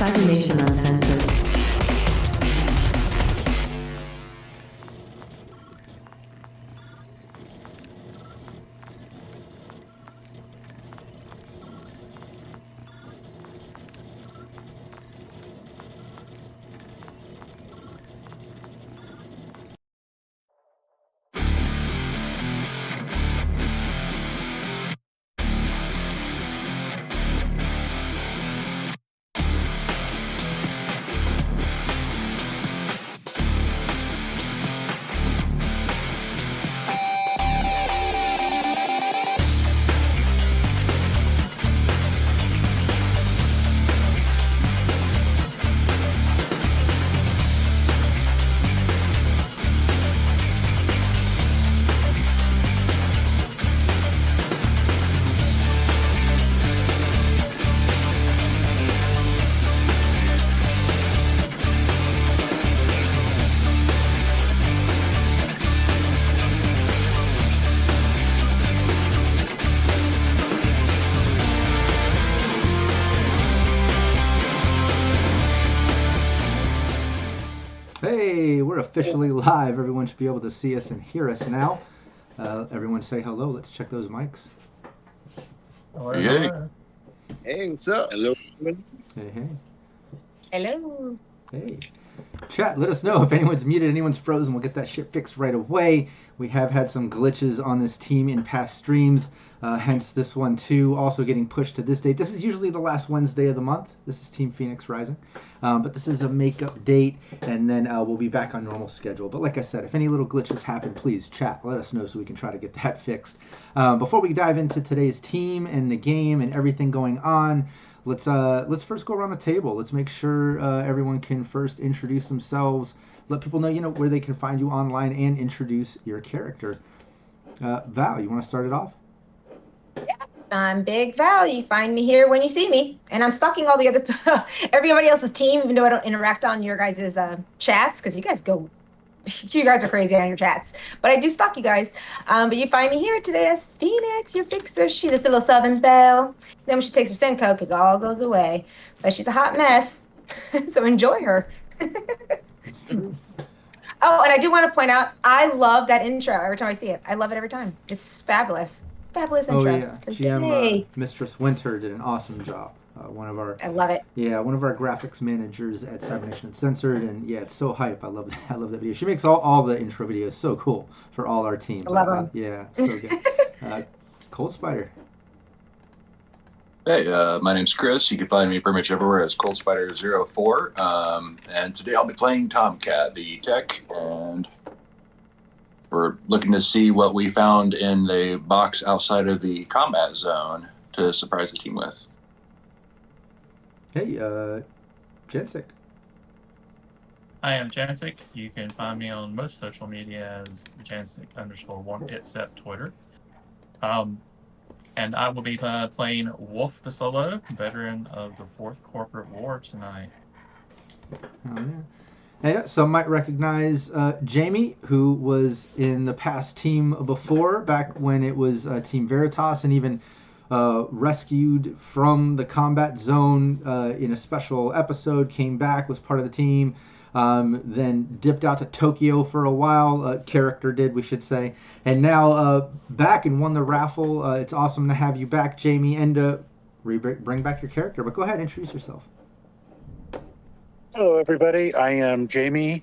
Cybernation Uncensored. Hey, we're officially live. Everyone should be able to see us and hear us now. Everyone say hello. Let's check those mics. Hey. Hey, what's up? Hello. Hey, hey. Hello. Hey. Chat, let us know if anyone's muted, anyone's frozen. We'll get that shit fixed right away. We have had some glitches on this team in past streams, hence this one too, also getting pushed to this date. This is usually the last Wednesday of the month. This is Team Phoenix Rising. But this is a makeup date, and then we'll be back on normal schedule. But like I said, if any little glitches happen, please chat, let us know so we can try to get that fixed. Before we dive into today's team and the game and everything going on, let's first go around the table. Let's make sure everyone can first introduce themselves, let people know where they can find you online, and introduce your character. Val, you want to start it off? I'm Big Val. You find me here when you see me, and I'm stalking all the other everybody else's team, even though I don't interact on your guys' chats because you guys are crazy on your chats. But I do stalk you guys. But you find me here today as Phoenix, your fixer. She's this little Southern belle. Then when she takes her sin coke, it all goes away. So she's a hot mess. So enjoy her. It's true. Oh, and I do want to point out, I love that intro every time I see it. I love it every time. It's fabulous. Fabulous intro. Oh yeah, So GM Mistress Winter did an awesome job. One of our I love it. one of our graphics managers at Cybernation Uncensored, and yeah, it's so hype. I love that. I love that video. She makes all the intro videos so cool for all our teams. I love them. Yeah, so good. Cold Spider. Hey, my name's Chris. You can find me pretty much everywhere as Cold Spider 04. And today I'll be playing Tomcat, the tech, and we're looking to see what we found in the box outside of the combat zone to surprise the team with. Hey, Jensik. I am Jancic. You can find me on most social media as Jancic_1 except Twitter. And I will be playing Wolf the Solo, veteran of the 4th Corporate War tonight. Oh yeah. And some might recognize Jamie, who was in the past team before, back when it was Team Veritas, and even rescued from the combat zone in a special episode, came back, was part of the team, then dipped out to Tokyo for a while, character did, we should say, and now back and won the raffle. It's awesome to have you back, Jamie, and bring back your character. But go ahead, introduce yourself. Hello, everybody. I am Jamie.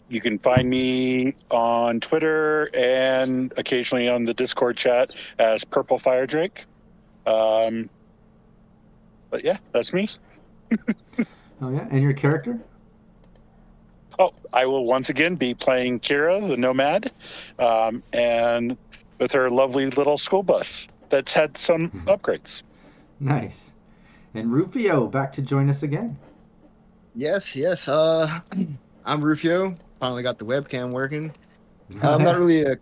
You can find me on Twitter and occasionally on the Discord chat as Purple Fire Drake. But yeah, that's me. Oh yeah, and your character? Oh, I will once again be playing Kira, the Nomad, and with her lovely little school bus that's had some upgrades. Nice. And Rufio, back to join us again. Yes. I'm Rufio. Finally got the webcam working. I'm not really as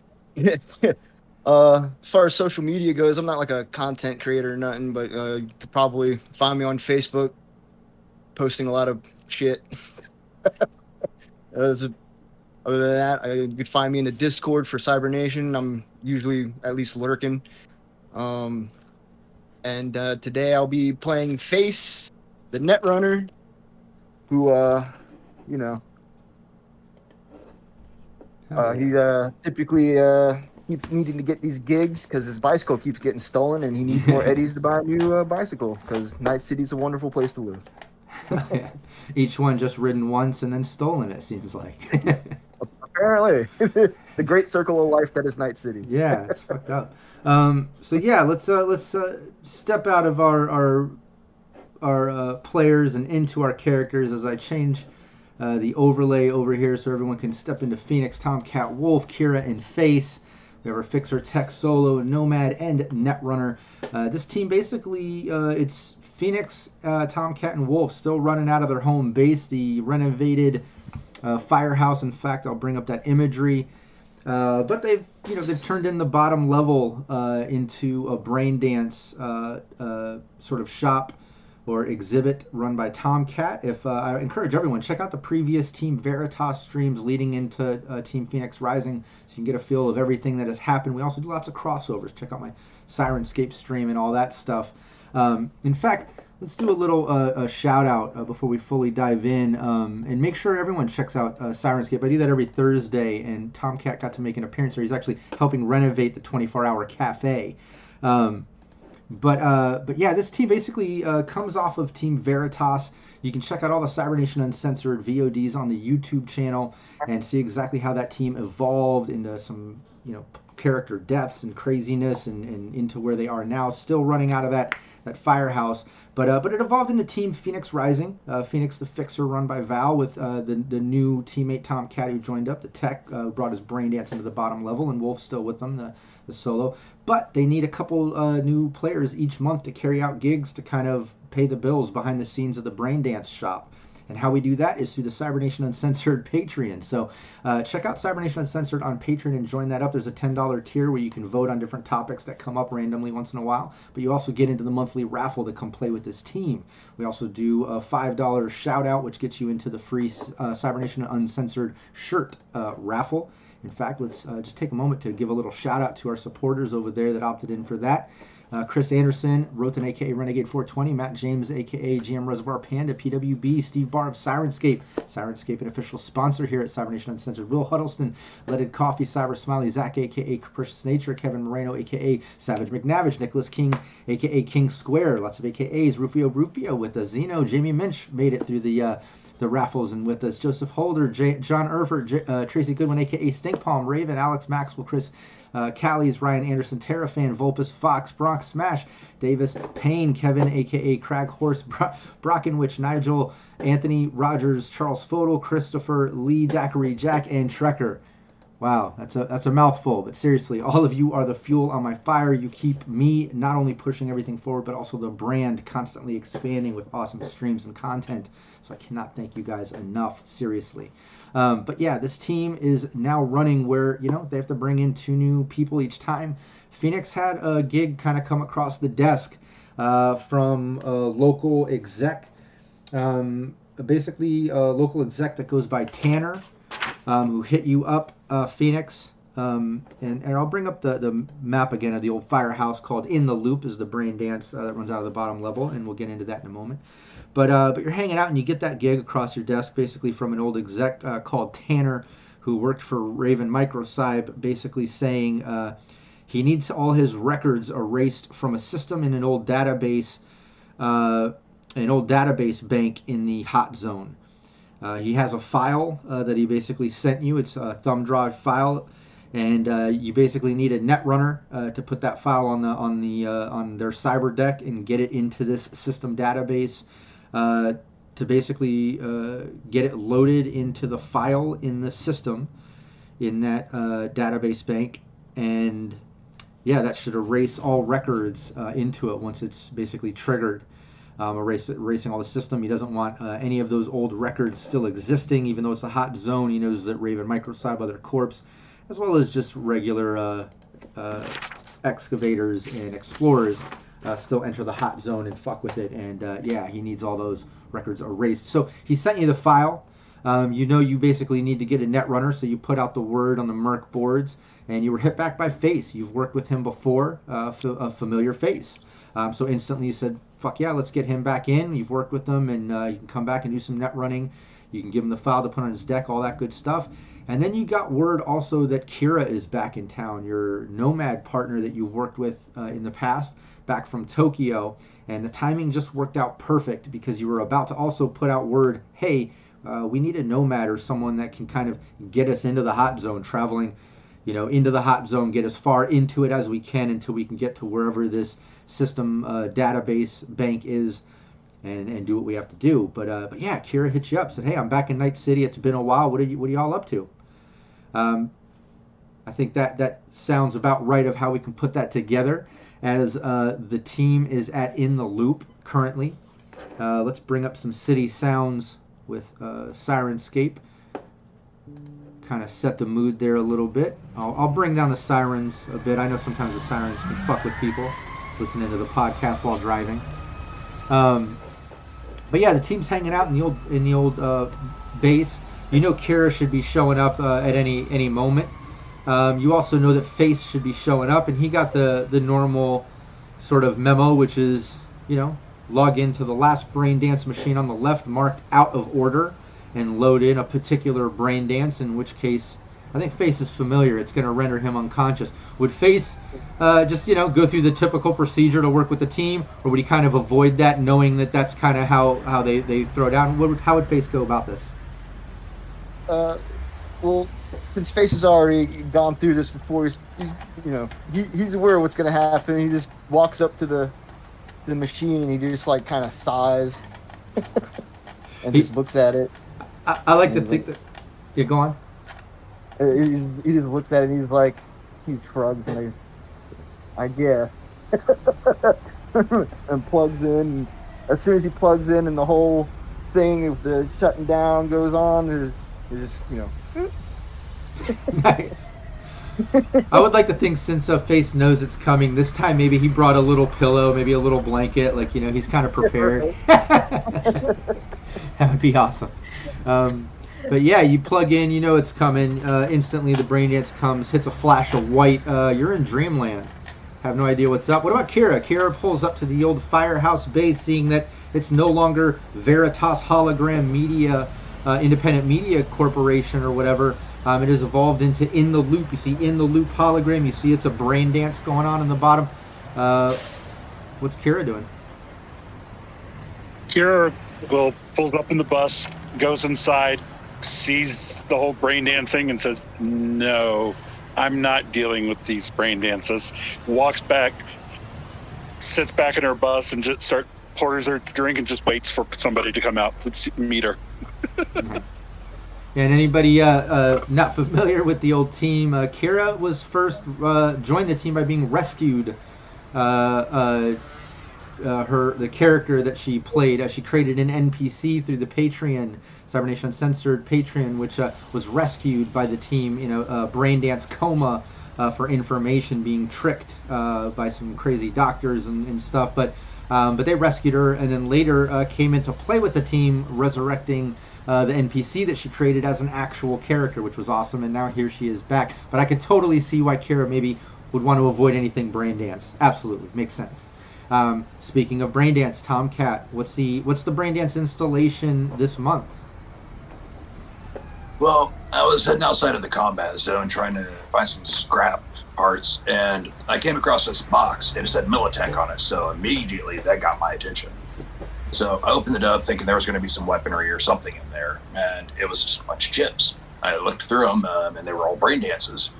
far as social media goes, I'm not like a content creator or nothing, but you could probably find me on Facebook, posting a lot of shit. Other than that, you could find me in the Discord for Cybernation. I'm usually at least lurking. And today I'll be playing Face, the Netrunner, who, you know, Hell he yeah. typically keeps needing to get these gigs because his bicycle keeps getting stolen, and he needs more eddies to buy a new bicycle because Night City's a wonderful place to live. Each one just ridden once and then stolen, it seems like. Apparently, the great circle of life that is Night City. Yeah, it's fucked up. So yeah, let's step out of our players and into our characters as I change the overlay over here so everyone can step into Phoenix, Tomcat, Wolf, Kira, and Face. We have our Fixer, Tech, Solo, Nomad, and Netrunner. This team basically, it's Phoenix, Tomcat, and Wolf still running out of their home base, the renovated firehouse. In fact, I'll bring up that imagery. But they've turned in the bottom level into a brain dance sort of shop or exhibit run by Tomcat. If I encourage everyone, check out the previous Team Veritas streams leading into Team Phoenix Rising, so you can get a feel of everything that has happened. We also do lots of crossovers. Check out my Sirenscape stream and all that stuff. In fact, let's do a little shout out before we fully dive in, and make sure everyone checks out Sirenscape. I do that every Thursday, and Tomcat got to make an appearance there. He's actually helping renovate the 24-hour cafe. But yeah, this team basically comes off of Team Veritas. You can check out all the Cybernation Uncensored VODs on the YouTube channel and see exactly how that team evolved into some character deaths and craziness and into where they are now, still running out of that firehouse. But it evolved into Team Phoenix Rising. Phoenix the Fixer, run by Val, with the new teammate Tomcat who joined up. The Tech brought his brain dance into the bottom level, and Wolf's still with them, the Solo. But they need a couple new players each month to carry out gigs to kind of pay the bills behind the scenes of the brain dance shop. And how we do that is through the Cybernation Uncensored Patreon. So check out Cybernation Uncensored on Patreon and join that up. There's a $10 tier where you can vote on different topics that come up randomly once in a while. But you also get into the monthly raffle to come play with this team. We also do a $5 shout out, which gets you into the free Cybernation Uncensored shirt raffle. In fact, let's just take a moment to give a little shout out to our supporters over there that opted in for that. Chris Anderson, Roten, aka Renegade 420, Matt James, aka GM Reservoir Panda, PWB, Steve Barr of Sirenscape, an official sponsor here at Cybernation Uncensored, Will Huddleston, Leaded Coffee, Cyber Smiley, Zach, aka Capricious Nature, Kevin Moreno, aka Savage McNavage, Nicholas King, aka King Square, lots of AKAs, Rufio with a Zeno, Jamie Minch made it through the raffles and with us, Joseph Holder, John Erfurt, Tracy Goodwin, aka Stink Palm, Raven, Alex Maxwell, Chris Callies, Ryan Anderson, Terrafan, Volpus, Fox, Bronx Smash, Davis Payne, Kevin, aka Crag Horse, Brockenwich, Nigel, Anthony Rogers, Charles Fodel, Christopher Lee, Daiquiri, Jack, and Trekker. Wow, that's a mouthful, but seriously, all of you are the fuel on my fire. You keep me not only pushing everything forward, but also the brand constantly expanding with awesome streams and content. So I cannot thank you guys enough, seriously. But yeah, this team is now running where, they have to bring in 2 new people each time. Phoenix had a gig kind of come across the desk from a local exec, basically a local exec that goes by Tanner, who hit you up, Phoenix. And I'll bring up the map again of the old firehouse called In the Loop is the brain dance that runs out of the bottom level, and we'll get into that in a moment. But you're hanging out and you get that gig across your desk basically from an old exec called Tanner, who worked for Raven Microcybe, basically saying he needs all his records erased from a system in an old database bank in the hot zone. He has a file that he basically sent you. It's a thumb drive file, and you basically need a Netrunner to put that file on their cyber deck and get it into this system database to basically get it loaded into the file in the system in that database bank. And yeah, that should erase all records into it once it's basically triggered. Erasing all the system. He doesn't want any of those old records still existing, even though it's a hot zone. He knows that Raven Microcybe, other corps, as well as just regular excavators and explorers still enter the hot zone and fuck with it. And yeah, he needs all those records erased. So he sent you the file. You basically need to get a Netrunner, so you put out the word on the Merc boards, and you were hit back by Face. You've worked with him before, a familiar face. So instantly you said, fuck yeah, let's get him back in. You've worked with him, and you can come back and do some net running. You can give him the file to put on his deck, all that good stuff. And then you got word also that Kira is back in town, your Nomad partner that you've worked with in the past, back from Tokyo. And the timing just worked out perfect because you were about to also put out word, hey, we need a Nomad or someone that can kind of get us into the hot zone, traveling, into the hot zone, get as far into it as we can until we can get to wherever this system database bank is, and do what we have to do. But yeah, Kira hit you up, said, hey, I'm back in Night City. It's been a while. What are you all up to? I think that sounds about right of how we can put that together, as the team is at In the Loop currently. Let's bring up some city sounds with Sirenscape. Kind of set the mood there a little bit. I'll bring down the sirens a bit. I know sometimes the sirens can fuck with people listening to the podcast while driving. But yeah, the team's hanging out in the old base. Kira should be showing up at any moment. You also know that Face should be showing up, and he got the normal sort of memo, which is, log into the last brain dance machine on the left marked out of order and load in a particular brain dance, in which case I think Face is familiar. It's going to render him unconscious. Would Face just, go through the typical procedure to work with the team, or would he kind of avoid that, knowing that that's kind of how they throw down? How would Face go about this? Well, since Face has already gone through this before, he's aware of what's going to happen. He just walks up to the machine and he just kind of sighs and just looks at it. I like to think that. Yeah, go on. He just looks at it and he shrugs and I guess, and plugs in. And as soon as he plugs in and the whole thing of the shutting down goes on, there's just Nice. I would like to think, since Face knows it's coming, this time maybe he brought a little pillow, maybe a little blanket, he's kind of prepared. That would be awesome. But yeah, you plug in, it's coming. Instantly the brain dance comes, hits a flash of white. You're in dreamland. Have no idea what's up. What about Kira? Kira pulls up to the old firehouse base, seeing that it's no longer Veritas Hologram Media, Independent Media Corporation or whatever. It has evolved into In the Loop. You see In the Loop hologram. You see it's a brain dance going on in the bottom. What's Kira doing? Kira pulls up in the bus, goes inside, sees the whole brain dancing, and says, "No, I'm not dealing with these brain dances." Walks back, sits back in her bus, and just pours her drink and just waits for somebody to come out to meet her. And anybody not familiar with the old team, Kira was first joined the team by being rescued. The character that she played, she created an NPC through the Patreon, Cybernation Uncensored Patreon, which was rescued by the team in a brain dance coma for information, being tricked by some crazy doctors and stuff. But they rescued her, and then later came into play with the team, resurrecting the NPC that she created as an actual character, which was awesome. And now here she is back. But I could totally see why Kira maybe would want to avoid anything brain dance. Absolutely, makes sense. Speaking of brain dance, Tomcat, what's the brain dance installation this month? Well, I was heading outside of the combat zone trying to find some scrap parts, and I came across this box, and it said Militech on it, so immediately that got my attention. So I opened it up thinking there was going to be some weaponry or something in there, and it was just a bunch of chips. I looked through them, and they were all brain dances.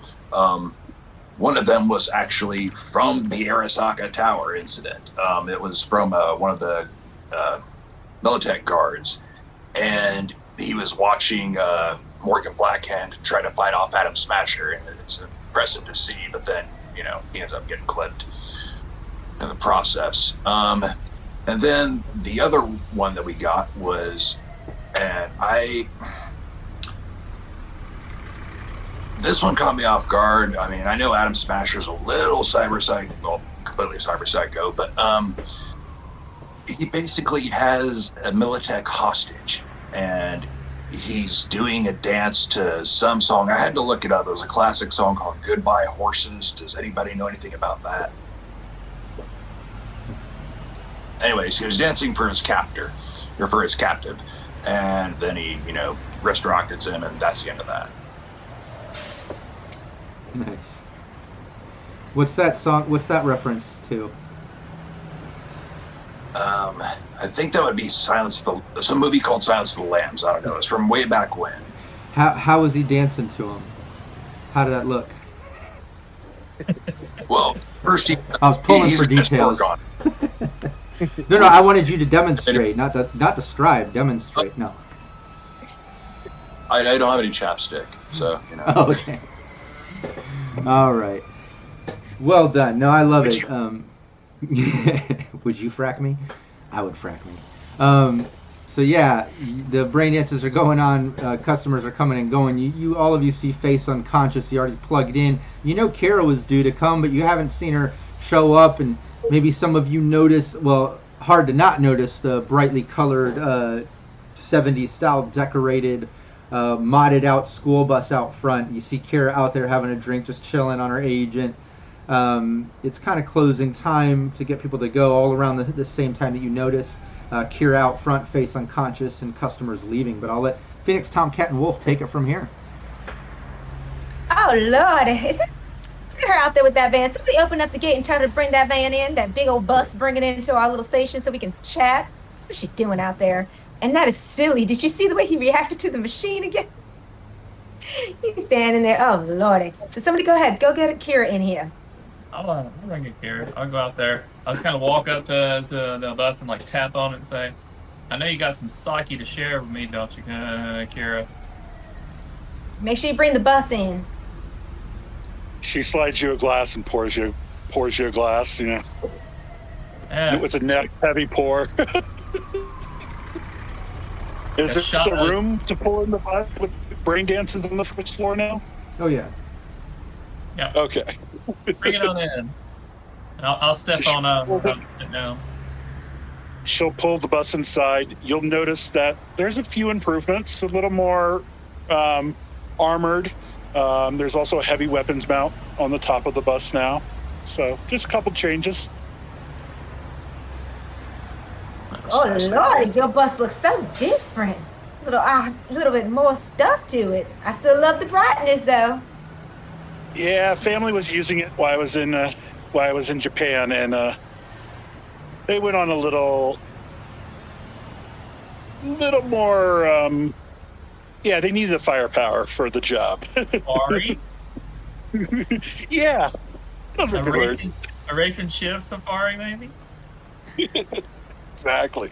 One of them was actually from the Arasaka Tower incident. It was from one of the Militech guards, and he was watching Morgan Blackhand try to fight off Adam Smasher, and it's impressive to see, but then, he ends up getting clipped in the process. And then the other one that we got was, this one caught me off guard. I mean, I know Adam Smasher's a little completely cyber psycho, but he basically has a Militech hostage, and he's doing a dance to some song. I had to look it up. It was a classic song called Goodbye Horses. Does anybody know anything about that? anyways, he was dancing for his captor, or for his captive, and then he, resurrected him, and that's the end of that. Nice. What's that song? What's that reference to? I think that would be some movie called Silence of the Lambs. I don't know. It's from way back when. How was he dancing to him? How did that look? Well, first I was pulling for details. No, I wanted you to demonstrate, not describe. Demonstrate. No. I don't have any chapstick, so Oh, okay. All right. Well done. No, I love it. Would you frack me? I would frack me. So yeah, the brain dances are going on. Customers are coming and going. You all of you see Face unconscious. He already plugged in. You know Kara was due to come, but you haven't seen her show up. And maybe some of you notice. Well, hard to not notice the brightly colored 70s style decorated, modded out school bus out front. You see Kara out there having a drink, just chilling on her agent. It's kind of closing time to get people to go all around the same time that you notice Kira out front, Face unconscious, and customers leaving. But I'll let Phoenix, Tomcat, and Wolf take it from here. Oh, Lord. Is it her out there with that van? Somebody open up the gate and try to bring that van in, that big old bus, bring it into our little station so we can chat. What's she doing out there? And that is silly. Did you see the way he reacted to the machine again? He's standing there. Oh, Lordy. So somebody go ahead. Go get Kira in here. I'll bring it, Kira. I'll go out there. I'll just kind of walk up to the bus and like tap on it and say, I know you got some sake to share with me, don't you, Kira? Make sure you bring the bus in. She slides you a glass and pours you a glass, Yeah. It's a neck heavy pour. Is there still room to pull in the bus with brain dances on the first floor now? Oh yeah. Yeah. Okay. Bring it on in. And I'll step on up and sit down. She'll pull the bus inside. You'll notice that there's a few improvements, a little more armored. There's also a heavy weapons mount on the top of the bus now. So just a couple changes. Oh, Lord, your bus looks so different. A little bit more stuff to it. I still love the brightness, though. Yeah, family was using it while I was in Japan, and they went on a little more. Yeah, they needed the firepower for the job. Safari? Yeah, that's a good word. A Raven shift safari, maybe? Exactly.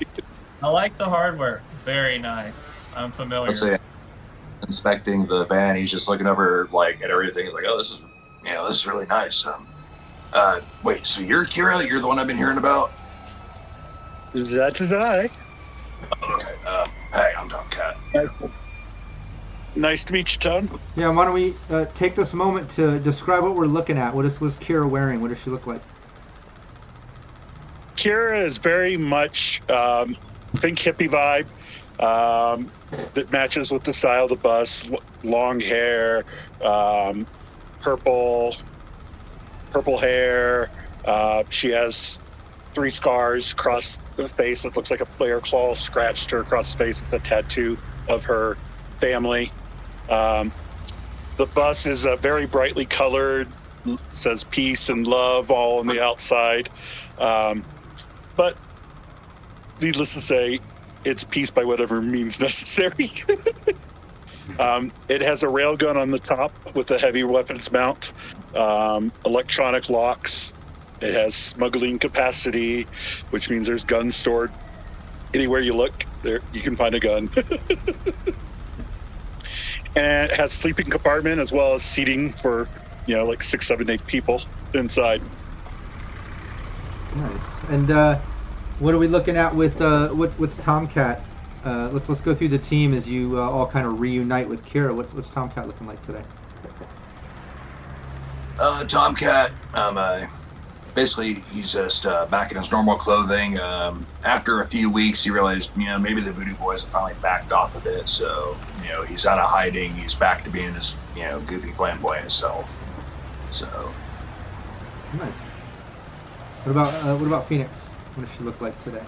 I like the hardware. Very nice. I'm familiar. Let's say inspecting the van, he's just looking over like at everything. He's like, "Oh, this is really nice." Wait, so you're Kira? You're the one I've been hearing about? That is I. Okay. Hey, I'm Tomcat. Nice to meet you, Tom. Yeah. Why don't we take this moment to describe what we're looking at? What is Kira wearing? What does she look like? Kira is very much think hippie vibe that matches with the style of the bus. Long hair, purple hair. She has 3 scars across the face. It looks like a player claw scratched her across the face. It's a tattoo of her family. The bus is very brightly colored. Says peace and love all on the outside. But needless to say, it's peace by whatever means necessary. It has a railgun on the top with a heavy weapons mount, electronic locks. It has smuggling capacity, which means there's guns stored anywhere you look. There you can find a gun. And it has sleeping compartment as well as seating for, like 6, 7, 8 people inside. Nice. And what are we looking at with what's Tomcat? Let's go through the team as you all kind of reunite with Kira. What's Tomcat looking like today? Tomcat, basically he's just back in his normal clothing. After a few weeks, he realized, maybe the Voodoo Boys have finally backed off a bit. So, he's out of hiding. He's back to being his, goofy, flamboyant self. So. Nice. What about Phoenix? What does she look like today?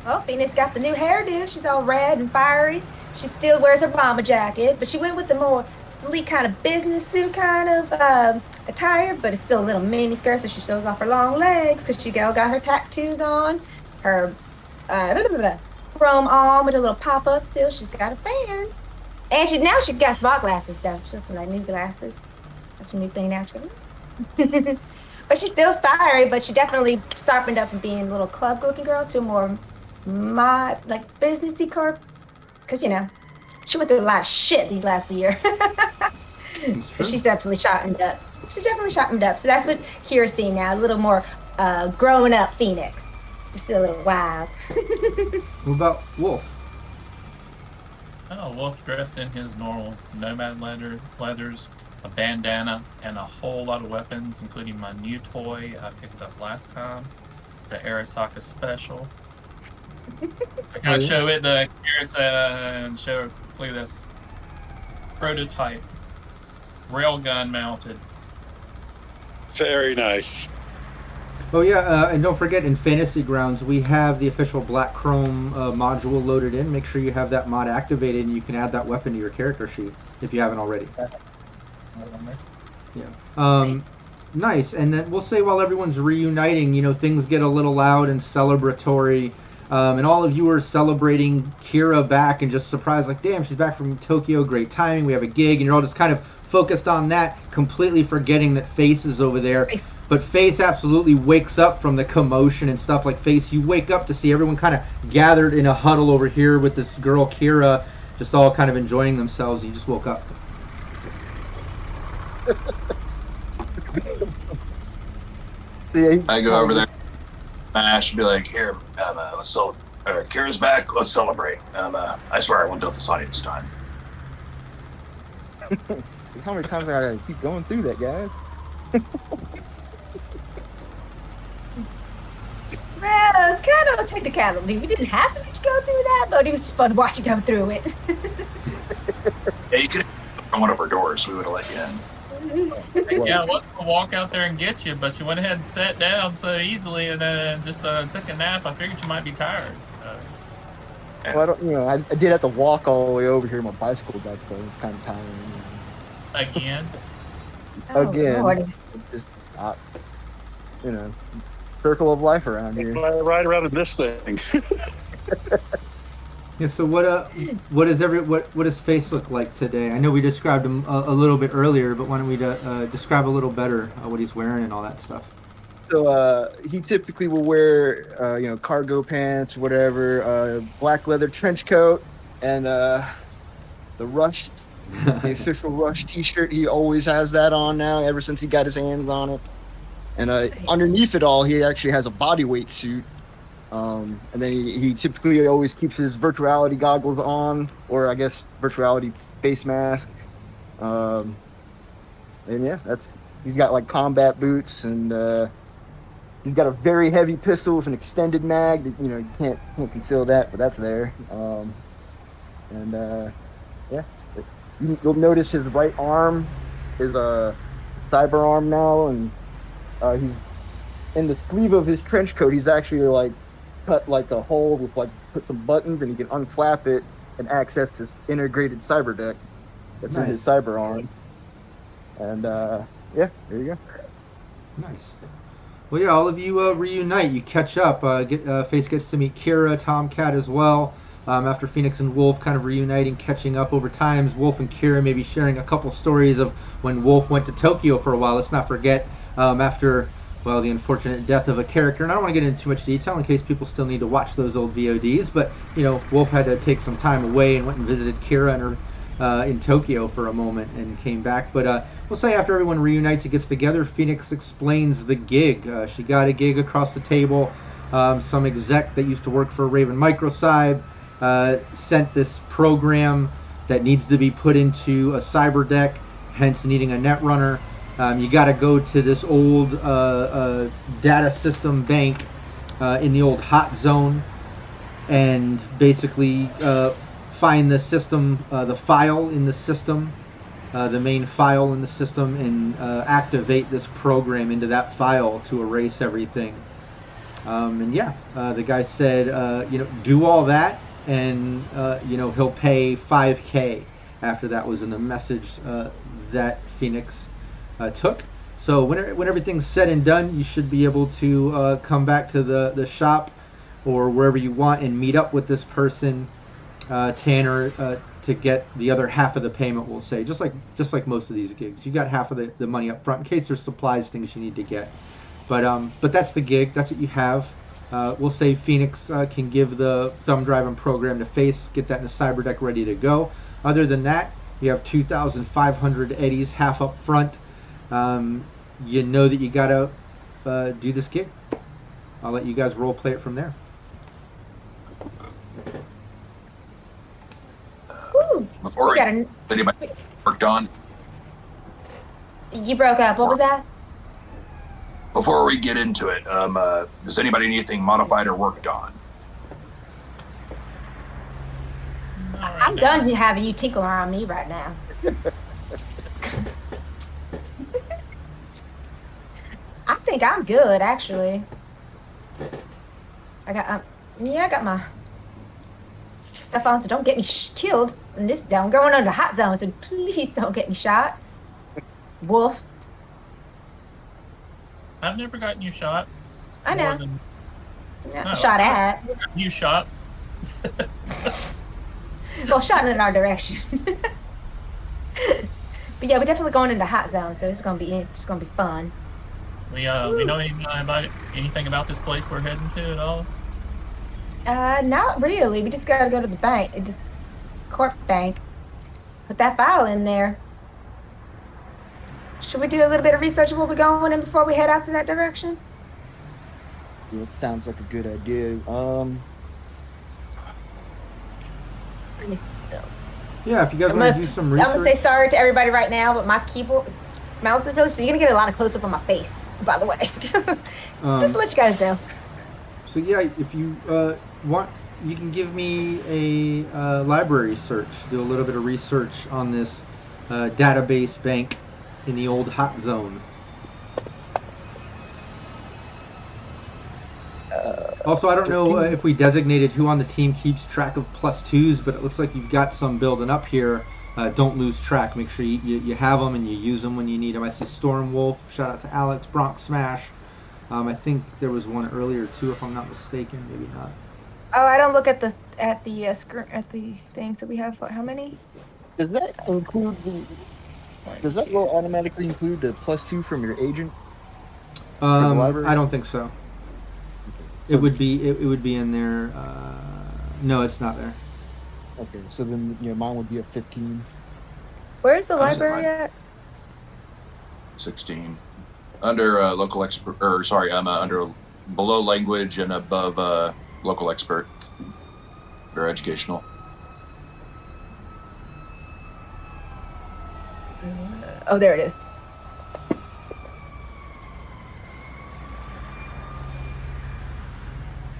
Well, Phoenix got the new hairdo. She's all red and fiery. She still wears her bomber jacket, but she went with the more sleek kind of business suit kind of attire, but it's still a little mini skirt, so she shows off her long legs because she got her tattoos on, her chrome arm with a little pop-up still. She's got a fan. And she got smart glasses, though. She has some like new glasses. That's a new thing now. But she's still fiery, but she definitely sharpened up from being a little club-looking girl to a more businessy car. Because, she went through a lot of shit these last year. So she's definitely sharpened up. So that's what Kira's seeing now. A little more growing up Phoenix. She's still a little wild. What about Wolf? Oh, Wolf dressed in his normal nomad leathers, a bandana, and a whole lot of weapons, including my new toy I picked up last time, the Arasaka Special. I kind of show it the carrots and show quickly this prototype railgun mounted. Very nice. Oh yeah, and don't forget, in Fantasy Grounds, we have the official Black Chrome module loaded in. Make sure you have that mod activated, and you can add that weapon to your character sheet if you haven't already. Yeah. Nice. And then we'll say while everyone's reuniting, things get a little loud and celebratory, and all of you are celebrating Kira back and just surprised, like, damn, she's back from Tokyo, great timing, we have a gig, and you're all just kind of focused on that, completely forgetting that Face is over there. But Face absolutely wakes up from the commotion and stuff. Like, Face, you wake up to see everyone kind of gathered in a huddle over here with this girl, Kira, just all kind of enjoying themselves. And you just woke up. I go over there. I should be like, here, let's celebrate. Kira's back. Let's celebrate. I swear I won't do it this audience time. How many times I gotta keep going through that, guys? Well, it's kind of a technicality. We didn't have to let you go through that, but it was fun to watch you go through it. Yeah, you could have opened one of our doors, so we would have let you in. Yeah, I was going to walk out there and get you, but you went ahead and sat down so easily and just took a nap. I figured you might be tired. So. Well, I did have to walk all the way over here. My bicycle got stuck. It's kind of tiring. Again? Again. Lord. Just, circle of life around here. Right around in this thing. Yeah. So what does Face look like today? I know we described him a little bit earlier, but why don't we describe a little better what he's wearing and all that stuff? So he typically will wear cargo pants, whatever, black leather trench coat, and the Rush, the official Rush T-shirt. He always has that on now, ever since he got his hands on it. And underneath it all, he actually has a bodyweight suit. And then he typically always keeps his virtuality goggles on, or I guess virtuality face mask. And yeah, he's got like combat boots, and he's got a very heavy pistol with an extended mag that you can't conceal that, but that's there. Yeah, you'll notice his right arm is a cyber arm now, and he's in the sleeve of his trench coat. He's actually like cut like a hole with put some buttons, and he can unflap it and access his integrated cyber deck that's in his cyber arm. And yeah, there you go. Nice. Well, yeah, all of you reunite. You catch up. Face gets to meet Kira, Tomcat as well. After Phoenix and Wolf kind of reuniting, catching up over times, Wolf and Kira maybe sharing a couple stories of when Wolf went to Tokyo for a while. Let's not forget after the unfortunate death of a character. And I don't want to get into too much detail in case people still need to watch those old VODs. But Wolf had to take some time away and went and visited Kira and her in Tokyo for a moment and came back. But we'll say after everyone reunites and gets together, Phoenix explains the gig. She got a gig across the table. Some exec that used to work for Raven Microcybe sent this program that needs to be put into a cyber deck, hence needing a netrunner. You got to go to this old data system bank in the old hot zone and basically find the system, the file in the system, the main file in the system, and activate this program into that file to erase everything. And yeah, the guy said, do all that, and he'll pay 5K after that was in the message that Phoenix took. So when everything's said and done, you should be able to come back to the shop or wherever you want and meet up with this person, Tanner, to get the other half of the payment. We'll say just like most of these gigs, you got half of the money up front in case there's supplies, things you need to get. But that's the gig. That's what you have. We'll say Phoenix can give the thumb drive and program to face, get that in the cyber deck ready to go. Other than that, you have 2,500 eddies half up front. You know that you gotta do this gig. I'll let you guys role play it from there. Before anybody worked on. You broke up. What was that? Before we get into it, does anybody need anything modified or worked on? I'm done having you tinkle around me right now. I think I'm good, actually. I got my stuff on, so don't get me killed in this zone. I'm going under the hot zone, so please don't get me shot. Wolf. I've never gotten you shot. I know. No, shot at. You shot. Well, shot in our direction. But yeah, we're definitely going into hot zone, so it's gonna be fun. We know anything about this place we're heading to at all? Not really. We just gotta go to the bank. Corp bank. Put that file in there. Should we do a little bit of research of what we're going in before we head out to that direction? Yeah, it sounds like a good idea. Yeah, if you guys want to do some research. I'm gonna say sorry to everybody right now, but my mouse is really, so you're gonna get a lot of close up on my face, by the way. Just to let you guys know. So yeah, if you want, you can give me a library search. Do a little bit of research on this database bank in the old hot zone. Also, I don't know if we designated who on the team keeps track of +2s, but it looks like you've got some building up here. Don't lose track. Make sure you have them and you use them when you need them. I see Storm Wolf. Shout out to Alex. Bronx Smash. I think there was one earlier too, if I'm not mistaken. Maybe not. Oh, I don't look at the things that we have. How many? Does that include Does that roll automatically include the +2 from your agent? I don't think so. It would be in there. No, it's not there. Okay, so then mine would be a 15. Where's the library at? 16. Under local expert, under below language and above local expert or educational. Oh, there it is.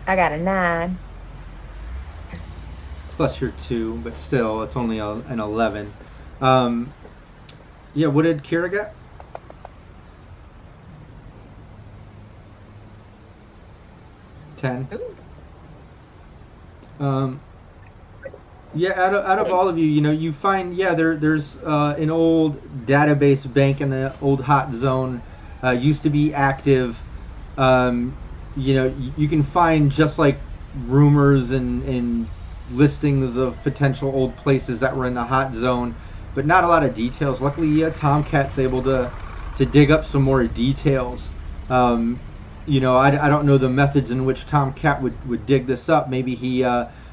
I got a 9. Plus your 2, but still, it's only an 11. Yeah, what did Kira get? 10. Yeah, out of all of you, you find there's an old database bank in the old hot zone. Used to be active. You can find just like rumors and listings of potential old places that were in the hot zone, but not a lot of details. Luckily, Tomcat's able to dig up some more details. I don't know the methods in which Tomcat would dig this up. Maybe he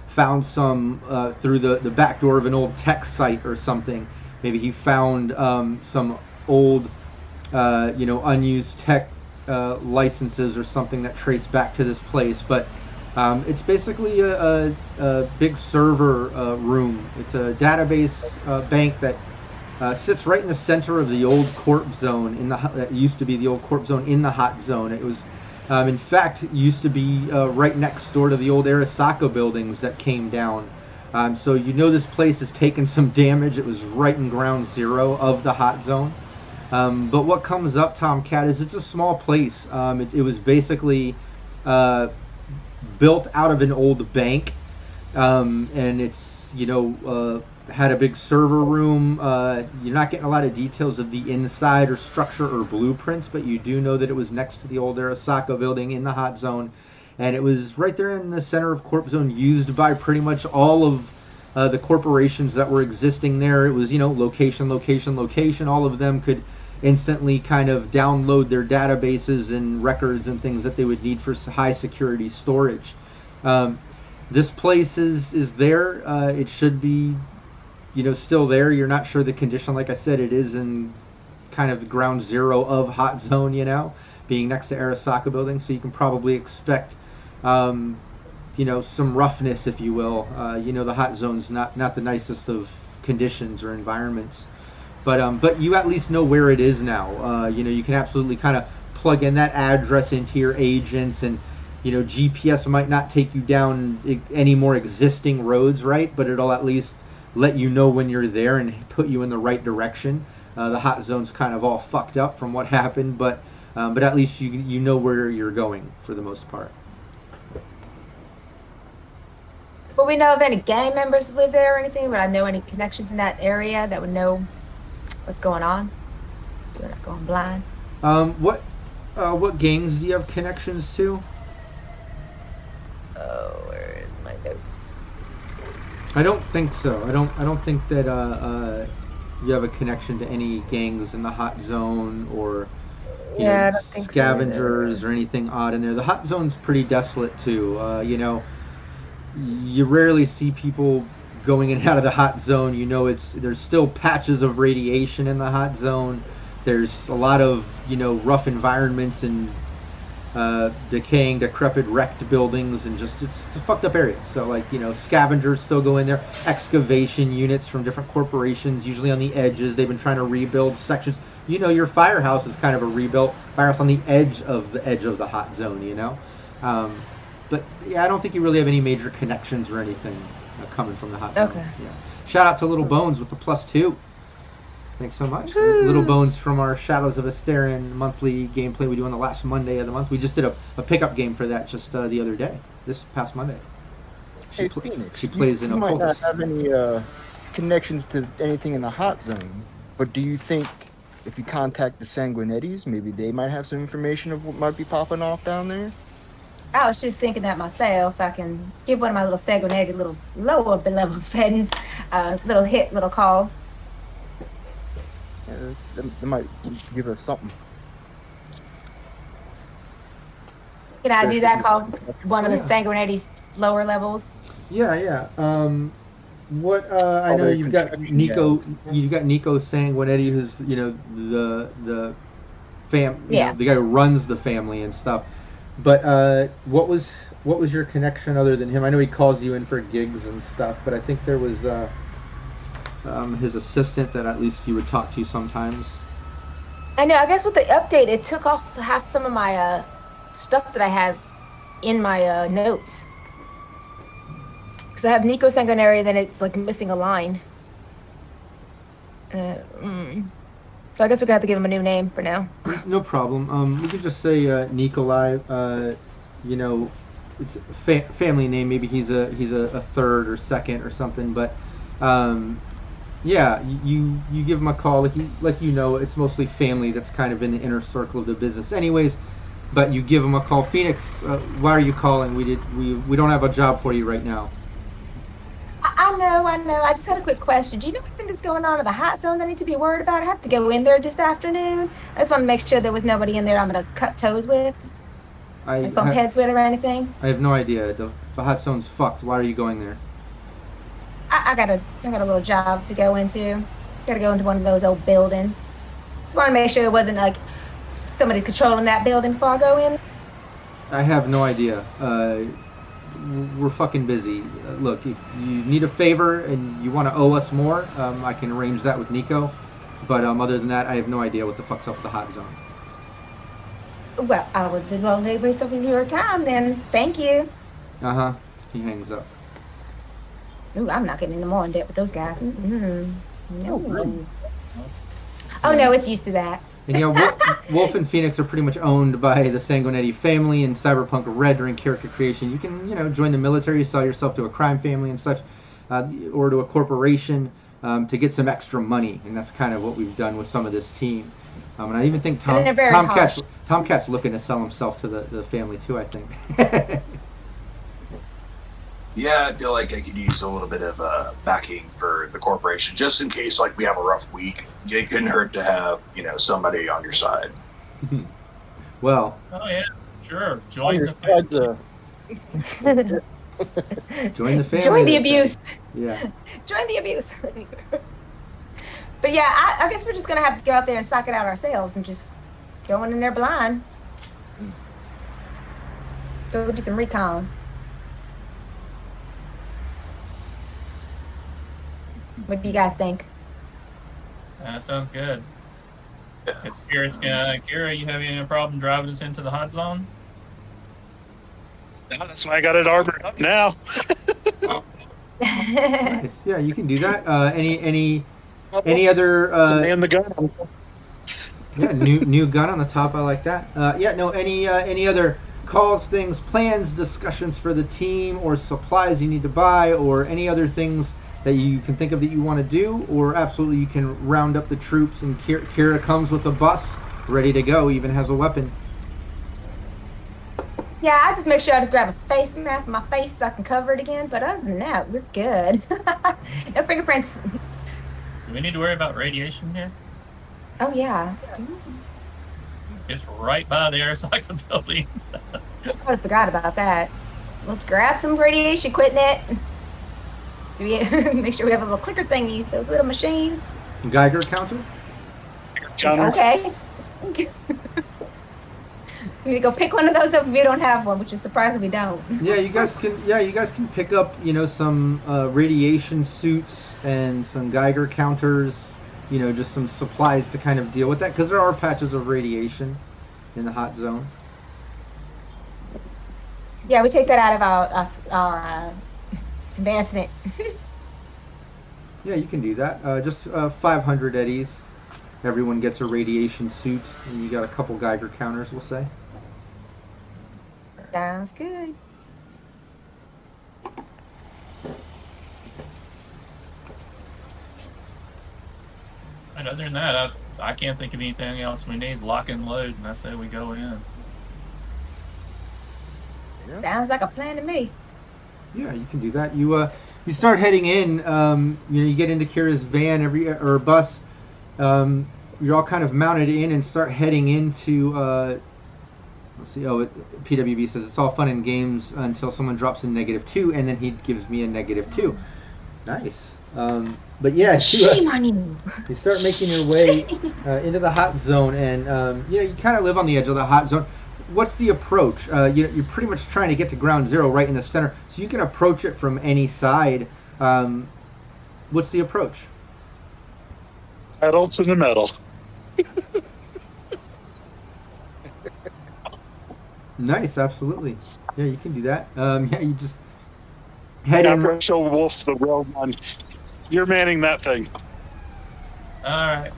found some through the back door of an old tech site or something. Maybe he found some old, unused tech licenses or something that trace back to this place. But it's basically a big server room. It's a database bank that sits right in the center of the old corp zone that used to be the old corp zone in the hot zone. It was, in fact, used to be right next door to the old Arasaka buildings that came down. So this place has taken some damage. It was right in ground zero of the hot zone. But what comes up, Tomcat, is it's a small place. It was basically built out of an old bank, and it's had a big server room. You're not getting a lot of details of the inside or structure or blueprints, but you do know that it was next to the old Arasaka building in the hot zone, and it was right there in the center of Corp Zone, used by pretty much all of the corporations that were existing there. It was location, location, location. All of them could instantly kind of download their databases and records and things that they would need for high security storage. This place is there. It should be still there. You're not sure the condition. Like I said, it is in kind of the ground zero of hot zone, being next to Arasaka building, so you can probably expect some roughness, if you will. The hot zone's not the nicest of conditions or environments, but you at least know where it is now. You can absolutely kind of plug in that address into your agents, and GPS might not take you down any more existing roads, right? But it'll at least let you know when you're there and put you in the right direction. The hot zone's kind of all fucked up from what happened, but at least you know where you're going for the most part. Will we know if any gang members live there or anything? Would I know any connections in that area that would know what's going on? We're not going blind. What gangs do you have connections to? Oh, where is my notes? I don't think so. I don't think that you have a connection to any gangs in the hot zone or I don't think scavengers or anything odd in there. The hot zone's pretty desolate too. You rarely see people going in and out of the hot zone. There's still patches of radiation in the hot zone. There's a lot of rough environments and decaying, decrepit, wrecked buildings, and it's a fucked up area. So scavengers still go in there. Excavation units from different corporations, usually on the edges. They've been trying to rebuild sections. Your firehouse is kind of a rebuilt firehouse on the edge of the hot zone. But yeah, I don't think you really have any major connections or anything coming from the hot zone. Okay. Yeah. Shout out to Little Bones with the +2. Thanks so much. Little Bones from our Shadows of Astarion monthly gameplay we do on the last Monday of the month. We just did a pickup game for that just the other day, this past Monday. She plays in you might not Occultist. have any connections to anything in the hot zone, but do you think if you contact the Sanguinettis, maybe they might have some information of what might be popping off down there? I was just thinking that myself. I can give one of my little Sanguinetti little lower level friends a little call. Yeah, they might give us something. Can I do that? Call one of the Sanguinetti's lower levels. Yeah. I know you've got Nico. You've got Nico Sanguinetti, who's the the guy who runs the family and stuff. But what was your connection other than him? I know he calls you in for gigs and stuff, but I think there was his assistant that at least you would talk to sometimes. I know. I guess with the update, it took off half some of my stuff that I had in my notes. Because I have Nico Sanguineri, then it's like missing a line. So I guess we're gonna have to give him a new name for now. No problem. We could just say Nikolai. It's a family name. Maybe he's a third or second or something. But yeah, you give him a call. It's mostly family that's kind of in the inner circle of the business, anyways. But you give him a call. Phoenix, why are you calling? We don't have a job for you right now. I know. I just had a quick question. Do you know anything that's going on in the hot zone that I need to be worried about? I have to go in there this afternoon. I just want to make sure there was nobody in there I'm going to cut toes with, bump heads with or anything. I have no idea. The hot zone's fucked. Why are you going there? I got a little job to go into. Got to go into one of those old buildings. Just want to make sure it wasn't like somebody controlling that building before I go in. I have no idea. We're fucking busy. Look, if you need a favor and you want to owe us more, I can arrange that with Nico. But other than that, I have no idea what the fuck's up with the hot zone. Well, I would be willing to waste some of your time then. Thank you. Uh-huh. He hangs up. Ooh, I'm not getting any more in debt with those guys. No. Oh, no, it's used to that. And Wolf and Phoenix are pretty much owned by the Sanguinetti family. In Cyberpunk Red during character creation, you can join the military, sell yourself to a crime family and such, or to a corporation to get some extra money. And that's kind of what we've done with some of this team. And I even think Tomcat's looking to sell himself to the family too, I think. Yeah, I feel like I could use a little bit of backing for the corporation, just in case like we have a rough week. It couldn't hurt to have somebody on your side. Well. Oh yeah, sure. On your side, join the family. Join the abuse. Yeah. Join the abuse. But yeah, I guess we're just gonna have to go out there and sock it out ourselves and just go in there blind. Go do some recon. What do you guys think? That sounds good. Yeah. It's curious, Kira, you having any problem driving us into the hot zone? No, that's why I got it armored up now. Nice. Yeah, you can do that. Any other? And the gun. Yeah, new gun on the top. I like that. Any other calls, things, plans, discussions for the team, or supplies you need to buy, or any other things that you can think of that you want to do, or absolutely you can round up the troops and Kira comes with a bus ready to go, even has a weapon. Yeah, I just make sure I just grab a face mask for my face so I can cover it again, but other than that, we're good. No fingerprints. Do we need to worry about radiation here? Oh yeah. It's right by the aircycle building. I would have forgot about that. Let's grab some radiation equipment. Make sure we have a little clicker thingy, those little machines. Geiger counter? Okay. We need to go pick one of those up if we don't have one, which is surprising we don't. Yeah, you guys can pick up, some radiation suits and some Geiger counters, just some supplies to kind of deal with that, because there are patches of radiation in the hot zone. Yeah, we take that out of our advancement. Yeah, you can do that. Just 500 eddies. Everyone gets a radiation suit, and you got a couple Geiger counters, we'll say. Sounds good. And other than that, I can't think of anything else we need. Lock and load, and I say we go in. Sounds like a plan to me. Yeah, you can do that. You start heading in. You get into Kira's van or bus. You're all kind of mounted in and start heading into. Let's see. PWB says it's all fun and games until someone drops a -2, and then he gives me a -2. Nice. But yeah, shame on you. You start making your way into the hot zone, and you kind of live on the edge of the hot zone. What's the approach? You're pretty much trying to get to ground zero right in the center, so you can approach it from any side. What's the approach? Pedal to the metal. Nice, absolutely. Yeah, you can do that. You just head in. After I show Wolf the rail gun, you're manning that thing. All right.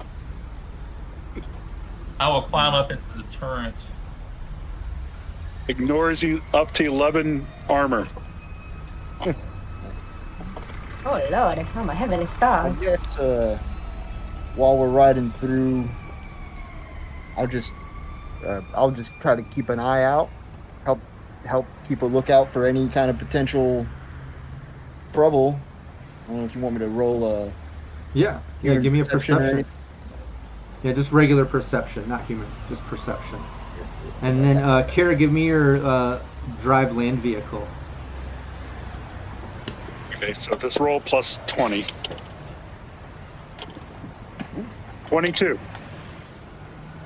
I will climb up into the turret. Ignores you up to 11 armor. Oh Lord, oh my heavenly I stars. guess while we're riding through, I'll just try to keep an eye out, help keep a lookout for any kind of potential trouble. I don't know if you want me to roll Yeah, give me a perception or perception. anything. Yeah, just regular perception, not human, just perception. And then, Kara, give me your drive land vehicle. Okay, so this roll plus 20. 22.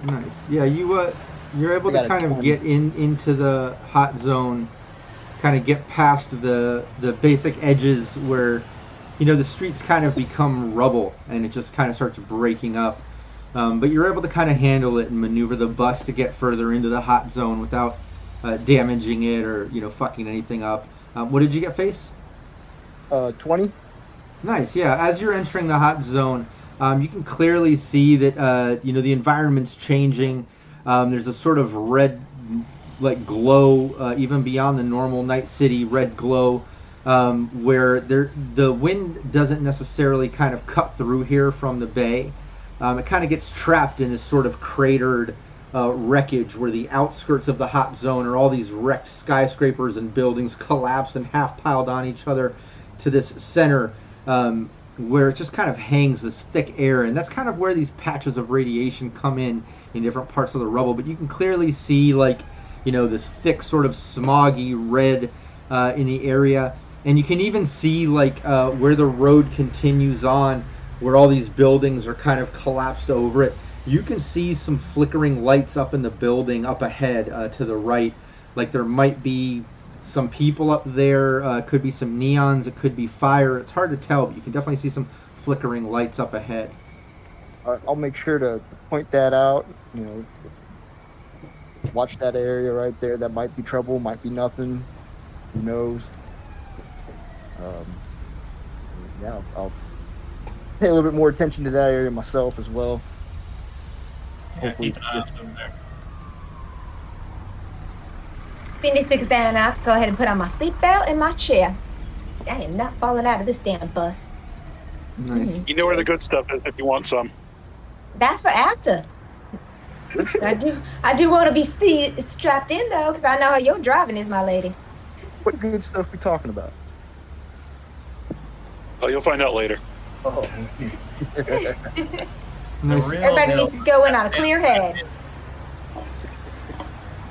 Nice. Yeah, you're able I got to a kind of 20. get into the hot zone, kind of get past the basic edges where, the streets kind of become rubble and it just kind of starts breaking up. But you're able to kind of handle it and maneuver the bus to get further into the hot zone without damaging it or fucking anything up. What did you get, Face? 20. Nice. Yeah. As you're entering the hot zone, You can clearly see that the environment's changing. There's a sort of red, like glow, even beyond the normal Night City red glow, where the wind doesn't necessarily kind of cut through here from the bay. It kind of gets trapped in this sort of cratered wreckage where the outskirts of the hot zone are all these wrecked skyscrapers and buildings collapsed and half piled on each other to this center where it just kind of hangs this thick air, and that's kind of where these patches of radiation come in different parts of the rubble. But you can clearly see this thick sort of smoggy red in the area, and you can even see where the road continues on, where all these buildings are kind of collapsed over it. You can see some flickering lights up in the building up ahead to the right. Like there might be some people up there, could be some neons, it could be fire. It's hard to tell, but you can definitely see some flickering lights up ahead. I'll make sure to point that out. Watch that area right there. That might be trouble, might be nothing. Who knows? I'll pay a little bit more attention to that area myself as well. Yeah, keep an eye out over there. Phoenix sits down. I go ahead and put on my seatbelt and my chair. I am not falling out of this damn bus. Nice. You know where the good stuff is if you want some. That's for after. I do want to be strapped in though, because I know how your driving is, my lady. What good stuff we talking about? Oh, you'll find out later. Oh. Nice. Everybody needs to go in on a clear head.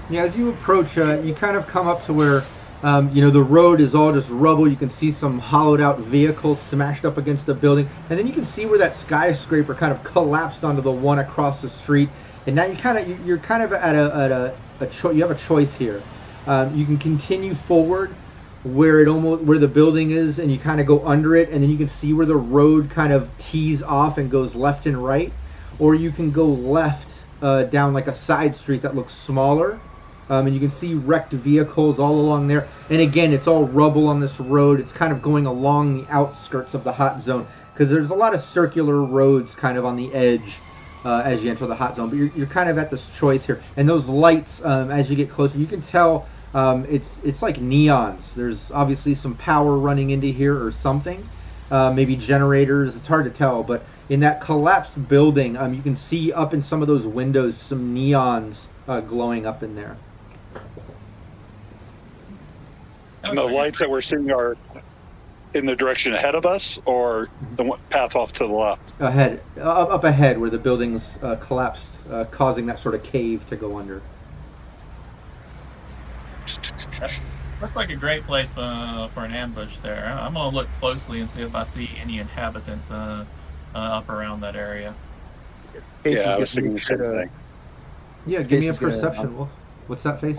Yeah, as you approach, you kind of come up to where, the road is all just rubble. You can see some hollowed out vehicles smashed up against the building. And then you can see where that skyscraper kind of collapsed onto the one across the street. And now you're kind of at you have a choice here. You can continue forward where the building is, and you kind of go under it, and then you can see where the road kind of tees off and goes left and right. Or you can go left down like a side street that looks smaller. And you can see wrecked vehicles all along there. And again, it's all rubble on this road. It's kind of going along the outskirts of the hot zone, because there's a lot of circular roads kind of on the edge as you enter the hot zone. But you're kind of at this choice here. And those lights, as you get closer, you can tell it's like neons. There's obviously some power running into here or something. Maybe generators. It's hard to tell. But in that collapsed building, you can see up in some of those windows some neons glowing up in there. And the lights that we're seeing are in the direction ahead of us, or the path off to the left? Ahead, up ahead, where the buildings collapsed, causing that sort of cave to go under. Looks like a great place for an ambush there. I'm gonna look closely and see if I see any inhabitants up around that area. Yeah, I was thinking the same thing. Yeah, give me a perception, Wolf. What's that face?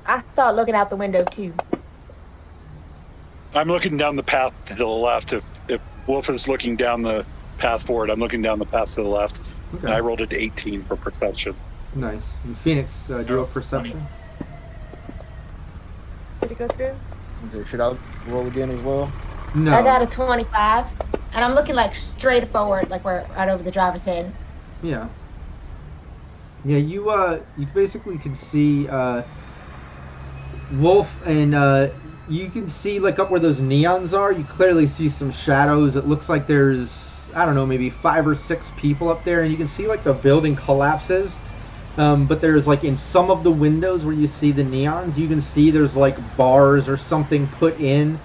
I start looking out the window too. I'm looking down the path to the left. If Wolf is looking down the path forward, I'm looking down the path to the left. Okay. And I rolled an 18 for perception. Nice. And Phoenix, do a perception. Did it go through? Okay, should I roll again as well? No. I got a 25, and I'm looking like straight forward, like we're right over the driver's head. Yeah. Yeah, you basically can see Wolf, and you can see like up where those neons are. You clearly see some shadows. It looks like there's, I don't know, maybe 5 or 6 people up there, and you can see like the building collapses. But there's like in some of the windows where you see the neons, you can see there's like bars or something put in,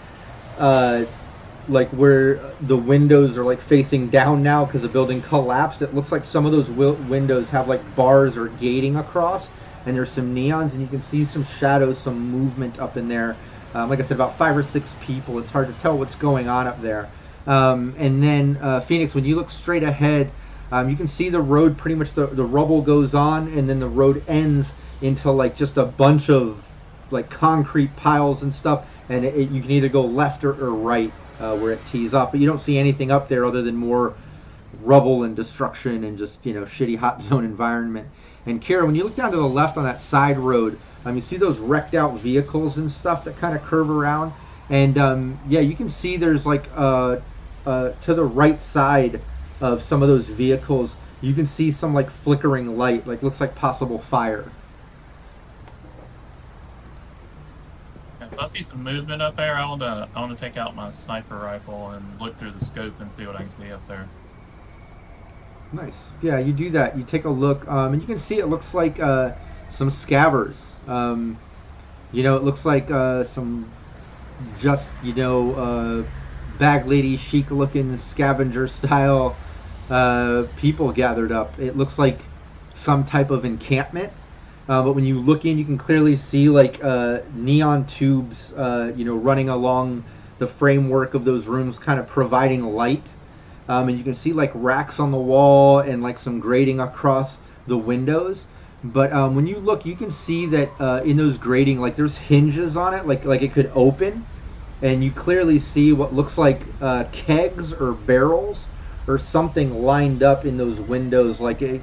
like where the windows are like facing down now because the building collapsed. It looks like some of those windows have like bars or gating across, and there's some neons, and you can see some shadows, some movement up in there. Like I said, about 5 or 6 people. It's hard to tell what's going on up there. And then Phoenix, when you look straight ahead, you can see the road, pretty much the rubble goes on, and then the road ends into like just a bunch of like concrete piles and stuff, and you can either go left or right where it tees off, but you don't see anything up there other than more rubble and destruction and just, shitty hot zone environment. And Kira, when you look down to the left on that side road, You see those wrecked out vehicles and stuff that kind of curve around, and yeah, you can see there's like to the right side of some of those vehicles, you can see some like flickering light, like looks like possible fire. If I see some movement up there, I want to take out my sniper rifle and look through the scope and see what I can see up there. Nice. Yeah, you do that. You take a look, and you can see it looks like some scavvers. It looks like some just bag lady chic looking scavenger style people gathered up. It looks like some type of encampment. But when you look in, you can clearly see like neon tubes, running along the framework of those rooms, kind of providing light. And you can see like racks on the wall and like some grating across the windows. But when you look, you can see that in those grating, like there's hinges on it, like it could open. And you clearly see what looks like kegs or barrels or something lined up in those windows, like a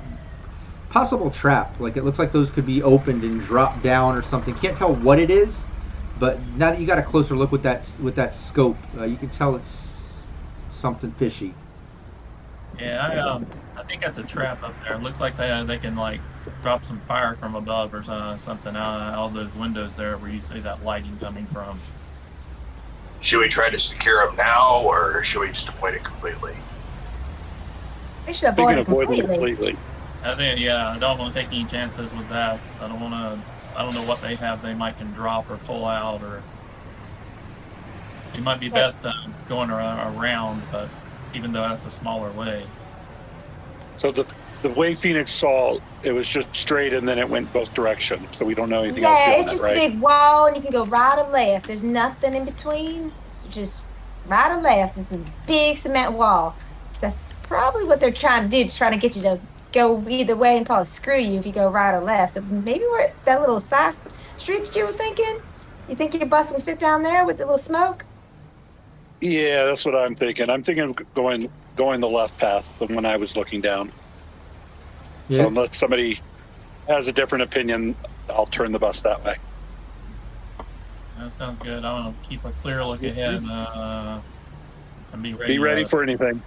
possible trap. Like it looks like those could be opened and dropped down or something. Can't tell what it is, but now that you got a closer look with that scope, you can tell it's something fishy. Yeah, I think that's a trap up there. It looks like they can like drop some fire from above or something out all those windows there where you see that lighting coming from. Should we try to secure them now, or should we just avoid it completely? We should avoid it completely. I think, yeah, I don't want to take any chances with that. I don't know what they have they might can drop or pull out, or it might be best going around, but even though that's a smaller way. So the way Phoenix saw, it was just straight and then it went both directions. So we don't know anything else beyond it's just that, right? a big wall and you can go right or left. There's nothing in between. It's just right or left. It's a big cement wall. That's probably what they're trying to do, just trying to get you to go either way and probably screw you if you go right or left. So maybe we're at that little side streets you were thinking? You think your bus can fit down there with the little smoke? Yeah, that's what I'm thinking. I'm thinking of going the left path, the one I was looking down. Yeah. So unless somebody has a different opinion, I'll turn the bus that way. That sounds good. I want to keep a clear look ahead and be ready. Be ready for anything.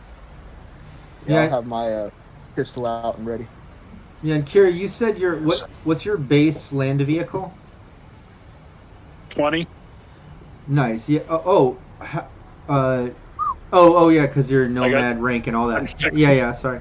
Yeah, I'll have my pistol out and ready. Yeah, and Kira, you said what's your base land vehicle? 20. Nice. Yeah. Yeah, because you're nomad rank and all that. Yeah. Sorry.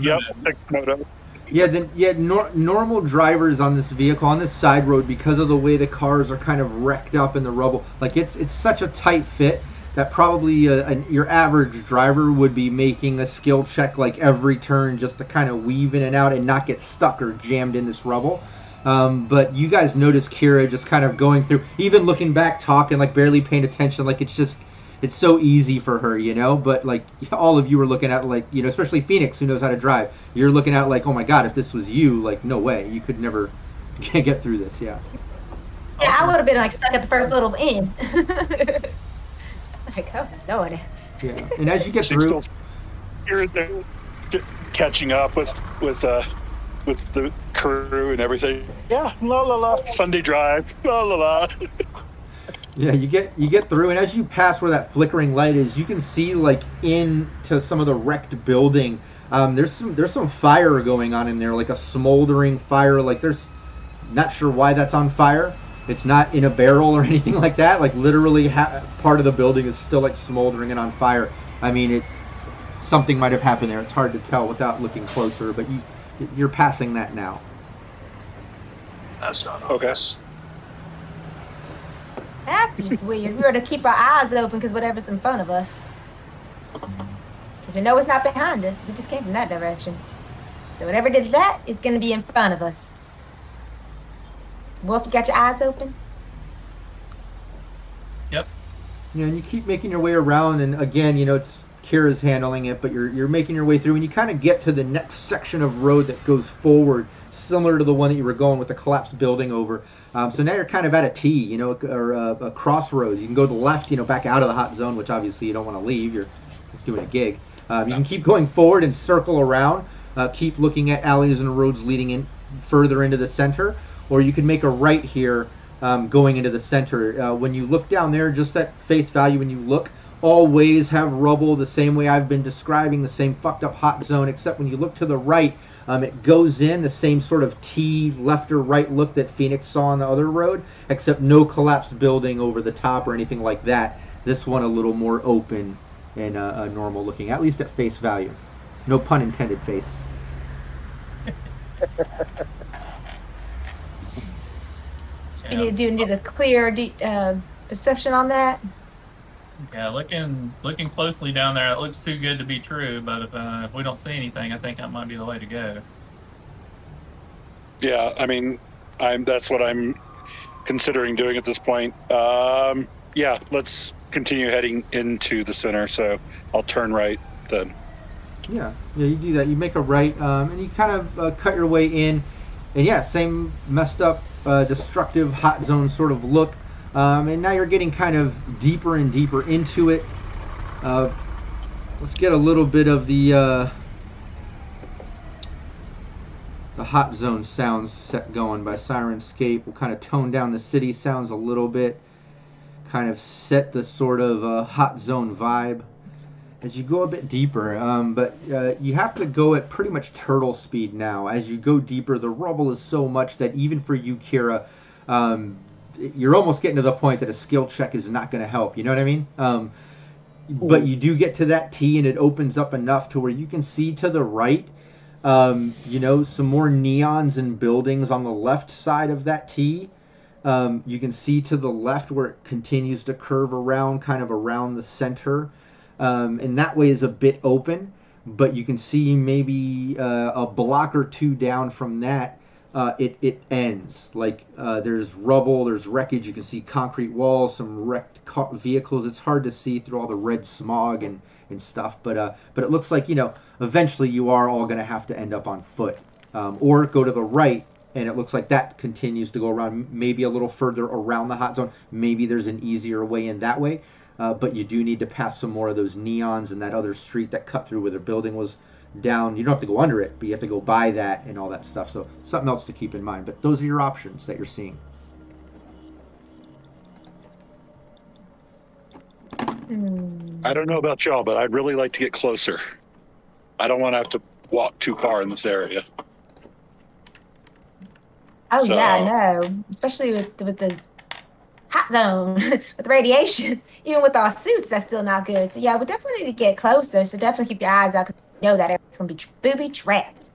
Yep. 6 moto. Yeah. Normal drivers on this vehicle on this side road, because of the way the cars are kind of wrecked up in the rubble, like it's such a tight fit that probably your average driver would be making a skill check like every turn just to kind of weave in and out and not get stuck or jammed in this rubble. But you guys notice Kira just kind of going through, even looking back, talking, like barely paying attention, like it's so easy for her, but like all of you are looking at like, especially Phoenix, who knows how to drive. You're looking at like, oh my God, if this was you, like no way, you could never get through this. Yeah, I would have been like stuck at the first little inn. Like, oh Lord. Yeah, and as you get She's through, you're catching up with the crew and everything. Yeah, la la la. Sunday drive, la la la. yeah, you get through, and as you pass where that flickering light is, you can see like into some of the wrecked building. There's some fire going on in there, like a smoldering fire. Like there's not sure why that's on fire. It's not in a barrel or anything like that. Like literally, part of the building is still like smoldering and on fire. I mean, something might have happened there. It's hard to tell without looking closer, but you're passing that now. That's not Okay. obvious. That's just weird. We ought to keep our eyes open because whatever's in front of us. Because we know it's not behind us. We just came from that direction. So whatever did that is going to be in front of us. Wolf, you got your eyes open? Yep. Yeah, and you keep making your way around, and again, it's Kira's handling it, but you're making your way through, and you kind of get to the next section of road that goes forward, similar to the one that you were going with the collapsed building over. So now you're kind of at a T, or a crossroads. You can go to the left, back out of the hot zone, which obviously you don't want to leave. You're doing a gig. You can keep going forward and circle around. Keep looking at alleys and roads leading in further into the center. or you can make a right here, going into the center. When you look down there, just at face value, when you look, all ways have rubble the same way I've been describing, the same fucked up hot zone, except when you look to the right, it goes in the same sort of T left or right look that Phoenix saw on the other road, except no collapsed building over the top or anything like that. This one a little more open and normal looking, at least at face value. No pun intended, face. You need a clear perception on that. Yeah, looking closely down there, it looks too good to be true. But if we don't see anything, I think that might be the way to go. Yeah, I mean, that's what I'm considering doing at this point. Yeah, let's continue heading into the center. So I'll turn right then. Yeah, you do that. You make a right, and you kind of cut your way in, and yeah, same messed up, destructive hot zone sort of look. And now you're getting kind of deeper and deeper into it. Let's get a little bit of the hot zone sounds set going by Sirenscape. We'll kind of tone down the city sounds a little bit, kind of set the sort of hot zone vibe as you go a bit deeper. But you have to go at pretty much turtle speed now. As you go deeper, the rubble is so much that even for you, Kira, you're almost getting to the point that a skill check is not going to help. You know what I mean? But you do get to that T, and it opens up enough to where you can see to the right, some more neons and buildings on the left side of that T. You can see to the left where it continues to curve around, kind of around the center. And that way is a bit open, but you can see maybe a block or two down from that. It ends. Like there's rubble, there's wreckage. You can see concrete walls, some wrecked vehicles. It's hard to see through all the red smog and stuff. But it looks like eventually you are all going to have to end up on foot, or go to the right. And it looks like that continues to go around, maybe a little further around the hot zone. Maybe there's an easier way in that way. But you do need to pass some more of those neons and that other street that cut through where the building was down. You don't have to go under it, but you have to go by that and all that stuff. So something else to keep in mind. But those are your options that you're seeing. I don't know about y'all, but I'd really like to get closer. I don't want to have to walk too far in this area. Oh yeah, no, especially with the hot zone, with the radiation. Even with our suits, that's still not good. So yeah, we definitely need to get closer. So definitely keep your eyes out, because you know that area's gonna be booby trapped.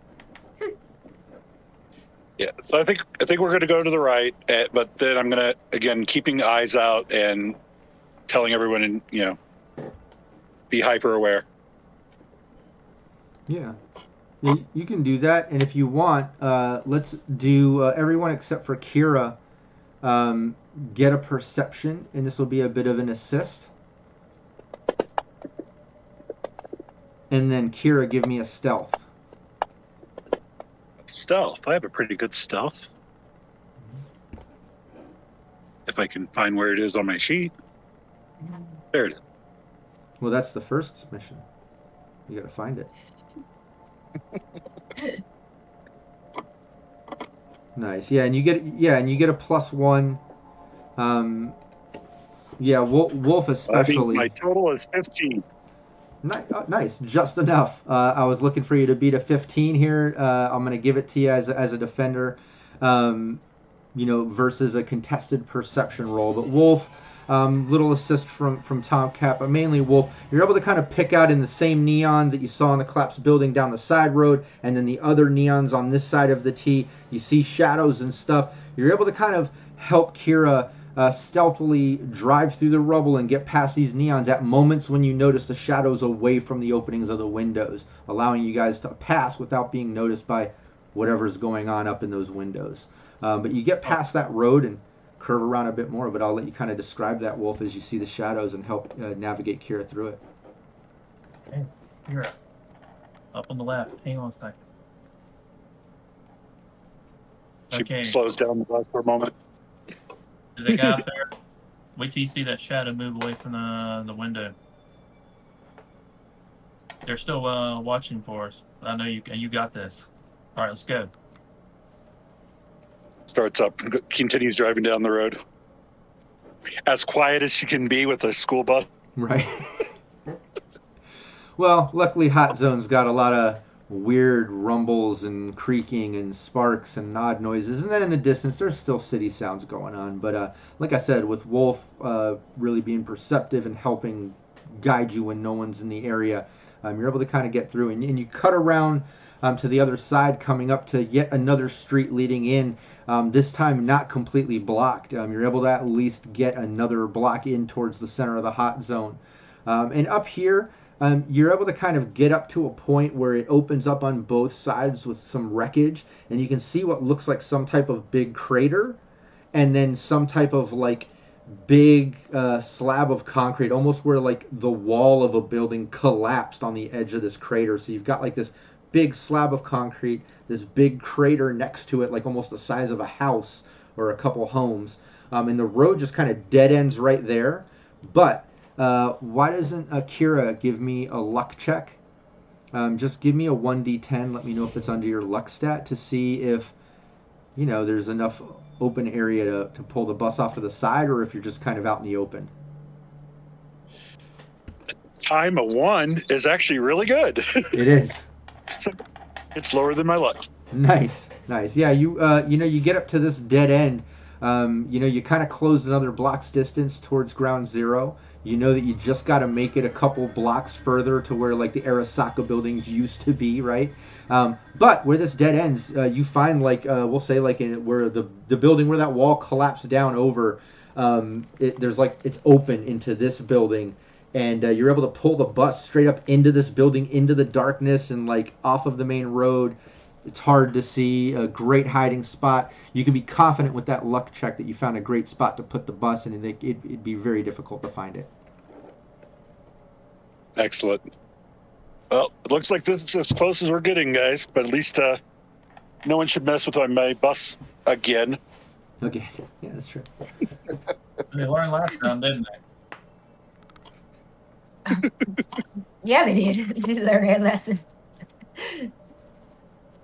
Yeah, so I think we're going to go to the right, but then I'm going to again keeping eyes out and telling everyone, and be hyper aware. Yeah. You can do that, and if you want, let's do everyone except for Kira get a perception, and this will be a bit of an assist. And then Kira, give me a stealth. Stealth. I have a pretty good stealth. If I can find where it is on my sheet. There it is. Well, that's the first mission. You got to find it. Nice. Yeah, and you get a +1. Wolf especially. That means my total is 15. Nice, just enough. I was looking for you to beat a 15 here. I'm going to give it to you as a defender, versus a contested perception roll. But Wolf, little assist from Tomcat, but mainly Wolf. You're able to kind of pick out in the same neons that you saw in the collapsed building down the side road, and then the other neons on this side of the T. You see shadows and stuff. You're able to kind of help Kira stealthily drive through the rubble and get past these neons at moments when you notice the shadows away from the openings of the windows, allowing you guys to pass without being noticed by whatever's going on up in those windows. But you get past that road and curve around a bit more, but I'll let you kind of describe that, Wolf, as you see the shadows and help navigate Kira through it. Okay, Kira. Up on the left. Hang on a second. She Okay. slows down the bus for a moment. Did they get out there? Wait till you see that shadow move away from the window. They're still watching for us. I know you got this. All right, let's go. starts up, continues driving down the road. As quiet as she can be with a school bus. Right. Well, luckily Hot Zone's got a lot of weird rumbles and creaking and sparks and odd noises, and then in the distance there's still city sounds going on. But like I said, with Wolf really being perceptive and helping guide you when no one's in the area, you're able to kind of get through, and you cut around to the other side, coming up to yet another street leading in, this time not completely blocked. You're able to at least get another block in towards the center of the Hot Zone. And up here, you're able to kind of get up to a point where it opens up on both sides with some wreckage, and you can see what looks like some type of big crater, and then some type of like big slab of concrete, almost where like the wall of a building collapsed on the edge of this crater. So you've got like this big slab of concrete, this big crater next to it, like almost the size of a house or a couple homes, and the road just kind of dead ends right there. But why doesn't Akira give me a luck check? Just give me a 1d10. Let me know if it's under your luck stat to see if, you know, there's enough open area to pull the bus off to the side, or if you're just kind of out in the open. Time of 1 is actually really good. It is. So it's lower than my luck. Nice. Yeah, you you get up to this dead end. You kind of close another block's distance towards ground zero. You know that you just got to make it a couple blocks further to where like the Arasaka buildings used to be, right? But where this dead ends, you find like we'll say like where the building where that wall collapsed down over, there's like it's open into this building, and you're able to pull the bus straight up into this building, into the darkness, and like off of the main road. It's hard to see, a great hiding spot. You can be confident with that luck check that you found a great spot to put the bus in, and it'd be very difficult to find it. Excellent. Well, it looks like this is as close as we're getting, guys, but at least no one should mess with my bus again. Okay, yeah, that's true. They learned last time, didn't they? Yeah, they did. They did learn a lesson.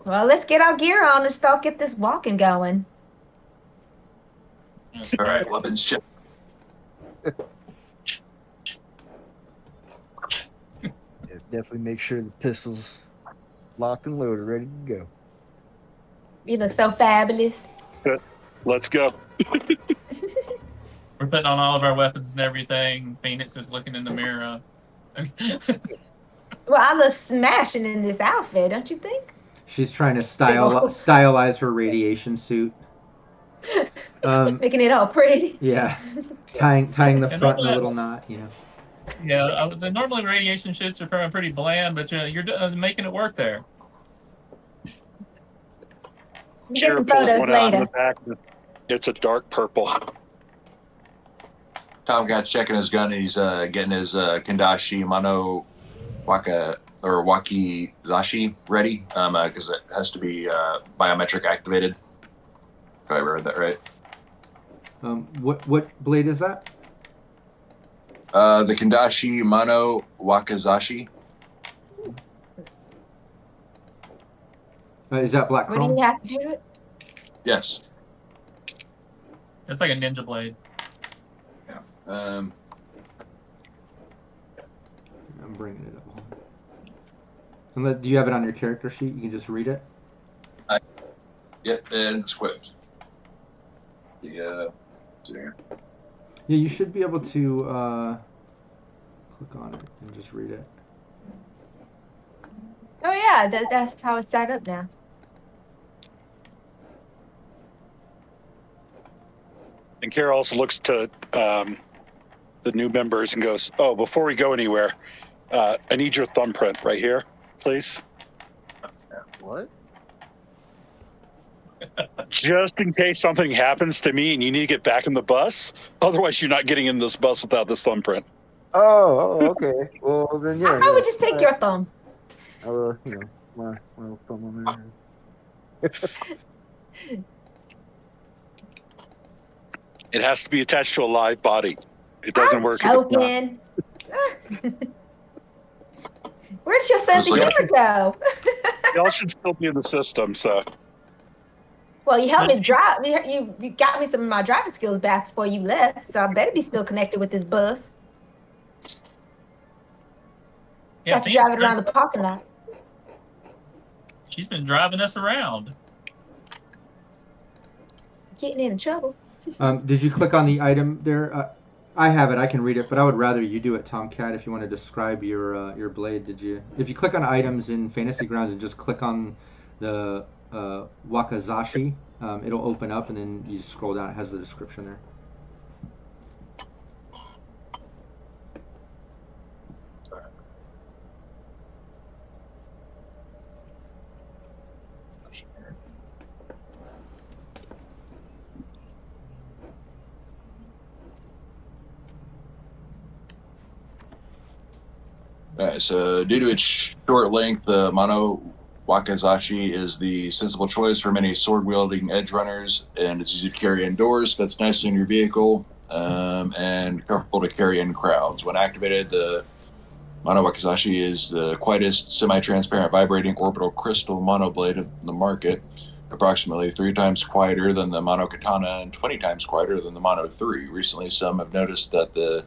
Well, let's get our gear on and start get this walking going. All right, weapons check. Yeah, definitely make sure the pistol's locked and loaded, ready to go. You look so fabulous. Let's go. We're putting on all of our weapons and everything. Phoenix is looking in the mirror. Well, I look smashing in this outfit, don't you think? She's trying to stylize her radiation suit. Making it all pretty. Yeah, tying the And front in a all little knot, you know. Yeah, normally radiation shoots are pretty bland, but you're making it work there. Get Cheer some pulls photos one out of the later. back. It's a dark purple. Tom got checking his gun. He's getting his Kendashi Mano Waka or Wakizashi ready because it has to be biometric activated. If I read that right. What blade is that? The Kendashi Mano Wakazashi. Is that black What do chrome? you have to do to it? Yes. It's like a ninja blade. I'm bringing it up. Do you have it on your character sheet? You can just read it. Yep, and it's equipped. Yeah. Yeah, you should be able to click on it and just read it. Oh yeah, that's how it's set up now. And Kara also looks to the new members and goes, "Oh, before we go anywhere, I need your thumbprint right here, please. What? Just in case something happens to me and you need to get back in the bus. Otherwise, you're not getting in this bus without this thumbprint." Oh, okay. Well, then yeah. I would just take your thumb. I will, my little thumb on there. It has to be attached to a live body. It doesn't I'm work if it's not. joking. Where did your sense of Looks like- humor go? Y'all should still be in the system, so Well, you helped me drive. You got me some of my driving skills back before you left, so I better be still connected with this bus. Yeah, Got to drive it around the parking lot. She's been driving us around. Getting in trouble. Did you click on the item there? I have it. I can read it, but I would rather you do it, Tomcat. If you want to describe your blade, did you? If you click on items in Fantasy Grounds and just click on the Wakazashi, it'll open up, and then you scroll down. It has the description there. Alright, so due to its short length, the Mono Wakazashi is the sensible choice for many sword-wielding edge runners, and it's easy to carry indoors, fits nicely in your vehicle, and comfortable to carry in crowds. When activated, the Mono Wakazashi is the quietest semi-transparent vibrating orbital crystal monoblade of the market, approximately 3 times quieter than the Mono Katana and 20 times quieter than the Mono 3. Recently, some have noticed that the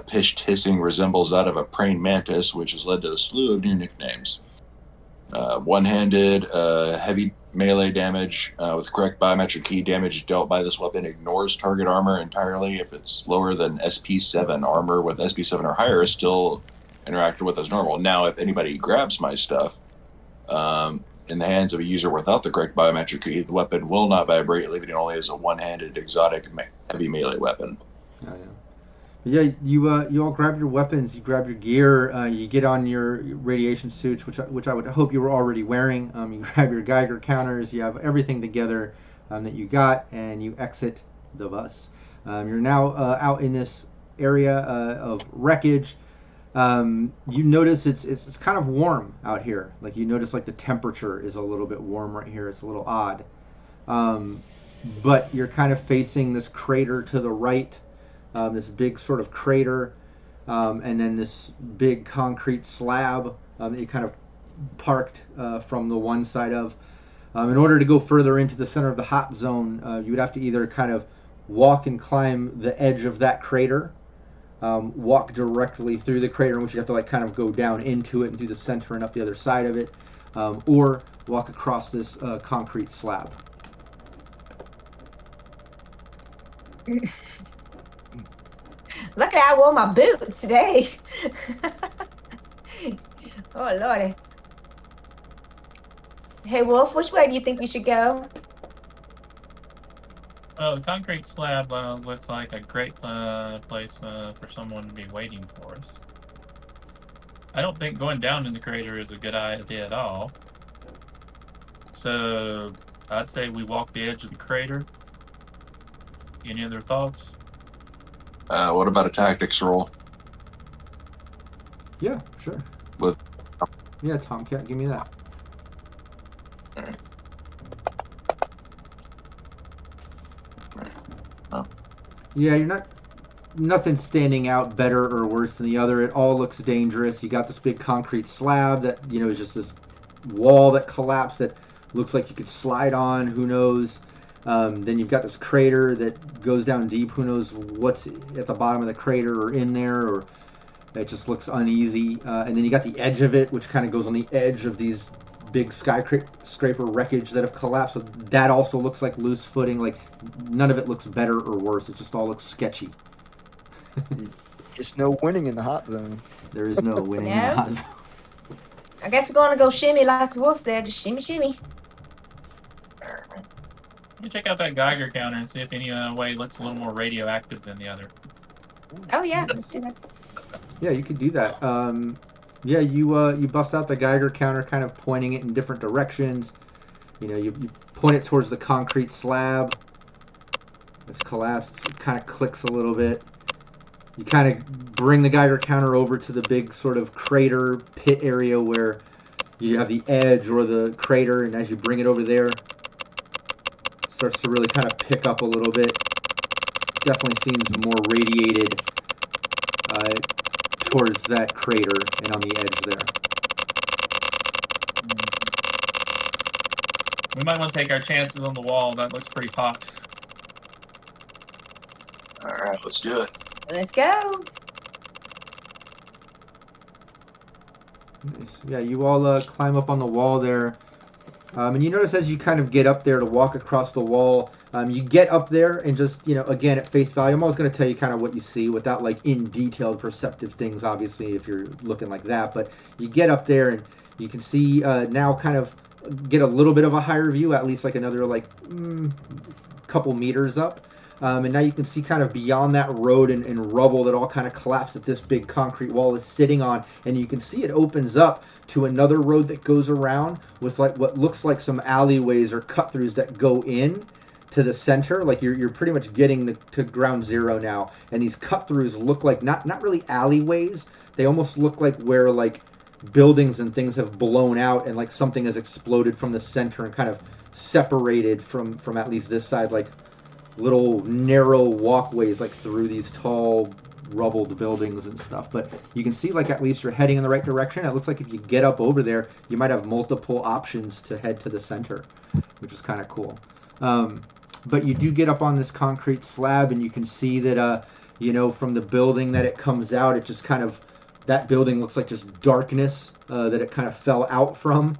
pitched hissing resembles that of a praying mantis, which has led to a slew of new nicknames. One-handed, heavy melee damage with correct biometric key, damage dealt by this weapon ignores target armor entirely. If it's lower than SP7, armor with SP7 or higher is still interacted with as normal. Now, if anybody grabs my stuff in the hands of a user without the correct biometric key, the weapon will not vibrate, leaving it only as a one-handed, exotic, heavy melee weapon. Oh, yeah. Yeah, you all grab your weapons, you grab your gear, you get on your radiation suits, which I would hope you were already wearing. You grab your Geiger counters, you have everything together that you got, and you exit the bus. You're now out in this area of wreckage. You notice it's kind of warm out here. Like you notice like the temperature is a little bit warm right here. It's a little odd. But you're kind of facing this crater to the right. This big sort of crater, and then this big concrete slab that you kind of parked from the one side of. In order to go further into the center of the hot zone, you would have to either kind of walk and climb the edge of that crater, walk directly through the crater, in which you have to like kind of go down into it and through the center and up the other side of it, or walk across this concrete slab. Look at I wore my boots today. Oh lordy. Hey Wolf, which way do you think we should go? The concrete slab looks like a great place for someone to be waiting for us. I don't think going down in the crater is a good idea at all. So I'd say we walk the edge of the crater. Any other thoughts? What about a tactics roll? Yeah, sure. Yeah, Tomcat, give me that. Alright. Oh. Yeah, you're nothing standing out better or worse than the other. It all looks dangerous. You got this big concrete slab that, is just this wall that collapsed that looks like you could slide on. Who knows? Then you've got this crater that goes down deep. Who knows what's at the bottom of the crater or in there, or it just looks uneasy. And then you got the edge of it, which kind of goes on the edge of these big skyscraper wreckage that have collapsed. So that also looks like loose footing. Like none of it looks better or worse. It just all looks sketchy. Just no winning in the hot zone. There is no winning in the hot zone. I guess we're gonna go shimmy like Wolf said. Just shimmy, shimmy. You check out that Geiger counter and see if any way looks a little more radioactive than the other. Oh yeah, let's do that. Yeah, you could do that. Yeah, you bust out the Geiger counter, kind of pointing it in different directions. You point it towards the concrete slab. It's collapsed. It kind of clicks a little bit. You kind of bring the Geiger counter over to the big sort of crater pit area where you have the edge or the crater, and as you bring it over there, starts to really kind of pick up a little bit. Definitely seems more radiated towards that crater and on the edge there. We might want to take our chances on the wall. That looks pretty hot. All right, let's do it. Let's go. Nice. Yeah, you all climb up on the wall there. And you notice as you kind of get up there to walk across the wall, you get up there and just, again, at face value, I'm always going to tell you kind of what you see without like in detailed perceptive things, obviously, if you're looking like that. But you get up there and you can see now kind of get a little bit of a higher view, at least like another like couple meters up. And now you can see kind of beyond that road and rubble that all kind of collapsed that this big concrete wall is sitting on. And you can see it opens up to another road that goes around with like what looks like some alleyways or cut-throughs that go in to the center. Like you're pretty much getting to ground zero now. And these cut-throughs look like not really alleyways. They almost look like where like buildings and things have blown out and like something has exploded from the center and kind of separated from at least this side, like little narrow walkways like through these tall rubbled buildings and stuff. But you can see like at least you're heading in the right direction. It looks like if you get up over there, you might have multiple options to head to the center, which is kind of cool. But you do get up on this concrete slab and you can see that from the building that it comes out, it just kind of, that building looks like just darkness that it kind of fell out from.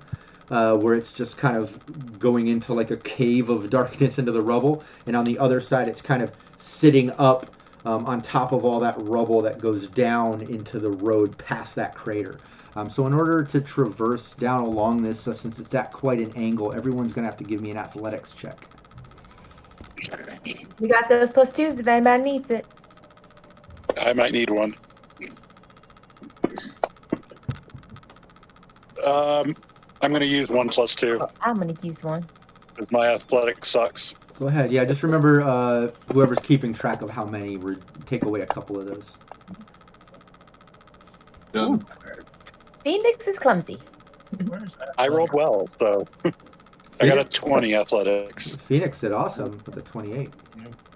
Where it's just kind of going into like a cave of darkness into the rubble. And on the other side, it's kind of sitting up on top of all that rubble that goes down into the road past that crater. So in order to traverse down along this, since it's at quite an angle, everyone's going to have to give me an athletics check. We got those +2s if anybody needs it. I might need one. I'm going to use 1 + 2 Oh, I'm going to use one. because my athletics sucks. Go ahead. Yeah, just remember whoever's keeping track of how many, take away a couple of those. Done. Phoenix is clumsy. Where's that? I rolled well, so I got a 20 athletics. Phoenix did awesome with a 28.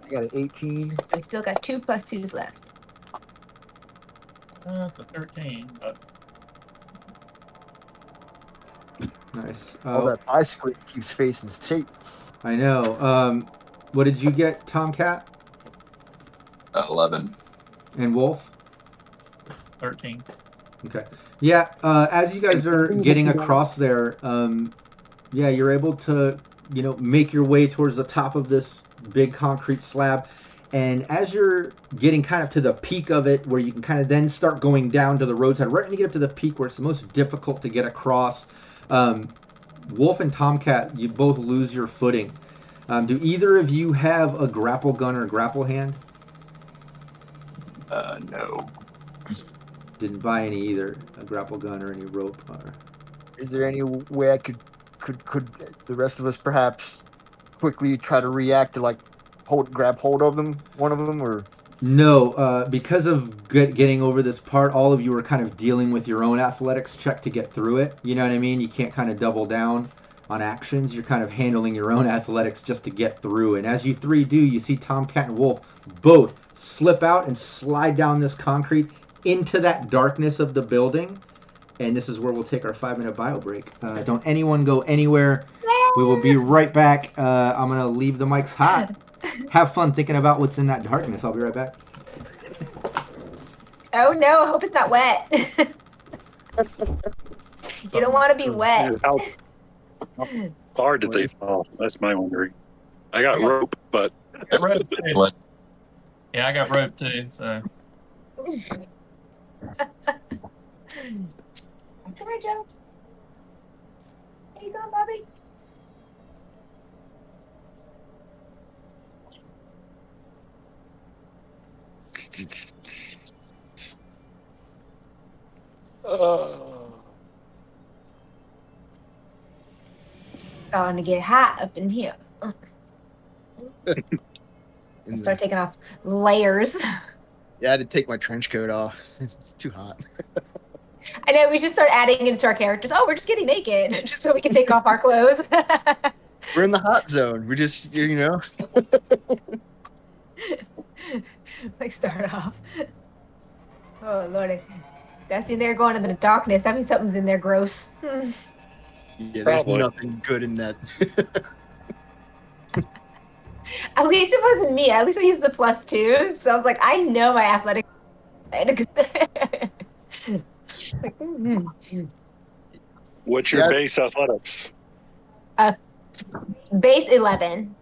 I got an 18. We still got 2 +2s left. It's a 13, but Nice. All that bicycle keeps facing shape. I know. What did you get, Tomcat 11. and Wolf? 13. Okay. Yeah, as you guys are getting across there, you're able to, make your way towards the top of this big concrete slab. And as you're getting kind of to the peak of it, where you can kind of then start going down to the roadside, right when you get up to the peak where it's the most difficult to get across, Wolf and Tomcat, you both lose your footing. Do either of you have a grapple gun or grapple hand? No. Didn't buy any either, a grapple gun or any rope. Is there any way I could the rest of us perhaps quickly try to react to like grab hold of them, one of them, or? No, because of getting over this part, all of you are kind of dealing with your own athletics check to get through it. You know what I mean? You can't kind of double down on actions. You're kind of handling your own athletics just to get through. And as you three do, you see Tomcat and Wolf both slip out and slide down this concrete into that darkness of the building. And this is where we'll take our 5-minute bio break. Don't anyone go anywhere. We will be right back. I'm going to leave the mics hot. Have fun thinking about what's in that darkness. I'll be right back. Oh no, I hope it's not wet. You don't want to be wet. How far did they fall? That's my wondering. I got rope, but I got rope too. Yeah, I got rope too, so. Come here, Joe. How you going, Bobby? Starting to get hot up in here. Start taking off layers. Yeah, I had to take my trench coat off. It's too hot. I know, we should start adding it to our characters. Oh, we're just getting naked, just so we can take off our clothes. We're in the hot zone. We just, Like, start off. Oh, Lordy. That's when they're going into the darkness. That means something's in there gross. Yeah, there's Probably. nothing good in that. At least it wasn't me. At least I used the +2. So I was like, I know my athletic. Like, What's your Yeah. base athletics? base 11.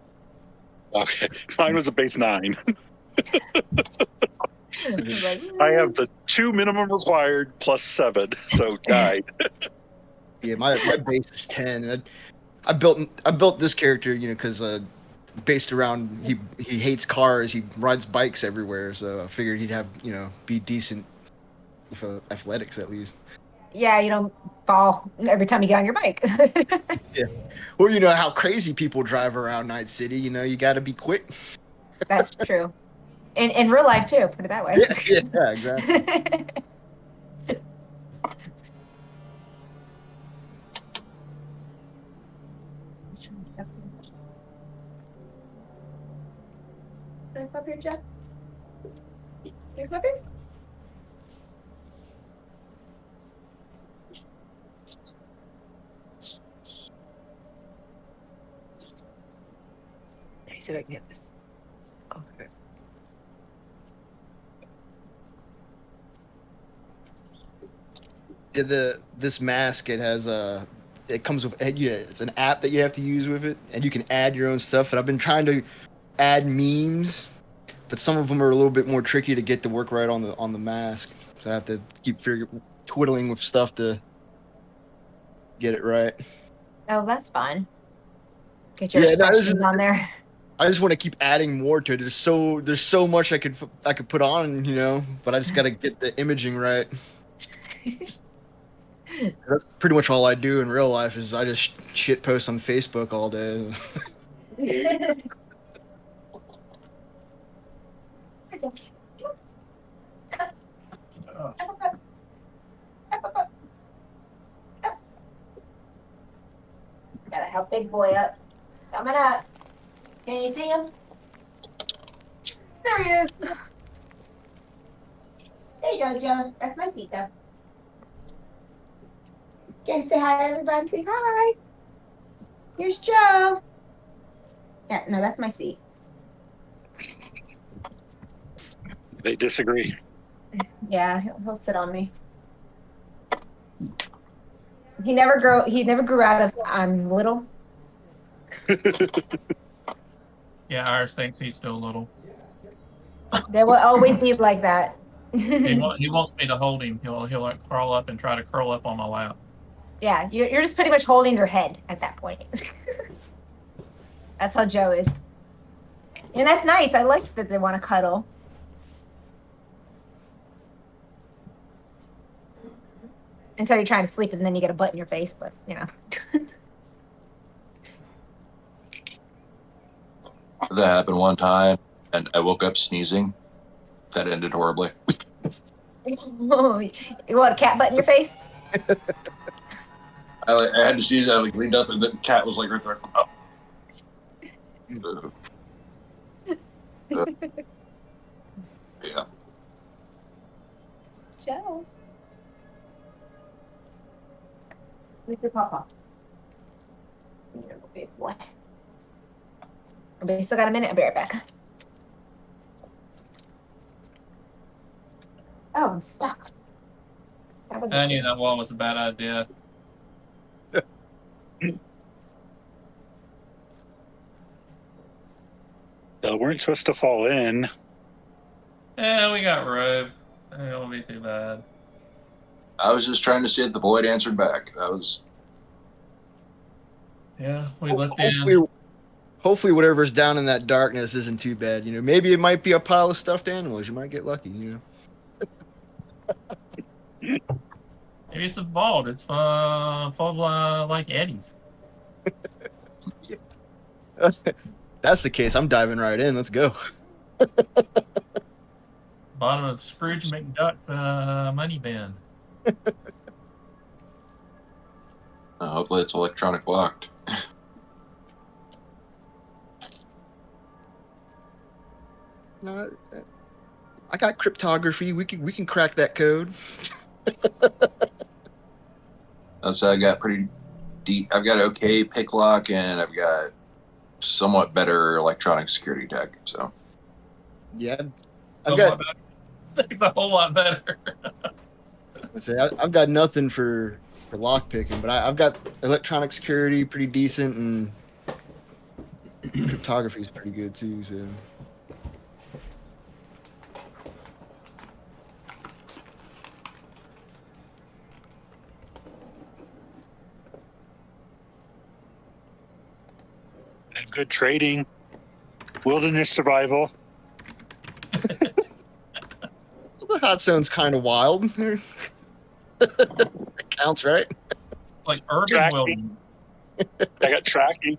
Okay, mine was a base 9. Like, I have the 2 minimum required plus 7, so guide. Yeah, my base is 10. And I built this character, because based around he hates cars, he rides bikes everywhere. So I figured he'd have be decent with athletics at least. yeah, you don't fall every time you get on your bike. Well, you know how crazy people drive around Night City. You got to be quick. That's true. In real life too. Put it that way. Yeah, exactly. Can I come up here, Jeff? Can you come up here? Let me see if I can get this. Okay. Yeah, this mask, it has it comes with it's an app that you have to use with it, and you can add your own stuff. And I've been trying to add memes, but some of them are a little bit more tricky to get to work right on the mask. So I have to keep twiddling with stuff to get it right. Oh, that's fun. Get your Yeah, no, expressions on there. I just want to keep adding more to it. There's so much I could put on, but I just got to get the imaging right. That's pretty much all I do in real life is I just shit post on Facebook all day. Gotta help big boy up. Coming up. Can you see him? There he is. There you go, Joe. That's my seat, though. Can you say hi to everybody? Say hi. Here's Joe. Yeah, no, that's my seat. They disagree. Yeah, he'll sit on me. He never grew out of I'm little. Yeah, Irish thinks he's still little. They will always be like that. He wants me to hold him. He'll like crawl up and try to curl up on my lap. Yeah, you're just pretty much holding their head at that point. That's how Joe is. And that's nice. I like that they want to cuddle. Until you're trying to sleep and then you get a butt in your face, but That happened one time, and I woke up sneezing. That ended horribly. You want a cat butt in your face? I had to sneeze. I leaned up, and the cat was right there. Oh. Yeah. Joe. With your papa. Big boy. But you still got a minute. I'll be right back. Oh, I'm stuck. I knew that wall was a bad idea. They weren't supposed to fall in. Yeah, we got rope. It won't be too bad. I was just trying to see if the void answered back. Yeah, we looked in. Hopefully whatever's down in that darkness isn't too bad. Maybe it might be a pile of stuffed animals. You might get lucky. Maybe it's a vault. It's full of like eddies. That's the case. I'm diving right in. Let's go. Bottom of Scrooge McDuck's money bin. Hopefully it's electronic locked. No, I got cryptography. We can crack that code. So I got pretty I've got okay pick lock, and I've got somewhat better electronic security tech. So Yeah, A I've lot got. better. It's a whole lot better. Let's say I've got nothing for lock picking, but I've got electronic security pretty decent, and cryptography is pretty good too. So And good trading, wilderness survival. the hot zone's kind of wild. That counts, right? It's like urban Tracking. wilderness. I got tracking.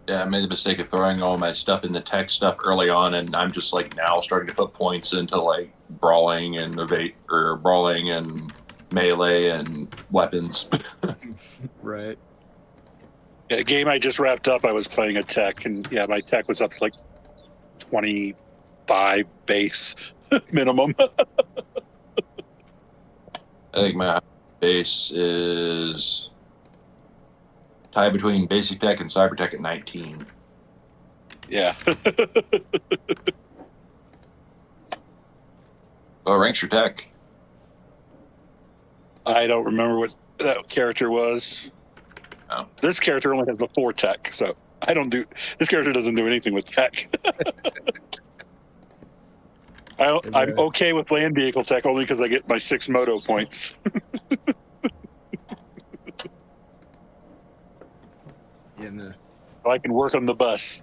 yeah, I made the mistake of throwing all my stuff in the tech stuff early on, and I'm just like now starting to put points into like brawling and brawling and melee and weapons. Right. Yeah, a game I just wrapped up, I was playing a tech, and yeah, my tech was up to like 25 base minimum. I think my base is tied between basic tech and cyber tech at 19. Yeah. Oh, ranks your tech. I don't remember what that character was. Oh. This character only has the 4 tech, so I don't do. This character doesn't do anything with tech. I'm okay with land vehicle tech only because I get my 6 moto points. Yeah, no. So I can work on the bus.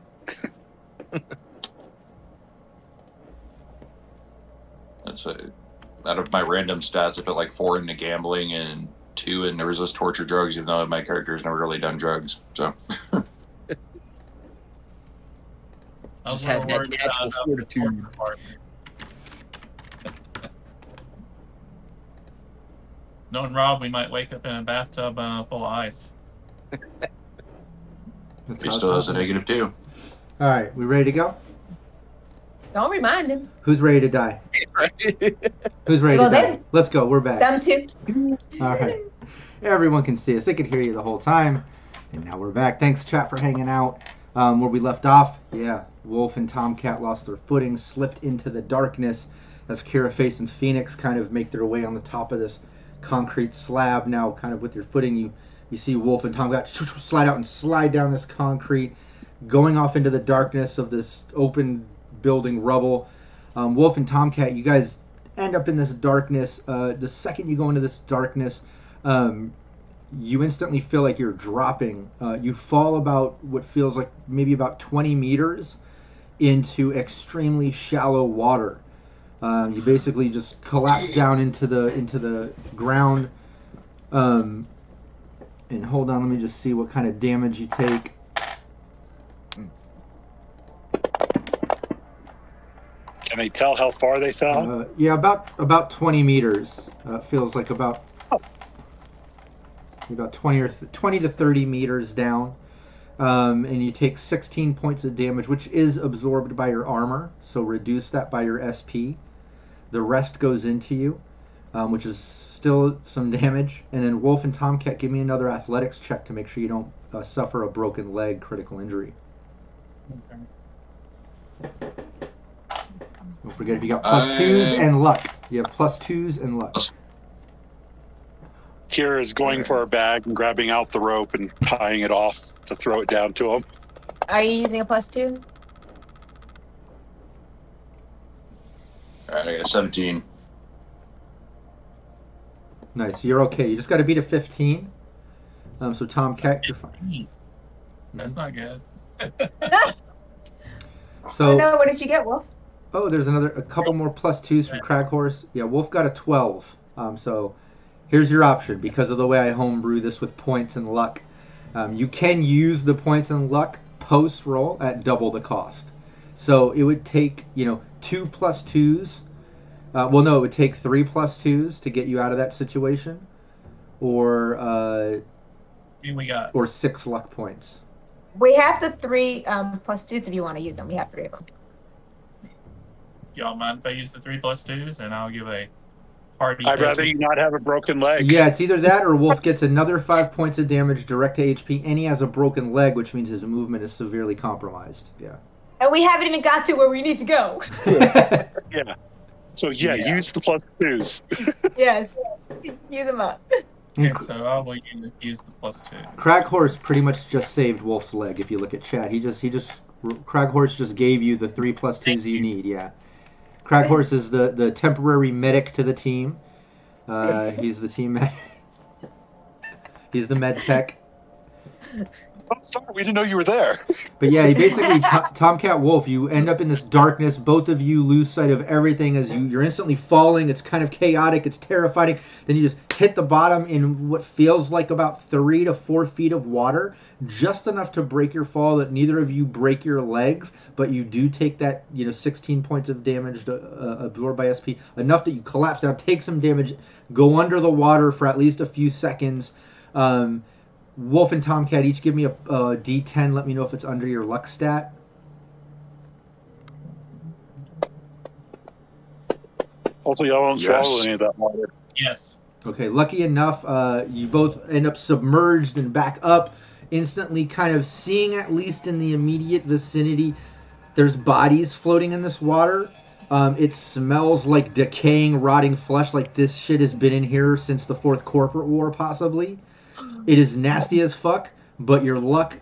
That's out of my random stats, I put like 4 into gambling and 2 in the resist torture drugs, even though my character's never really done drugs. So I was Just a had little that worried natural about the fortitude. torture part. Knowing Rob, we might wake up in a bathtub full of ice. That's he how still it's has a happening. -2. All right, we ready to go? Don't remind him. Who's ready to die? Right. Who's ready Well, to die? then- Let's go. We're back. Them too. All right. Everyone can see us. They could hear you the whole time. And now we're back. Thanks, chat, for hanging out. Where we left off, yeah, Wolf and Tomcat lost their footing, slipped into the darkness as Kiraface and Phoenix kind of make their way on the top of this concrete slab. Now, kind of with your footing, you see Wolf and Tomcat slide out and slide down this concrete, going off into the darkness of this open building rubble. Wolf and Tomcat, you guys end up in this darkness. The second you go into this darkness, you instantly feel like you're dropping. You fall about what feels like maybe about 20 meters into extremely shallow water. You basically just collapse down into the ground. And hold on, let me just see what kind of damage you take. Can they tell how far they fell? Yeah, about 20 meters. Feels like about 20 to 30 meters down. And you take 16 points of damage, which is absorbed by your armor, so reduce that by your SP. The rest goes into you, which is still some damage. And then Wolf and Tomcat, give me another athletics check to make sure you don't suffer a broken leg, critical injury. Okay. Don't forget, if you got +2s and luck. You have +2s and luck. Kira is going for her bag and grabbing out the rope and tying it off to throw it down to him. Are you using a +2? All right, I got 17. Nice, you're okay. You just got to beat a 15. So Tomcat, you're fine. That's not good. So Oh no, what did you get, Wolf? oh, there's a couple more +2s from Crag Horse. Yeah, Wolf got a 12. So here's your option. Because of the way I homebrew this with points and luck, you can use the points and luck post roll at double the cost. So it would take 2 +2s. Well, no, it would take 3 +2s to get you out of that situation, or We got 6 luck points. We have the 3 +2s if you want to use them. We have 3 of them. y'all mind if I use the 3 +2s, and I'll give a party. I'd rather taking- you not have a broken leg. Yeah, it's either that or Wolf gets another 5 points of damage direct to HP, and he has a broken leg, which means his movement is severely compromised. Yeah. And we haven't even got to where we need to go. Yeah. So Yeah. use the +2s. Yes. Use them up. Okay, so I will use the +2. Craghorse pretty much just saved Wolf's leg. If you look at chat, Craghorse just gave you the 3 +2s Thank you you. need. Yeah, Craghorse is the temporary medic to the team. He's the team medic. He's the med tech. I'm sorry, we didn't know you were there. But yeah, basically, Tomcat Wolf, you end up in this darkness. Both of you lose sight of everything as you're instantly falling. It's kind of chaotic. It's terrifying. Then you just hit the bottom in what feels like about 3 to 4 feet of water, just enough to break your fall that neither of you break your legs, but you do take that 16 points of damage absorbed by SP, enough that you collapse down, take some damage, go under the water for at least a few seconds. Wolf and Tomcat, each give me a D10. Let me know if it's under your luck stat. Hopefully, I won't Yes. swallow any of that water. Yes. Okay, lucky enough, you both end up submerged and back up, instantly kind of seeing, at least in the immediate vicinity, there's bodies floating in this water. It smells like decaying, rotting flesh, like this shit has been in here since the 4th Corporate War, possibly. It is nasty as fuck, but your luck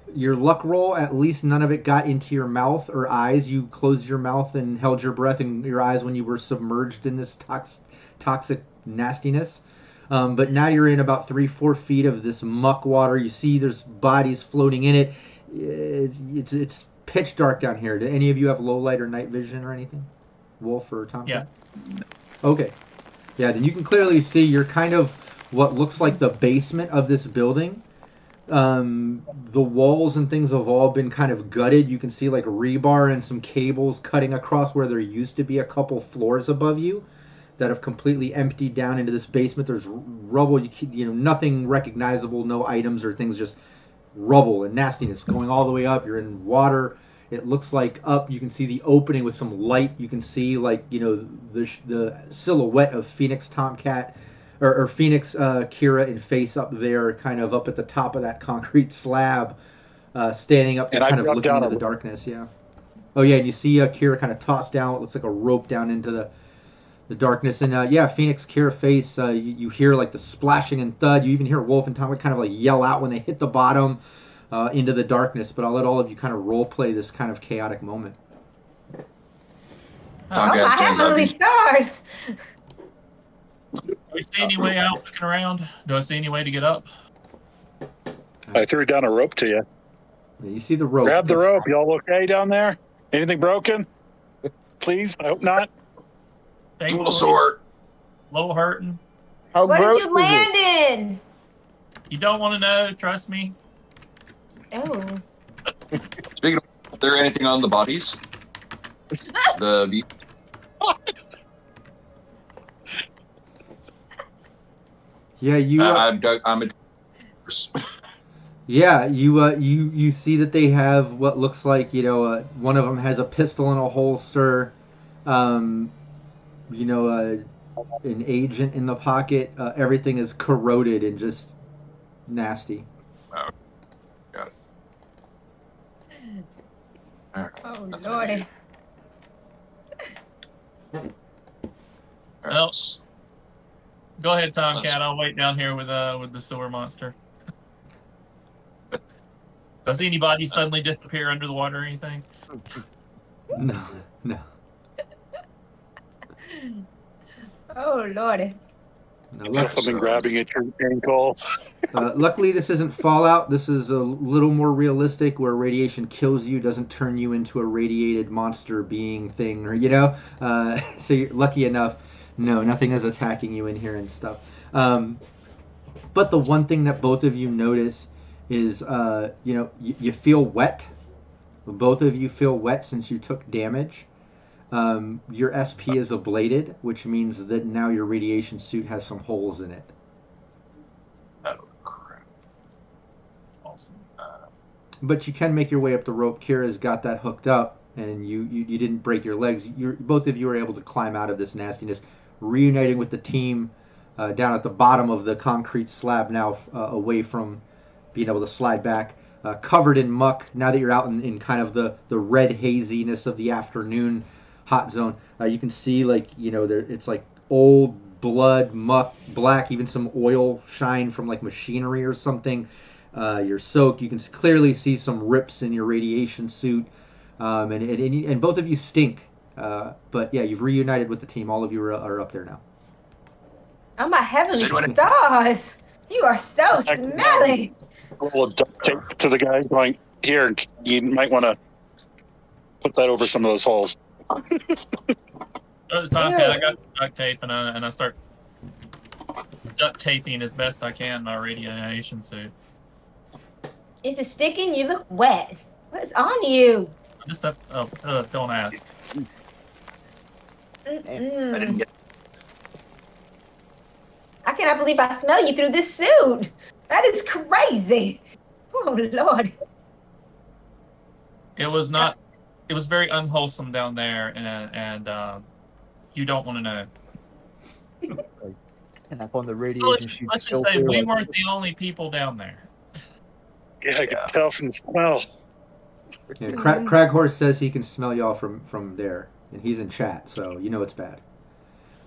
roll, at least none of it got into your mouth or eyes. You closed your mouth and held your breath in your eyes when you were submerged in this toxic nastiness. But now you're in about 3-4 feet of this muck water. You see there's bodies floating in it. It's pitch dark down here. Do any of you have low light or night vision or anything? Wolf or Tom? Yeah. Okay. Yeah, then you can clearly see you're kind of what looks like the basement of this building. The walls and things have all been kind of gutted. You can see like rebar and some cables cutting across where there used to be a couple floors above you that have completely emptied down into this basement. There's rubble, nothing recognizable, no items or things, just rubble and nastiness going all the way up. You're in water. It looks like up you can see the opening with some light. You can see the silhouette of Phoenix Tomcat or Phoenix Kira in face up there, kind of up at the top of that concrete slab, standing up and kind of looking into the darkness. Yeah. Oh yeah, and you see Kira kind of tossed down what looks like a rope down into the darkness. And Phoenix Kira face, you hear like the splashing and thud. You even hear Wolf and Tom kind of like yell out when they hit the bottom into the darkness. But I'll let all of you kind of role play this kind of chaotic moment. Tomcat I stands have up. ugly stars. Do we see any way out looking around? Do I see any way to get up? I threw down a rope to you. Yeah, you see the rope. Grab the rope. Y'all okay down there? Anything broken? Please? I hope not. A little sore. Little hurting. How What gross did you is land it? in? You don't want to know. Trust me. Oh. Speaking of, is there anything on the bodies? Yeah, you. I'm a. Yeah, you see that they have what looks like one of them has a pistol in a holster, an agent in the pocket. Everything is corroded and just nasty. Oh, got it. All right. Oh, Nothing lordy. All right. Well, go ahead, Tomcat. I'll wait down here with the sewer monster. Does anybody suddenly disappear under the water or anything? No. Oh, lordy. No, I feel something grabbing at your ankle. luckily, this isn't Fallout. This is a little more realistic, where radiation kills you, doesn't turn you into a radiated monster being thing, or So you're lucky enough. No, nothing is attacking you in here and stuff. But the one thing that both of you notice is, you feel wet. Both of you feel wet since you took damage. Your SP is ablated, which means that now your radiation suit has some holes in it. Oh, crap. Awesome. But you can make your way up the rope. Kira's got that hooked up, and you didn't break your legs. Both of you are able to climb out of this nastiness reuniting with the team down at the bottom of the concrete slab now, away from being able to slide back, covered in muck. Now that you're out in kind of the red haziness of the afternoon hot zone, you can see it's like old blood, muck, black, even some oil shine from like machinery or something. You're soaked. You can clearly see some rips in your radiation suit, and both of you stink. But yeah, you've reunited with the team. All of you are up there now. Oh my heavenly stars! You are so smelly. A little duct tape to the guy going, here, you might want to put that over some of those holes. Tomcat, I got duct tape and I start duct taping as best I can my radiation suit. Is it sticking? You look wet. What's on you? Just don't ask. I didn't get. I cannot believe I smell you through this suit. That is crazy. Oh Lord. It was not. It was very unwholesome down there, and you don't want to know. And up on the So radiation let's just say we weren't the only people down there. Yeah, I can tell from the smell. Yeah, Craghorse says he can smell y'all from there, and he's in chat, so you know it's bad.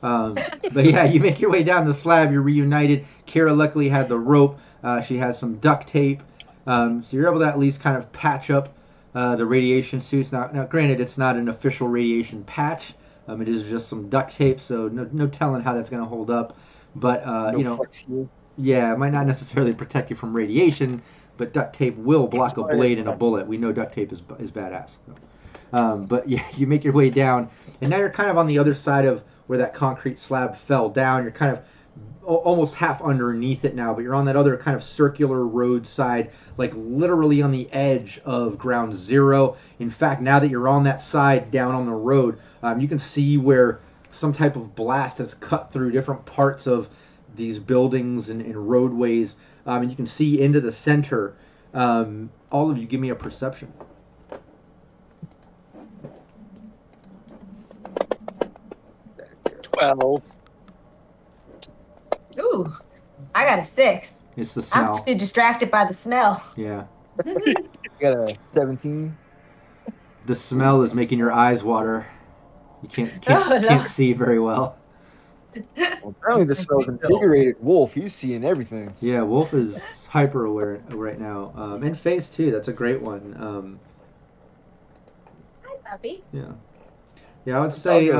But yeah, you make your way down the slab. You're reunited. Kira luckily had the rope. She has some duct tape, so you're able to at least kind of patch up the radiation suits. Now, granted, it's not an official radiation patch. It is just some duct tape, so no telling how that's going to hold up. But yeah, it might not necessarily protect you from radiation, but duct tape will block a blade and a bullet. We know duct tape is badass. But yeah, you make your way down, and now you're kind of on the other side of where that concrete slab fell down. You're kind of almost half underneath it now, but you're on that other kind of circular road side, like literally on the edge of ground zero. In fact, now that you're on that side down on the road, you can see where some type of blast has cut through different parts of these buildings and roadways, and you can see into the center. All of you, give me a perception. Well, Ooh, I got a 6. It's the I'm smell. too distracted by the smell. Yeah. You got a 17. The smell is making your eyes water. You can't see very well. Well, apparently the smell's invigorated Wolf. He's seeing everything. Yeah, Wolf is hyper aware right now. And Phase 2, that's a great one. Hi, puppy. Yeah. Yeah, I would say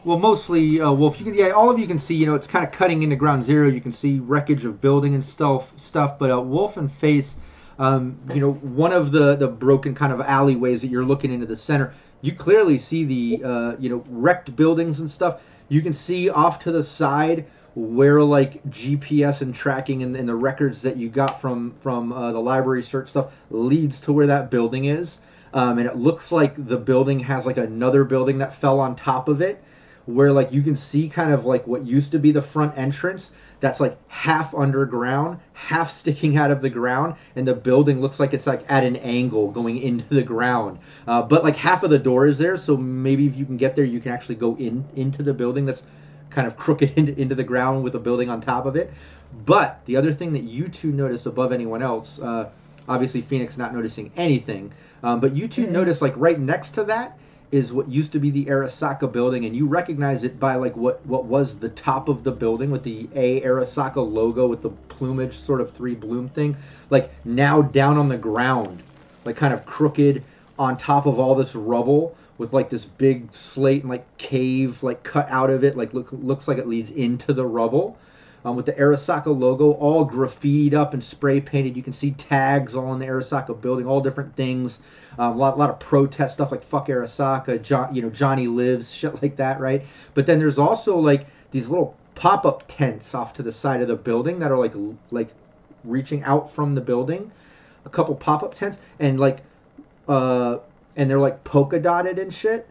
well, mostly Wolf. All of you can see, it's kind of cutting into ground zero. You can see wreckage of building and stuff. But Wolf and Face, one of the broken kind of alleyways that you're looking into the center, you clearly see the wrecked buildings and stuff. You can see off to the side where like GPS and tracking and the records that you got from the library search stuff leads to where that building is. And it looks like the building has like another building that fell on top of it, where like you can see kind of like what used to be the front entrance that's like half underground, half sticking out of the ground, and the building looks like it's like at an angle going into the ground. But like half of the door is there, so maybe if you can get there, you can actually go into the building that's kind of crooked into the ground with a building on top of it. But the other thing that you two notice above anyone else, obviously Phoenix not noticing anything, but you two notice like right next to that is what used to be the Arasaka building, and you recognize it by like what was the top of the building with the Arasaka logo with the plumage sort of 3 bloom thing, like now down on the ground, like kind of crooked on top of all this rubble with like this big slate and like cave like cut out of it, like looks like it leads into the rubble. With the Arasaka logo all graffitied up and spray painted. You can see tags all in the Arasaka building, all different things. A lot of protest stuff like "fuck Arasaka," Johnny lives, shit like that, right? But then there's also like these little pop-up tents off to the side of the building that are like reaching out from the building. A couple pop-up tents and and they're like polka dotted and shit.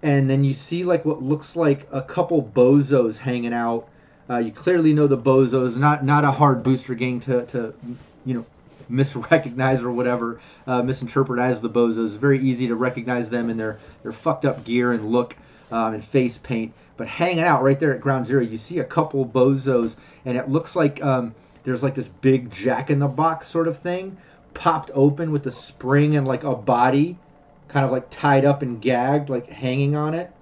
And then you see like what looks like a couple bozos hanging out. You clearly know the bozos, not a hard booster gang to misrecognize or whatever, misinterpret as the bozos. It's very easy to recognize them in their fucked up gear and look and face paint. But hanging out right there at ground zero, you see a couple bozos, and it looks like there's like this big jack-in-the-box sort of thing popped open with a spring and like a body kind of like tied up and gagged, like hanging on it,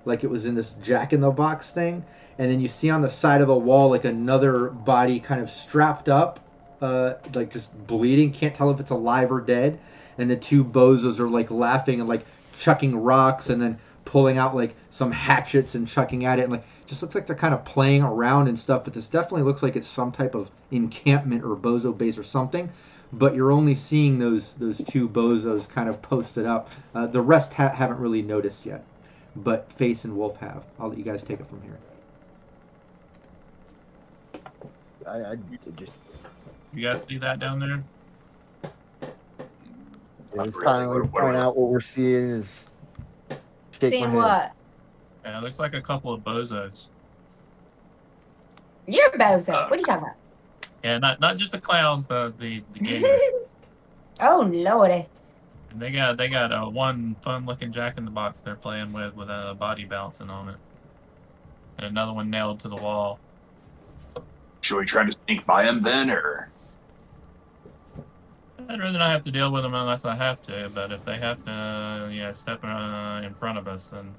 like it was in this jack-in-the-box thing. And then you see on the side of the wall like another body kind of strapped up, like just bleeding. Can't tell if it's alive or dead. And the two bozos are like laughing and like chucking rocks and then pulling out like some hatchets and chucking at it. And like just looks like they're kind of playing around and stuff. But this definitely looks like it's some type of encampment or bozo base or something. But you're only seeing those two bozos kind of posted up. The rest haven't really noticed yet. But Face and Wolf have. I'll let you guys take it from here. I just You guys see that down there? it's finally point out what we're seeing is shake my Seeing head. what? Yeah, it looks like a couple of bozos. You're a bozo. What are you talking about? Yeah, not just the clowns, the gamers. Oh lordy. And they got one fun looking jack in the box they're playing with a body bouncing on it, and another one nailed to the wall. Should we try to sneak by him then, or? I'd rather not have to deal with them unless I have to. But if they have to, step in front of us, then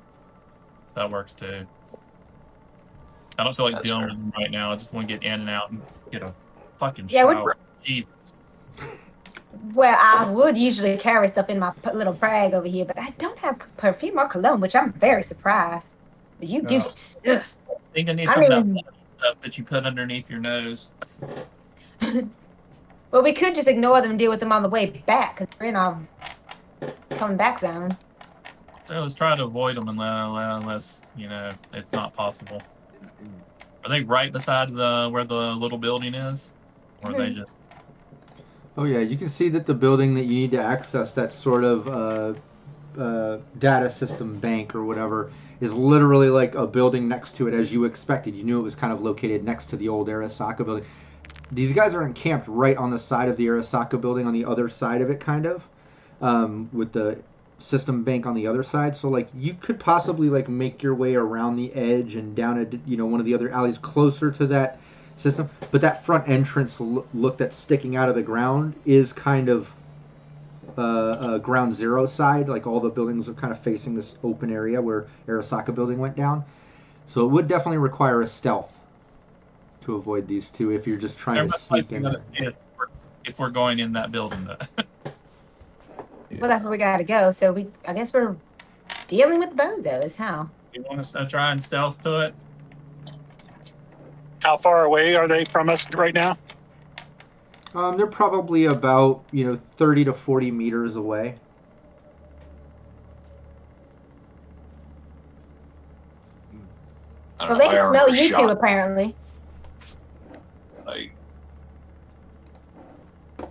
that works too. I don't feel like That's dealing fair. with them right now. I just want to get in and out and get a fucking Yeah, shower. Jesus. Well, I would usually carry stuff in my little bag over here, but I don't have perfume or cologne, which I'm very surprised. But you do. No. I think I need I some of mean- that stuff that you put underneath your nose. Well, we could just ignore them and deal with them on the way back, because we're in our coming back zone. So let's try to avoid them unless it's not possible. Are they right beside where the little building is, or are they just? Oh yeah, you can see that the building that you need to access, that sort of data system bank or whatever, is literally like a building next to it, as you expected. You knew it was kind of located next to the old Arasaka building. These guys are encamped right on the side of the Arasaka building, on the other side of it, kind of, with the system bank on the other side. So like you could possibly like make your way around the edge and down one of the other alleys closer to that system. But that front entrance look that's sticking out of the ground is kind of ground zero side. Like all the buildings are kind of facing this open area where Arasaka building went down. So it would definitely require a stealth to avoid these two if you're just trying to sneak in. If we're going in that building, though. Well, that's where we gotta go. So I guess we're dealing with bozos, huh? You want us to try and stealth to it? How far away are they from us right now? They're probably about 30 to 40 meters away. I Well, don't they know, my can smell armor's you two, shot. apparently. Like,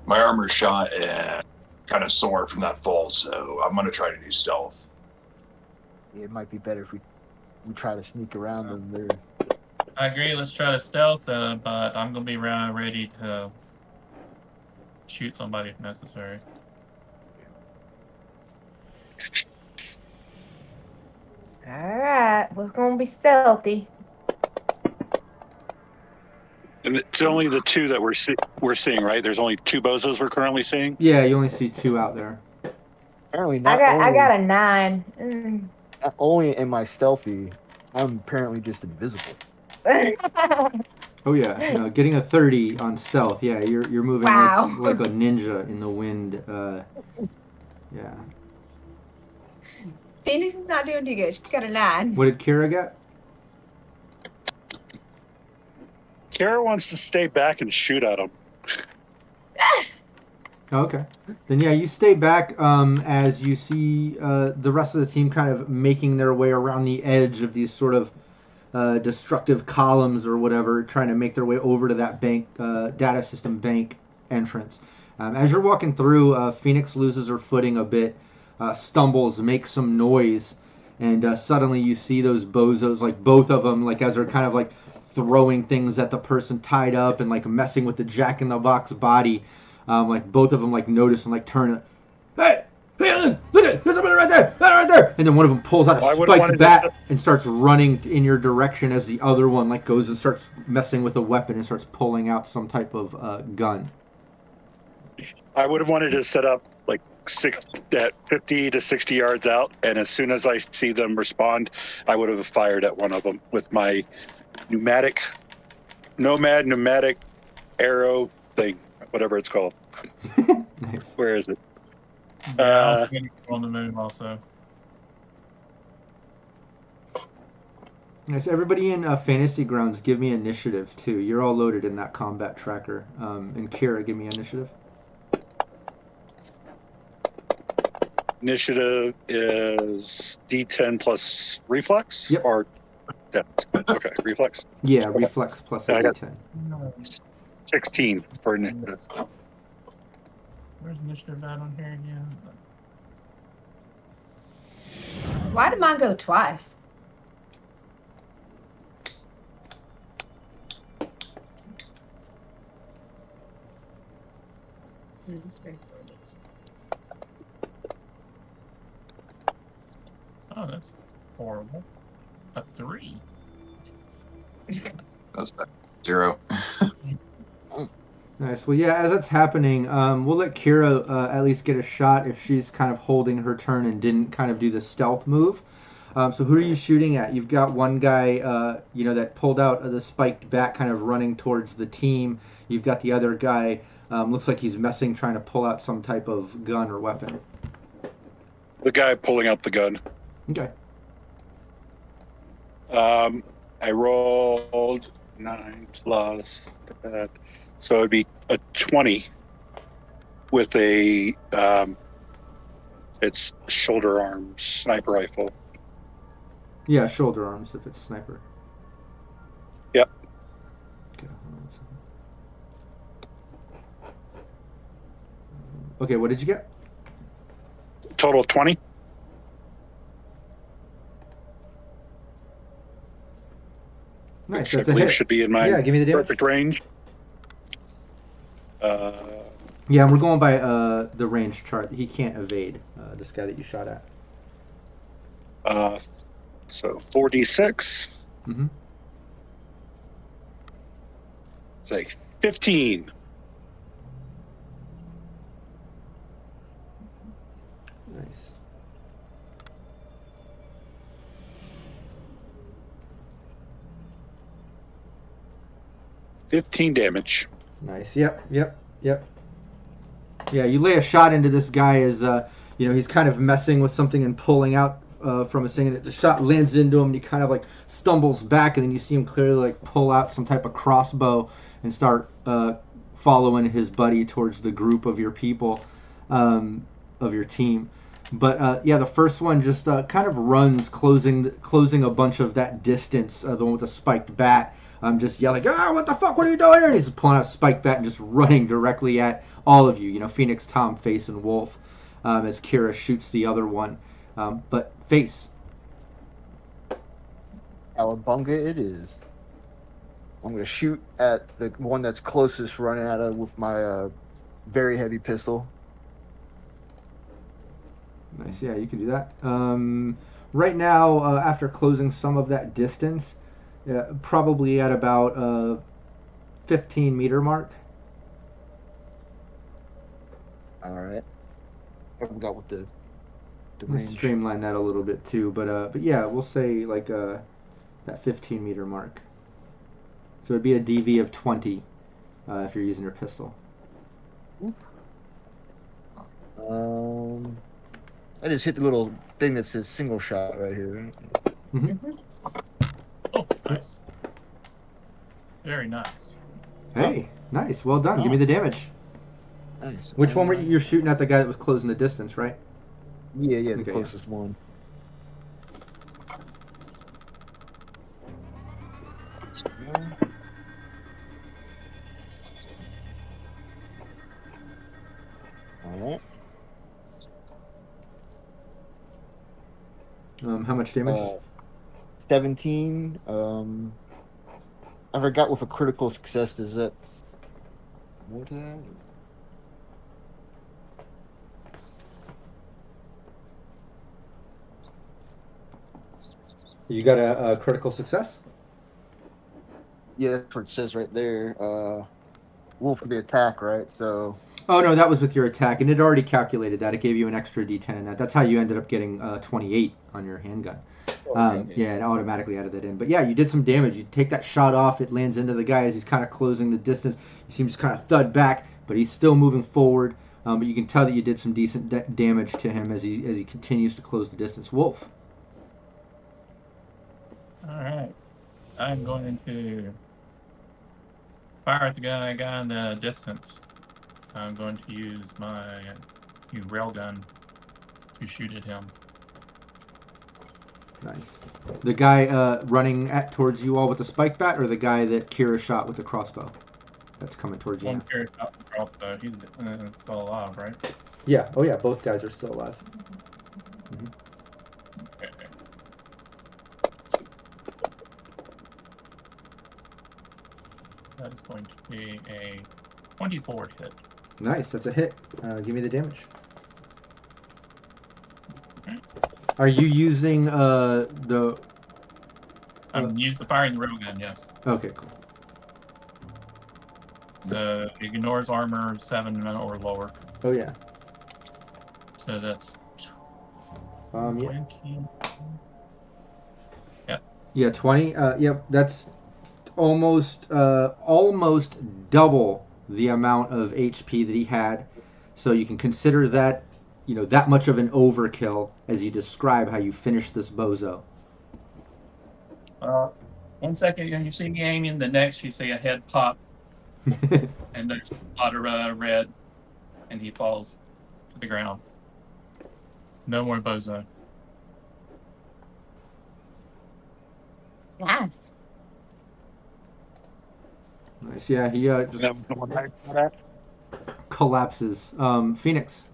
my armor's shot and kind of sore from that fall, so I'm gonna try to do stealth. It might be better if we try to sneak around them. They're I agree. Let's try to stealth, but I'm gonna be ready to shoot somebody if necessary. All right, we're gonna be stealthy. And it's only the two that we're seeing, right? There's only two bozos we're currently seeing. Yeah, you only see two out there. apparently I not got a 9. Mm. not only am I stealthy, I'm apparently just invisible. Oh yeah, no, getting a 30 on stealth. Yeah, you're moving Wow. like a ninja in the wind. Yeah. Phoenix is not doing too good. She got a 9. What did Kira get? Kara wants to stay back and shoot at them. Oh, okay. Then yeah, you stay back as you see the rest of the team kind of making their way around the edge of these sort of destructive columns or whatever, trying to make their way over to that bank data system bank entrance. As you're walking through, Phoenix loses her footing a bit, stumbles, makes some noise, and suddenly you see those bozos, like both of them, like as they're kind of like throwing things at the person tied up and like messing with the jack-in-the-box body. Like both of them like notice and like turn. Hey, look at there's somebody right there, right there. And then one of them pulls out a spiked bat and starts running in your direction as the other one like goes and starts messing with a weapon and starts pulling out some type of gun. I would have wanted to set up like 50 to 60 yards out, and as soon as I see them respond, I would have fired at one of them with my pneumatic arrow thing, whatever it's called. Nice. Where is it? Yeah, I'm on the move also. Nice. Everybody in Fantasy Grounds, give me initiative too. You're all loaded in that combat tracker. And Kira, give me initiative. Initiative is D10 plus reflex? Yep. Or okay, reflex. Yeah, reflex plus a D10. 16 for initiative. Where's initiative at on here again? Why did mine go twice? Oh, that's horrible. A 3. That's 0. Nice. Well, yeah, as that's happening, we'll let Kira at least get a shot if she's kind of holding her turn and didn't kind of do the stealth move. So who are you shooting at? You've got one guy, that pulled out the spiked bat kind of running towards the team. You've got the other guy, looks like he's messing, trying to pull out some type of gun or weapon. The guy pulling out the gun. Okay. I rolled 9 plus that. So it'd be a 20 with a it's shoulder arms sniper rifle. Yeah, shoulder arms if it's sniper. Yep. Okay, hold on a second. Okay, what did you get? Total 20. Nice, Which I that's a believe hit. should be in my Yeah, give me the damage. perfect range. Yeah, and we're going by the range chart. He can't evade this guy that you shot at. So 4d6. Mm-hmm. Say 15. Nice. Damage. Nice. Yep. Yeah, you lay a shot into this guy as he's kind of messing with something and pulling out from a thing, and the shot lands into him, and he kind of like stumbles back, and then you see him clearly like pull out some type of crossbow and start following his buddy towards the group of your people, of your team. But the first one just kind of runs, closing a bunch of that distance. The one with the spiked bat. Just yelling, what the fuck, what are you doing here? And he's pulling out a spike bat and just running directly at all of you, Phoenix, Tom, Face, and Wolf, as Kira shoots the other one. But Face. Cowabunga it is. I'm going to shoot at the one that's closest running at it with my very heavy pistol. Nice, yeah, you can do that. Right now, after closing some of that distance, probably at about 15 meter mark. All right. I forgot what the Let's range. streamline that a little bit too, but yeah, we'll say like that 15 meter mark. So it'd be a DV of 20 if you're using your pistol. I just hit the little thing that says single shot right here. Mm-hmm. Oh, nice. Very nice. Hey, nice, well done. Give me the damage. Nice. Which one were you're shooting at? The guy that was closing the distance, right? Yeah, the Okay, closest one. Alright. How much damage? 17. I forgot with a critical success, does that more to that? You got a critical success? Yeah, that's what it says right there. Roll for the attack, right? So Oh no, that was with your attack, and it already calculated that. It gave you an extra D10 in that. That's how you ended up getting 28 on your handgun. Yeah, it automatically added that in. But yeah, you did some damage. You take that shot off, it lands into the guy as he's kind of closing the distance. You see him just kind of thud back, but he's still moving forward. But you can tell that you did some decent damage to him as he continues to close the distance. Wolf. All right. I'm going to fire at the guy in the distance. I'm going to use my new railgun to shoot at him. Nice. The guy running towards you all with the spike bat, or the guy that Kira shot with the crossbow? That's coming towards you. One Now. carry shot the crossbow. He's still alive, right? Yeah. Oh yeah. Both guys are still alive. Mm-hmm. Okay. That is going to be a 24 hit. Nice. That's a hit. Give me the damage. Are you using the? I'm firing the railgun. Yes. Okay. Cool. So it ignores armor 7 or lower. Oh yeah. So that's Yeah. 20. Yeah, 20. Yep, that's almost double the amount of HP that he had. So you can consider that, that much of an overkill as you describe how you finish this bozo. 1 second, and you see me aiming. The next, you see a head pop, and there's a lot of red, and he falls to the ground. No more bozo. Nice. Nice. Yeah, he just collapses. Phoenix.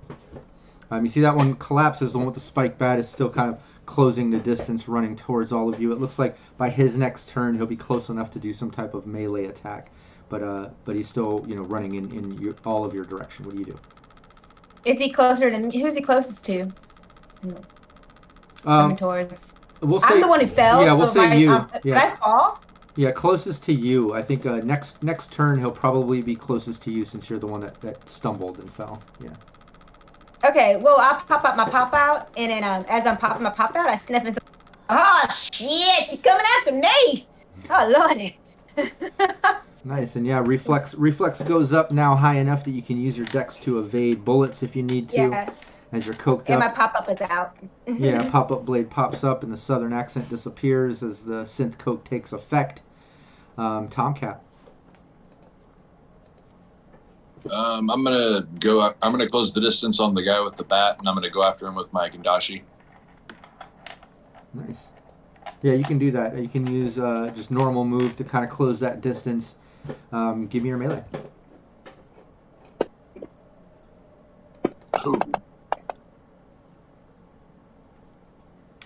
You see that one collapses. The one with the spike bat is still kind of closing the distance, running towards all of you. It looks like by his next turn he'll be close enough to do some type of melee attack, but he's still running in all of your direction. What do you do? Is he closer to me? Who's he closest to? Coming towards. We'll say, I'm the one who fell. Yeah, we'll say you. Did I fall? Yeah, closest to you. I think next turn he'll probably be closest to you since you're the one that stumbled and fell. Yeah. Okay, well, I'll pop out my pop out, and then as I'm popping my pop out, I sniff and say, oh, shit, he's coming after me. Oh, lordy. Nice, and yeah, reflex goes up now high enough that you can use your dex to evade bullets if you need to. Yeah. As you're coked And up. my pop-up is out. Yeah, pop-up blade pops up and the southern accent disappears as the synth coke takes effect. Tomcat. I'm gonna close the distance on the guy with the bat, and I'm gonna go after him with my Gandashi. Nice. Yeah, you can do that. You can use just normal move to kind of close that distance. Give me your melee. Ooh.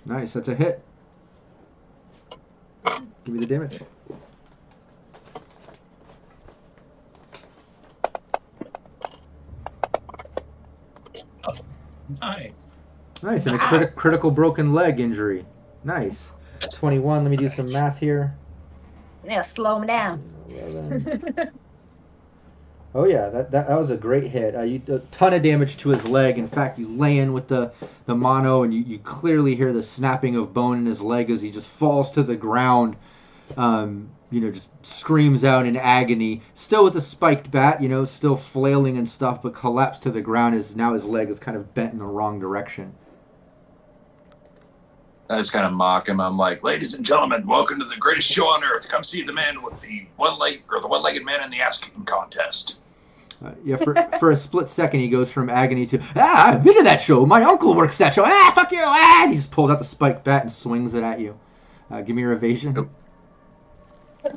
Nice, that's a hit. Give me the damage. Oh, nice. Nice, and a critical broken leg injury. Nice. 21, let me do some math here. Yeah, slow him down. 11. Oh yeah, that was a great hit. You a ton of damage to his leg. In fact, you lay in with the mono, and you clearly hear the snapping of bone in his leg as he just falls to the ground. Just screams out in agony. Still with the spiked bat, still flailing and stuff, but collapsed to the ground as now his leg is kind of bent in the wrong direction. I just kind of mock him. I'm like, ladies and gentlemen, welcome to the greatest show on earth. Come see the man with the one-legged man in the ass-kicking contest. For a split second, he goes from agony to, I've been to that show. My uncle works that show. Fuck you. And he just pulls out the spiked bat and swings it at you. Give me your evasion. Nope. I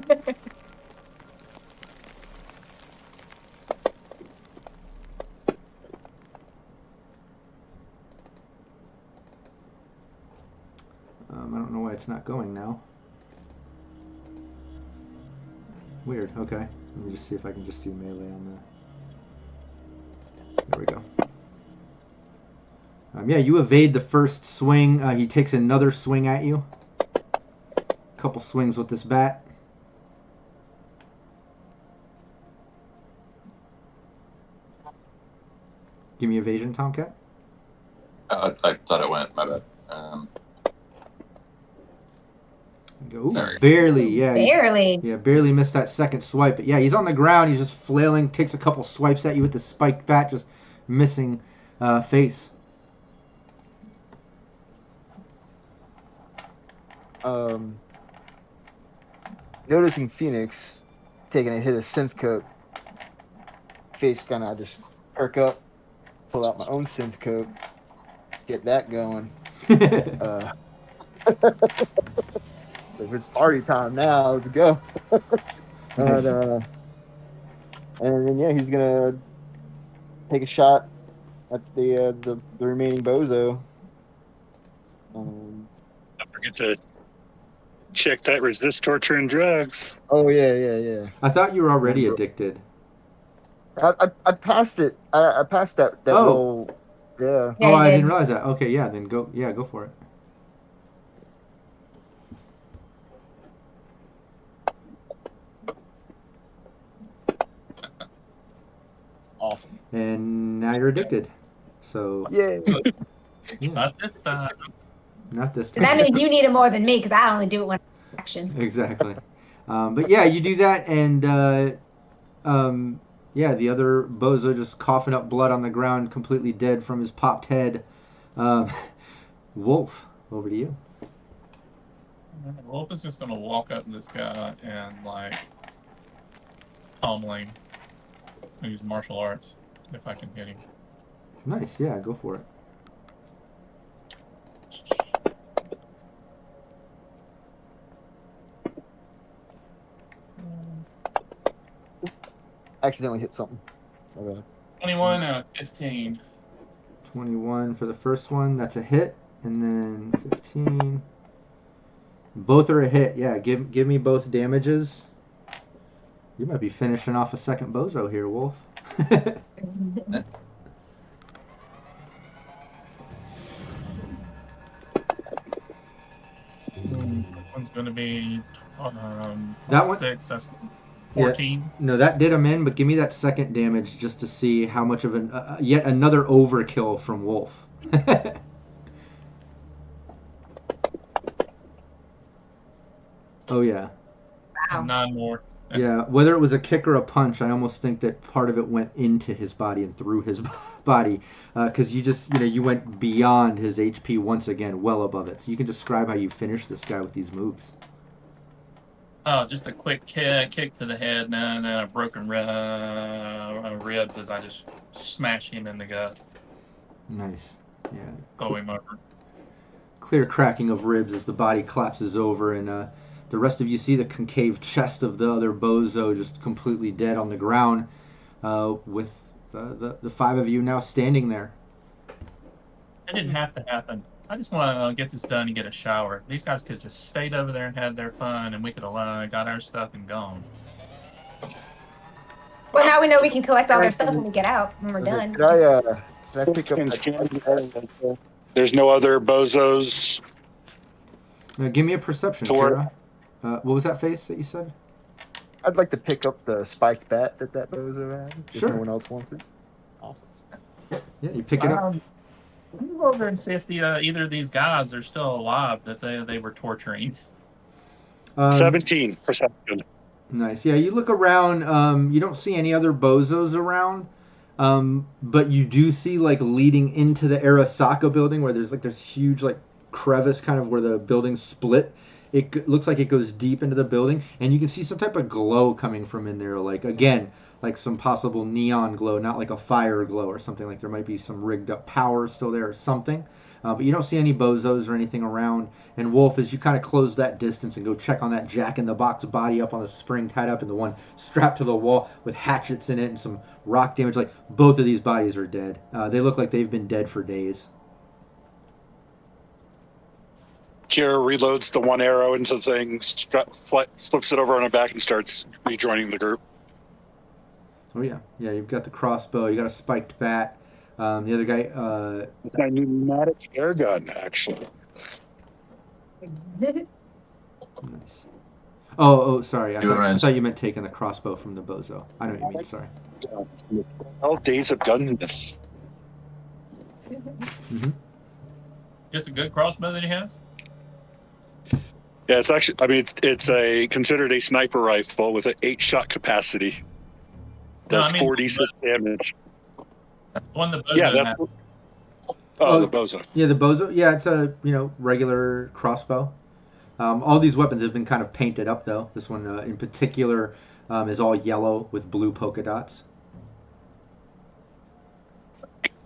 don't know why it's not going now. Weird. Okay. Let me just see if I can just do melee on that. There we go. Yeah, you evade the first swing. He takes another swing at you. couple swings with this bat. Give me evasion, Tomcat. I thought it went. My bad. Ooh, There you go. barely, yeah. Barely. Yeah, barely missed that second swipe. But yeah, he's on the ground. He's just flailing, takes a couple swipes at you with the spiked bat, just missing face. Noticing Phoenix taking a hit of synth coat, face kind of just perk up, pull out my own synth coat, get that going. If it's party time now, let's go. Nice. And then yeah, he's gonna take a shot at the remaining bozo. Don't forget to check that resist torture and drugs. Oh yeah. I thought you were already addicted. I passed it. I passed that Oh. little. Yeah. Yeah, Oh, you I did. didn't realize that. Okay, yeah, then go. Yeah, go for it. Awesome. And now you're addicted. So Yeah. Not this time. not this So that time. means you need it more than me because I only do it when I'm in action. Exactly. But yeah, you do that, and yeah, the other bozo just coughing up blood on the ground, completely dead from his popped head. Wolf, over to you. Wolf is just gonna walk up to this guy and like pummeling. Use martial arts if I can hit him. Nice, yeah, go for it. Accidentally hit something. Okay. 21 out of 15. 21 for the first one, that's a hit, and then 15. Both are a hit. Yeah, give me both damages. You might be finishing off a second bozo here, Wolf. This one's gonna be That one- 6. That's Yeah. 14. No, that did him in, but give me that second damage just to see how much of an yet another overkill from Wolf. Oh yeah, Wow. 9 more. yeah. Whether it was a kick or a punch, I almost think that part of it went into his body and through his body, because you went beyond his HP once again, well above it. So you can describe how you finish this guy with these moves. Oh, just a quick kick to the head, and then a broken ribs as I just smash him in the gut, Nice. Yeah. throw him over. Clear cracking of ribs as the body collapses over, and the rest of you see the concave chest of the other bozo just completely dead on the ground, with the 5 of you now standing there. It didn't have to happen. I just want to get this done and get a shower. These guys could have just stayed over there and had their fun, and we could have got our stuff and gone. Well, now we know we can collect all their stuff when we get out, when we're done. Did I pick up And that? scan- There's no other bozos. Now, give me a perception, Sure. Kara. What was that face that you said? I'd like to pick up the spiked bat that bozo had. If Sure. no one else wants it. Awesome. Yeah, you pick it up. Let me go over and see if either of these guys are still alive that they were torturing. 17 perception. Nice. Yeah, you look around. You don't see any other bozos around, but you do see like leading into the Arasaka building where there's huge like crevice kind of where the building split. Looks like it goes deep into the building, and you can see some type of glow coming from in there. Like again, like some possible neon glow, not like a fire glow or something. Like there might be some rigged up power still there or something. But you don't see any bozos or anything around. And Wolf, as you kind of close that distance and go check on that Jack-in-the-Box body up on the spring tied up and the one strapped to the wall with hatchets in it and some rock damage, like both of these bodies are dead. They look like they've been dead for days. Kira reloads the one arrow into the thing, flips it over on her back, and starts rejoining the group. Oh yeah, yeah. You've got the crossbow. You got a spiked bat. The other guy. It's my pneumatic air gun, actually. Nice. Oh, sorry. I Doing nice. thought you meant taking the crossbow from the bozo. I know what you mean. Sorry. 12 days of gunness. Mm-hmm. Just a good crossbow that he has. Yeah, it's actually. I mean, it's a considered a sniper rifle with an 8-shot capacity. No, Does I mean, 46 damage. The one that Yeah, Bozo that's. has. Oh, the bozo. Yeah, the bozo. Yeah, it's a regular crossbow. All these weapons have been kind of painted up, though. This one in particular is all yellow with blue polka dots.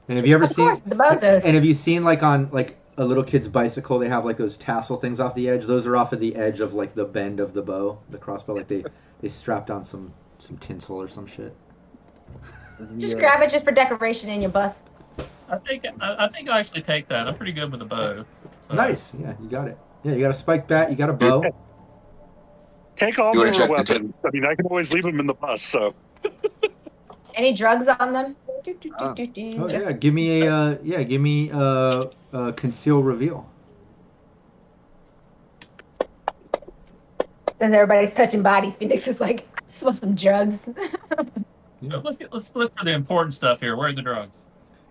And have you ever Of seen? course, the bozos. And have you seen like on like a little kid's bicycle? They have like those tassel things off the edge. Those are off of the edge of like the bend of the bow, the crossbow. Like they strapped on some tinsel or some shit. Just grab it just for decoration in your bus. I think I actually take that. I'm pretty good with a bow. So. Nice. Yeah, you got it. Yeah, you got a spike bat. You got a bow. Take all You wanna the check the weapons. I mean, I can always leave them in the bus. So Any drugs on them? Oh yeah, give me a conceal reveal. Since everybody's touching bodies, Phoenix is like, I just want some drugs. So let's look for the important stuff here. Where are the drugs?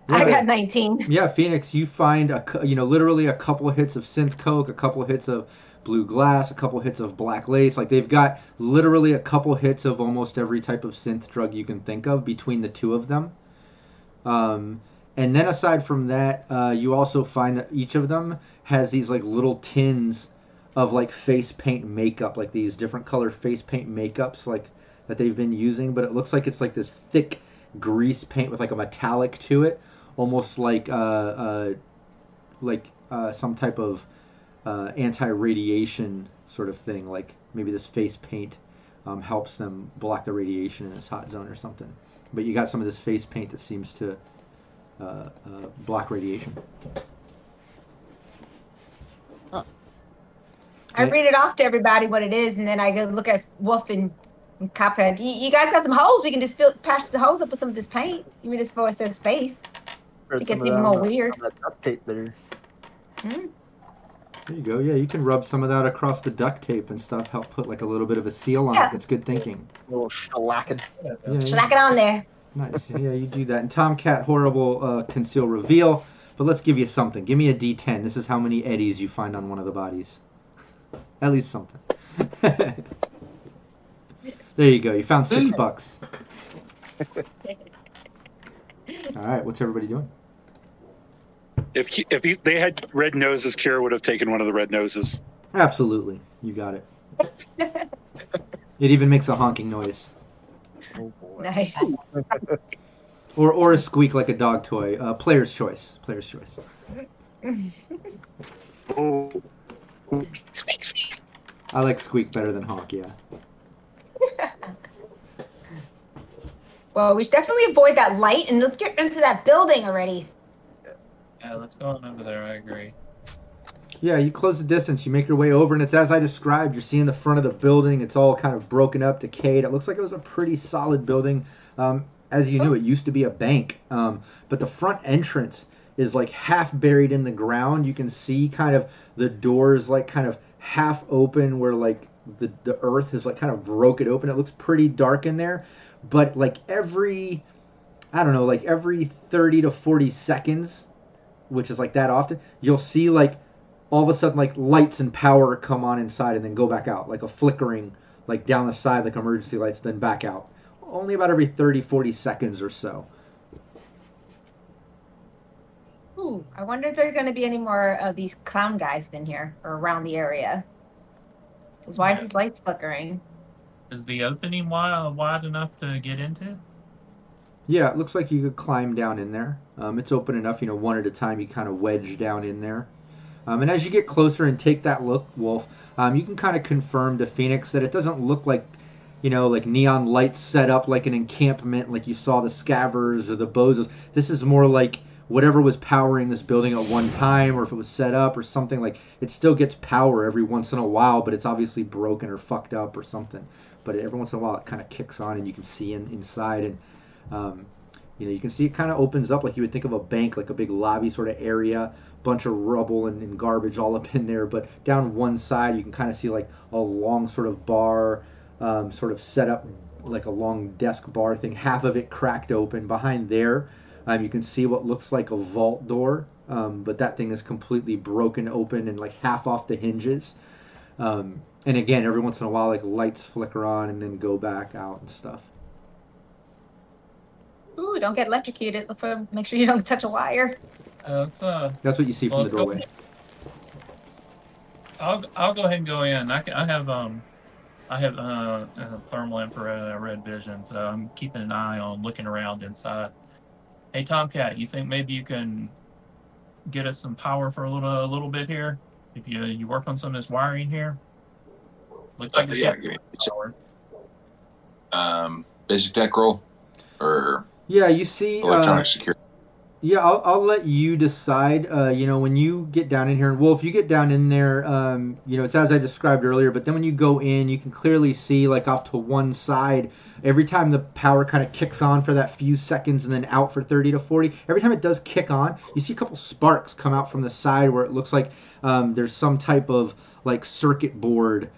I Yeah. got 19. Yeah, Phoenix, you find literally a couple of hits of synth coke, a couple of hits of blue glass, a couple of hits of black lace. Like they've got literally a couple hits of almost every type of synth drug you can think of between the two of them. And then aside from that, you also find that each of them has these like little tins of like face paint makeup, like these different color face paint makeups, like that they've been using. But it looks like it's like this thick grease paint with like a metallic to it, almost like some type of anti-radiation sort of thing. Like maybe this face paint helps them block the radiation in this hot zone or something. But you got some of this face paint that seems to block radiation. I read it off to everybody what it is, and then I go look at Wolf and Cophead. You guys got some holes. We can just patch the holes up with some of this paint. Even just for his face. It gets even more weird. Duct tape there. There you go. Yeah, you can rub some of that across the duct tape and stuff. Help put like a little bit of a seal on it. Yeah. That's good thinking. A little shellacking. Yeah, Slack it on there. nice. Yeah, you do that. And Tomcat, horrible conceal reveal. But let's give you something. Give me a D10. This is how many eddies you find on one of the bodies. At least something. There you go. You found $6. All right. What's everybody doing? if they had red noses, Kira would have taken one of the red noses. Absolutely. You got it. It even makes a honking noise. Oh boy. Nice. Or a squeak like a dog toy. Player's choice. Player's choice. Oh, I like squeak better than honk, yeah. Well, we should definitely avoid that light and let's get into that building already. Yeah, let's go on over there. I agree. Yeah, you close the distance, you make your way over, and it's as I described. You're seeing the front of the building. It's all kind of broken up, decayed. It looks like it was a pretty solid building. As you knew, it used to be a bank. But the front entrance is like half buried in the ground. You can see kind of the doors like kind of half open where like the earth has like kind of broke it open. It looks pretty dark in there. But like every 30 to 40 seconds, which is like that often, you'll see like all of a sudden like lights and power come on inside and then go back out, like a flickering like down the side, like emergency lights, then back out. Only about every 30, 40 seconds or so. Ooh, I wonder if there are going to be any more of these clown guys in here or around the area. Because why is these lights flickering? Is the opening wide enough to get into? Yeah, it looks like you could climb down in there. It's open enough, one at a time. You kind of wedge down in there. And as you get closer and take that look, Wolf, you can kind of confirm to Phoenix that it doesn't look like, like neon lights set up like an encampment, like you saw the Scavers or the Bozos. This is more like whatever was powering this building at one time, or if it was set up or something. Like it still gets power every once in a while, but it's obviously broken or fucked up or something. But every once in a while, it kind of kicks on, and you can see inside. And You can see it kind of opens up like you would think of a bank, like a big lobby sort of area, bunch of rubble and garbage all up in there. But down one side, you can kind of see like a long sort of bar, sort of set up like a long desk bar thing. Half of it cracked open. Behind there, you can see what looks like a vault door, but that thing is completely broken open and like half off the hinges. And again, every once in a while, like lights flicker on and then go back out and stuff. Ooh, don't get electrocuted. Make sure you don't touch a wire. That's what you see from the doorway. I'll go ahead and go in. I have a thermal infrared vision, so I'm keeping an eye on looking around inside. Hey Tomcat, you think maybe you can get us some power for a little bit here? If you work on some of this wiring here. Looks like it's give me power. Basic tech roll or yeah, you see electronic security. Yeah, I'll let you decide. When you get down in here, well, if you get down in there, it's as I described earlier. But then when you go in, you can clearly see like off to one side. Every time the power kind of kicks on for that few seconds and then out for 30 to 40. Every time it does kick on, you see a couple sparks come out from the side where it looks like there's some type of like circuit board.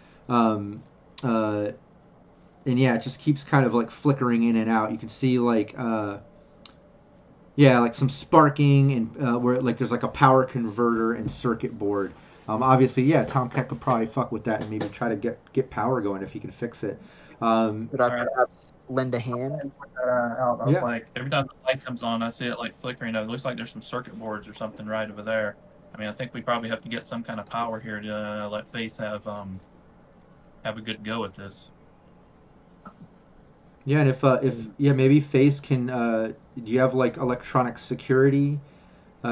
And yeah, it just keeps kind of like flickering in and out. You can see like like some sparking and where like there's like a power converter and circuit board. Obviously, yeah, Tomcat could probably fuck with that and maybe try to get power going if he can fix it. Could I perhaps lend a hand? Yeah. Like every time the light comes on, I see it like flickering. It looks like there's some circuit boards or something right over there. I mean, I think we probably have to get some kind of power here to let Face have a good go at this. Yeah, and if maybe Face can. Do you have like electronic security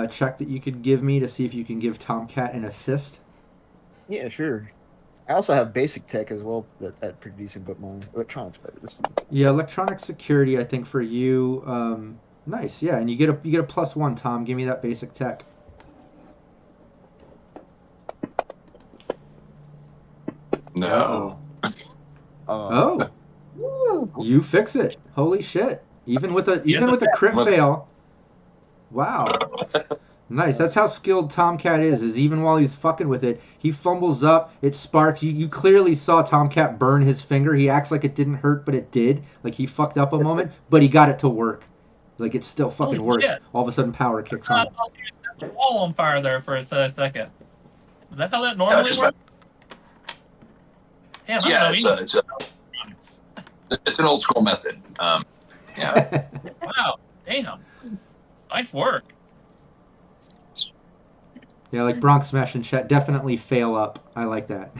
check that you could give me to see if you can give Tomcat an assist? Yeah, sure. I also have basic tech as well at pretty decent, but my electronics better. Yeah, electronic security. I think for you, nice. Yeah, and you get a +1. Tom, give me that basic tech. No. Oh. You fix it. Holy shit. Even with a crit fail. Wow. Nice. That's how skilled Tomcat is even while he's fucking with it, he fumbles up, it sparks. You clearly saw Tomcat burn his finger. He acts like it didn't hurt, but it did. Like he fucked up a moment, but he got it to work. Like it still fucking worked. Shit. All of a sudden power kicks on. I thought you set the wall on fire there for a second. Is that how that normally works? Damn, Yeah, it's an old school method. Yeah. Wow, damn. Nice work. Yeah, like Bronx Smash and chat, definitely fail up. I like that.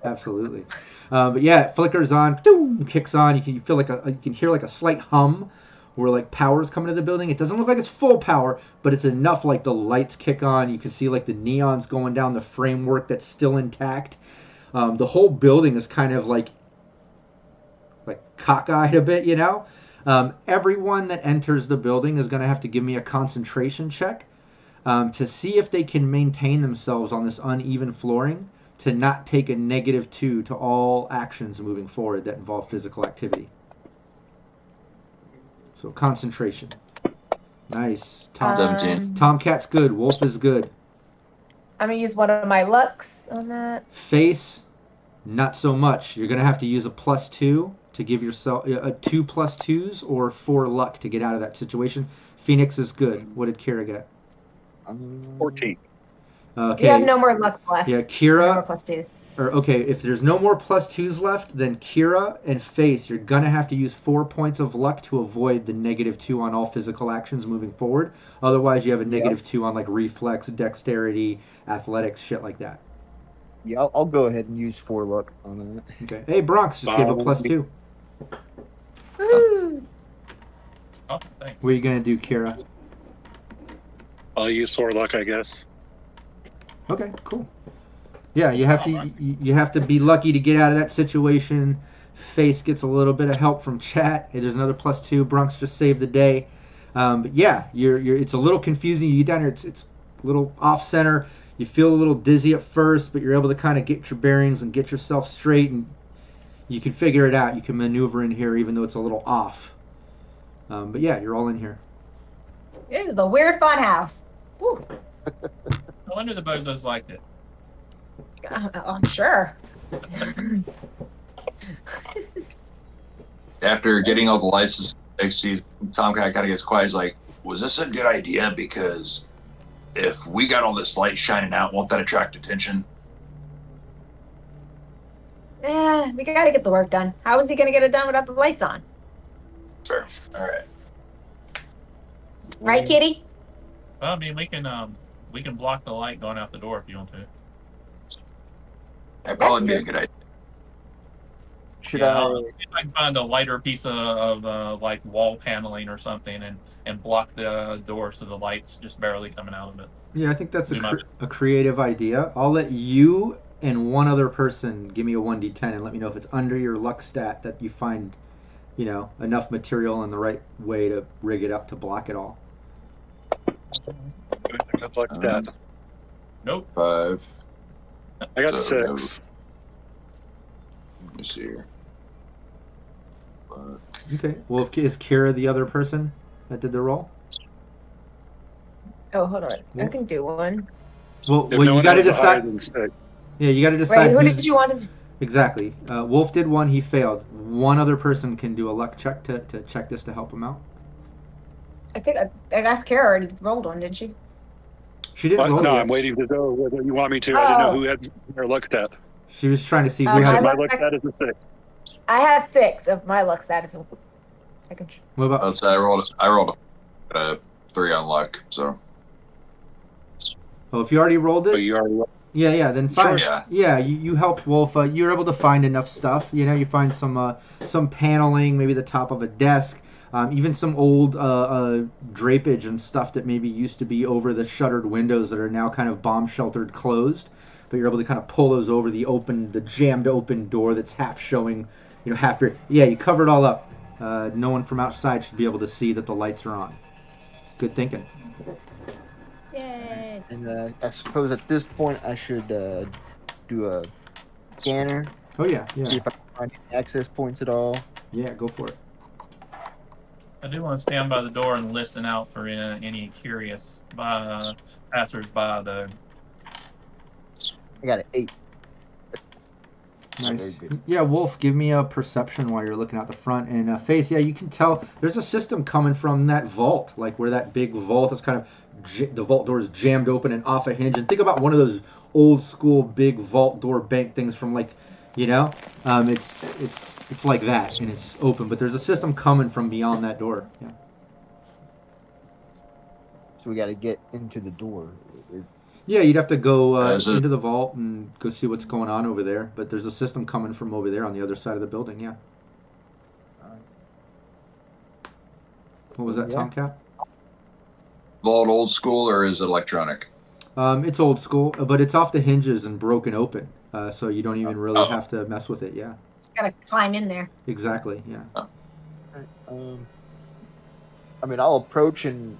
Absolutely. But yeah, it flickers on, kicks on. You can hear like a slight hum where like power's coming to the building. It doesn't look like it's full power, but it's enough like the lights kick on. You can see like the neons going down the framework that's still intact. The whole building is kind of like cockeyed a bit, Everyone that enters the building is going to have to give me a concentration check to see if they can maintain themselves on this uneven flooring to not take a -2 to all actions moving forward that involve physical activity. So concentration. Nice. 17. Tomcat's good. Wolf is good. I'm going to use one of my lucks on that. Face, not so much. You're going to have to use a +2 to give yourself 2 +2s or 4 luck to get out of that situation. Phoenix is good. What did Kira get? 14. Okay. You have no more luck left. Yeah, No more Kira. +2s. If there's no more +2s left, then Kira and Face, you're gonna have to use 4 points of luck to avoid the -2 on all physical actions moving forward. Otherwise, you have a -2 on like reflex, dexterity, athletics, shit like that. Yeah, I'll go ahead and use 4 luck on that. Okay. Hey, Bronx, just gave a +2. Woo! Oh, thanks. What are you gonna do, Kira? I'll use 4 luck, I guess. Okay, cool. Yeah, you have to be lucky to get out of that situation. Face gets a little bit of help from chat. Hey, there's another +2. Bronx just saved the day. But yeah, it's a little confusing. You get down here, it's a little off center. You feel a little dizzy at first, but you're able to kind of get your bearings and get yourself straight, and you can figure it out. You can maneuver in here even though it's a little off. But yeah, you're all in here. This is the weird fun house. Woo. No wonder the bozos liked it. I'm sure. After getting all the lights, Tomcat kind of gets quiet. He's like, "Was this a good idea? Because if we got all this light shining out, won't that attract attention?" We gotta get the work done. How is he gonna get it done without the lights on? Fair. All right. Right, Kitty? Well, I mean, we can block the light going out the door if you want to. That'd probably be a good idea. Should I'll I? see if I can find a lighter piece of like wall paneling or something and block the door so the light's just barely coming out of it. Yeah, I think that's We might- a creative idea. I'll let you and one other person give me a 1d10 and let me know if it's under your luck stat that you find, enough material and the right way to rig it up to block it all. Good luck, stat. Nope. 5. I got So, 6. Let me see here. Okay. Well, is Kira the other person that did the roll? Oh, hold on. I Wolf? can do one. Well, If well no you one got to has a higher decide. than 6. Yeah, you got to Wait, decide who who's did you want to? exactly. Wolf did one. He failed. One other person can do a luck check to check this to help him out. I think I asked Kara already rolled one, didn't she? She didn't roll No, yet. I'm waiting to know whether you want me to. I didn't know who had their luck stat. She was trying to see Oh, who my had. My luck- luck stat is a 6. I have 6 of my luck stat. I can. What about? Let's say I rolled a 3 on luck. So Oh, if you already rolled But it. you already Yeah, then fine. Sure. Yeah, you helped Wolf. You're able to find enough stuff. You find some paneling, maybe the top of a desk, even some old drapage and stuff that maybe used to be over the shuttered windows that are now kind of bomb sheltered closed. But you're able to kind of pull those over the jammed open door that's half showing, half. Yeah, you cover it all up. No one from outside should be able to see that the lights are on. Good thinking. Yay! And I suppose at this point I should do a scanner, Oh yeah, see yeah, if I can find any access points at all. yeah. Go for it. I do want to stand by the door and listen out for any curious passers-by, though. I got an 8. Nice. Very good. Yeah, Wolf, give me a perception while you're looking out the front. And Face, yeah, you can tell there's a system coming from that vault, like where that big vault is kind of, the vault door is jammed open and off a hinge. And think about one of those old school big vault door bank things from it's like that and it's open. But there's a system coming from beyond that door. Yeah. So we got to get into the door. Yeah, you'd have to go Is it- into the vault and go see what's going on over there. But there's a system coming from over there on the other side of the building. Yeah. What was that, Yeah. Tomcat? vault old school or is it electronic? It's old school, but it's off the hinges and broken open, so you don't even really Oh. have to mess with it. Yeah, Just gotta climb in there. exactly. Yeah. I mean, I'll approach and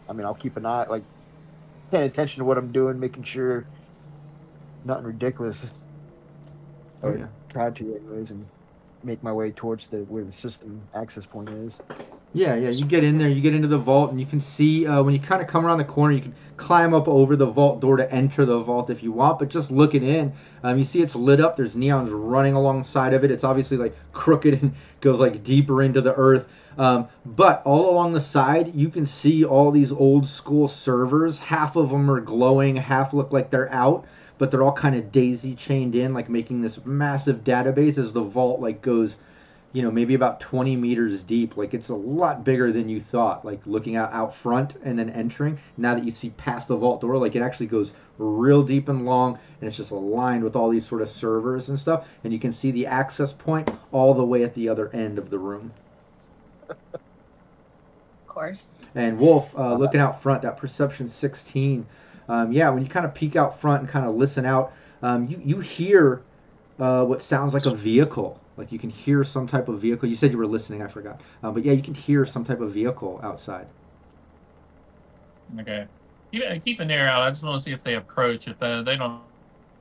I'll keep an eye, like paying attention to what I'm doing, making sure nothing ridiculous. Oh Or yeah. try to, anyways, and make my way towards where the system access point is. Yeah, yeah. You get in there, you get into the vault, and you can see when you kind of come around the corner, you can climb up over the vault door to enter the vault if you want. But just looking in, you see it's lit up. There's neons running alongside of it. It's obviously like crooked and goes like deeper into the earth. But all along the side, you can see all these old school servers. Half of them are glowing, half look like they're out, but they're all kind of daisy chained in, like making this massive database as the vault like goes, maybe about 20 meters deep. Like it's a lot bigger than you thought, like looking out front and then entering. Now that you see past the vault door, like it actually goes real deep and long, and it's just aligned with all these sort of servers and stuff. And you can see the access point all the way at the other end of the room. Of course. And Wolf, looking out front, that perception 16. Yeah, when you kind of peek out front and kind of listen out, you hear what sounds like a vehicle. Like you can hear some type of vehicle. You said you were listening, I forgot. But yeah, you can hear some type of vehicle outside. Okay. Keep an ear out. I just want to see if they approach. If they don't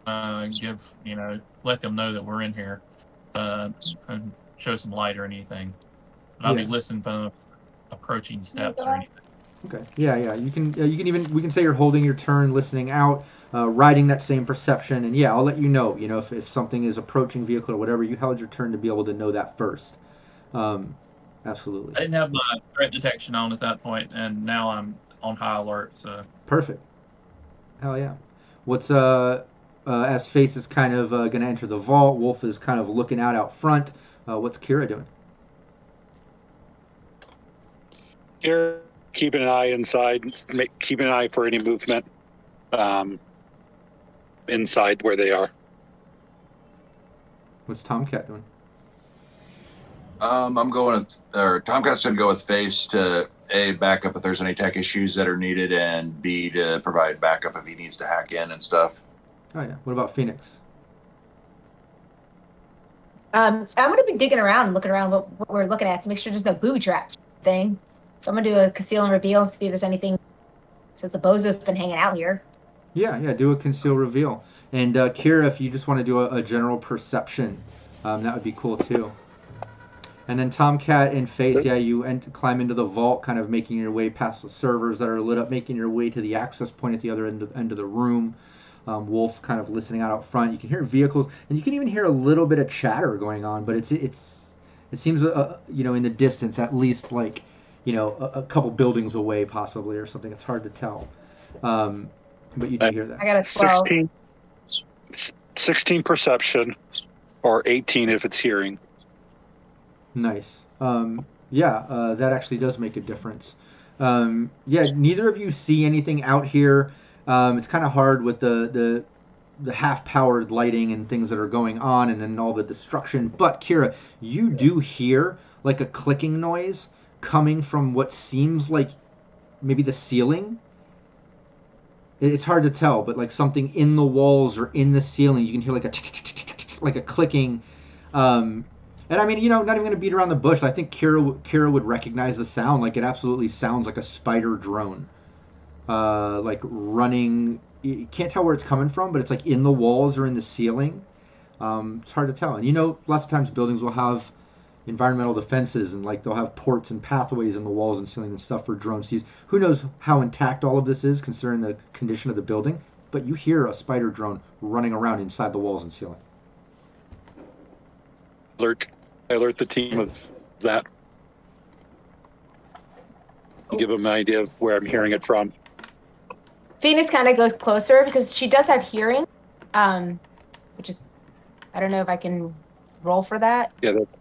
let them know that we're in here, and show some light or anything. But I'll be Yeah. listening approaching steps or anything. Okay. Yeah. You can even we can say you're holding your turn, listening out, riding that same perception, and yeah, I'll let you know. You know, if something is approaching vehicle or whatever, you held your turn to be able to know that first. Absolutely. I didn't have my threat detection on at that point, and now I'm on high alert. So Perfect. Hell yeah. What's as Face is kind of going to enter the vault, Wolf is kind of looking out front. What's Kira doing? Here, keeping an eye inside, keeping an eye for any movement inside where they are. What's Tomcat doing? I'm going with, or Tomcat's going to go with Face to A, back up if there's any tech issues that are needed, and B, to provide backup if he needs to hack in and stuff. Oh yeah. What about Phoenix? I'm gonna be digging around and looking around what we're looking at to make sure there's no booby traps thing. So I'm gonna do a conceal and reveal and see if there's anything. Since the bozo's been hanging out here. Yeah. Do a conceal reveal. And Kira, if you just want to do a general perception, that would be cool too. And then Tomcat and Face, yeah, you climb into the vault, kind of making your way past the servers that are lit up, making your way to the access point at the other end of the room. Wolf kind of listening out front. You can hear vehicles, and you can even hear a little bit of chatter going on, but it seems in the distance, at least like a couple buildings away possibly or something. It's hard to tell, but you do hear that. I got a 12. 16 perception, or 18 if it's hearing. Nice. That actually does make a difference. Neither of you see anything out here. It's kind of hard with the half-powered lighting and things that are going on, and then all the destruction. But Kira, you do hear like a clicking noise coming from what seems like maybe the ceiling. It's hard to tell, but like something in the walls or in the ceiling, you can hear like a clicking. And I mean, not even going to beat around the bush. I think Kira would recognize the sound. Like it absolutely sounds like a spider drone. Like running. You can't tell where it's coming from, but it's like in the walls or in the ceiling. It's hard to tell. And lots of times buildings will have environmental defenses, and like they'll have ports and pathways in the walls and ceiling and stuff for drones to use. Who knows how intact all of this is considering the condition of the building, but you hear a spider drone running around inside the walls and ceiling. I alert the team of that. Give them an idea of where I'm hearing it from. Phoenix kind of goes closer because she does have hearing, which is, I don't know if I can roll for that. Yeah, that's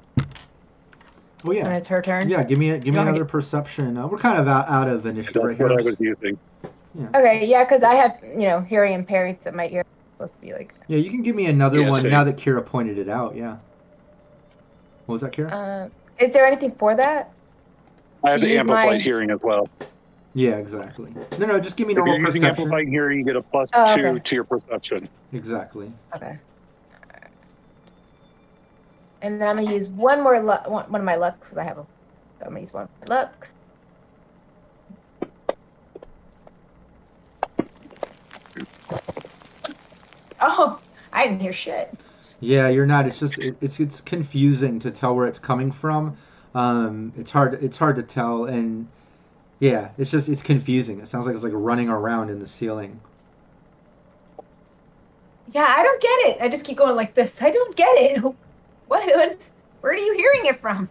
Oh yeah. When it's her turn. Yeah, give me another perception. We're kind of out of initiative right here. what I was using. Yeah. Okay, yeah, because I have hearing impaired, so my ear is supposed to be like. Yeah, you can give me another one same. now that Kira pointed it out. Yeah. What was that, Kira? Is there anything for that? I have To the use amplified my- hearing as well. Yeah, exactly. No, just give me If normal you're using perception. amplified hearing, you get a plus Oh, 2 okay. to your perception. Exactly. Okay. And then I'm gonna use one more one of my lucks because I have a. So I'm gonna use one of my lucks. Oh, I didn't hear shit. Yeah, you're not. It's just it's confusing to tell where it's coming from. It's hard to tell, and yeah, it's confusing. It sounds like it's like running around in the ceiling. Yeah, I don't get it. I just keep going like this. I don't get it. Where are you hearing it from?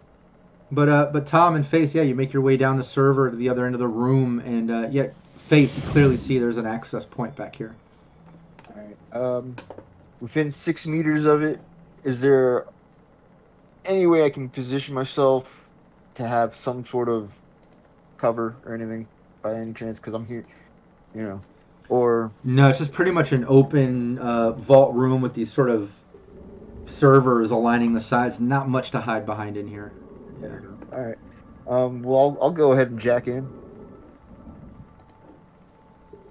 But Tom and Face, yeah, you make your way down the server to the other end of the room, and yeah, Face, you clearly see there's an access point back here. All right. Within 6 meters of it, is there any way I can position myself to have some sort of cover or anything by any chance? Because I'm here, or No, it's just pretty much an open vault room with these sort of servers aligning the sides. Not much to hide behind in here. Yeah. all right. Well, I'll go ahead and jack in.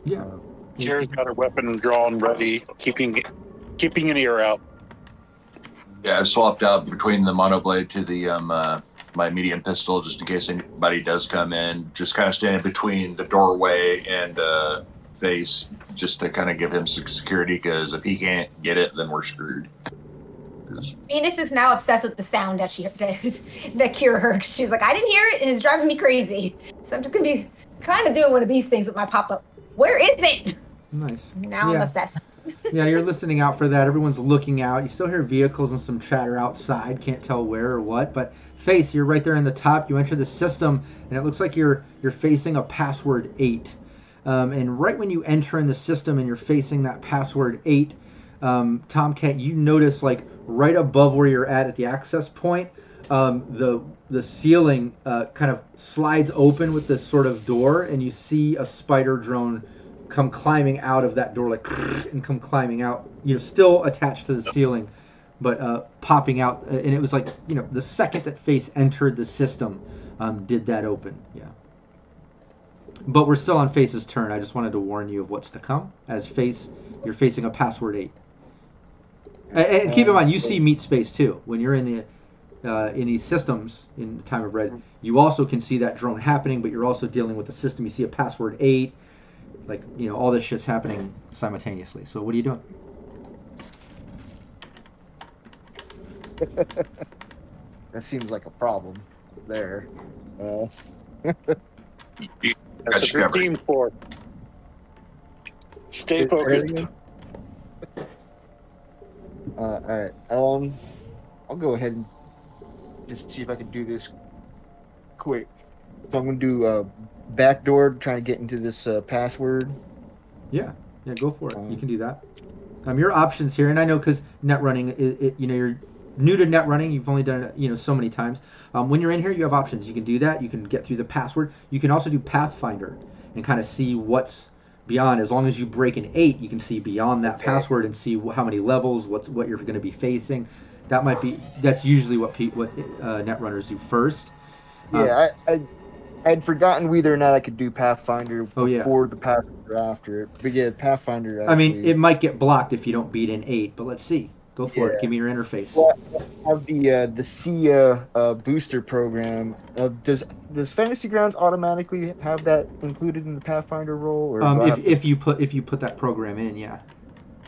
Yeah. Kira's got her weapon drawn, ready, keeping an ear out. Yeah, I swapped out between the monoblade to the my medium pistol just in case anybody does come in. Just kind of standing between the doorway and Face, just to kind of give him some security. Because if he can't get it, then we're screwed. Venus is now obsessed with the sound that that Kira heard. She's like, I didn't hear it, and it's driving me crazy. So I'm just gonna be kind of doing one of these things with my pop-up. Where is it? Nice. Now I'm obsessed. Yeah, you're listening out for that. Everyone's looking out. You still hear vehicles and some chatter outside. Can't tell where or what. But Face, you're right there in the top. You enter the system, and it looks like you're facing a password 8. And right when you enter in the system and you're facing that password 8, Tomcat, you notice like right above where you're at the access point, the ceiling kind of slides open with this sort of door, and you see a spider drone come climbing out of that door, like, and come climbing out, still attached to the ceiling, but popping out. And it was like, the second that Face entered the system, did that open. Yeah. But we're still on Face's turn. I just wanted to warn you of what's to come. As Face, you're facing a password 8. And keep in mind, you see meat space too. When you're in these systems in the time of red, you also can see that drone happening, but you're also dealing with the system. You see a password 8. Like, all this shit's happening simultaneously. So what are you doing? That seems like a problem there. That's what the team's for. Stay focused. All right. I'll go ahead and just see if I can do this quick. So I'm going to do backdoor to try to get into this password. Yeah, go for it. You can do that. Your options here, and I know because net running, you're new to net running. You've only done it, so many times. When you're in here, you have options. You can do that. You can get through the password. You can also do Pathfinder and kind of see what's beyond. As long as you break an 8, you can see beyond that password and see how many levels, what you're going to be facing. That's usually what net runners do first. Yeah, I'd forgotten whether or not I could do Pathfinder before the password or after it. But yeah, Pathfinder. Actually, I mean, it might get blocked if you don't beat an 8, but let's see. Go for it. Give me your interface. Well, I have the SIA booster program. Does Fantasy Grounds automatically have that included in the Pathfinder role? Or if you put that program in, yeah,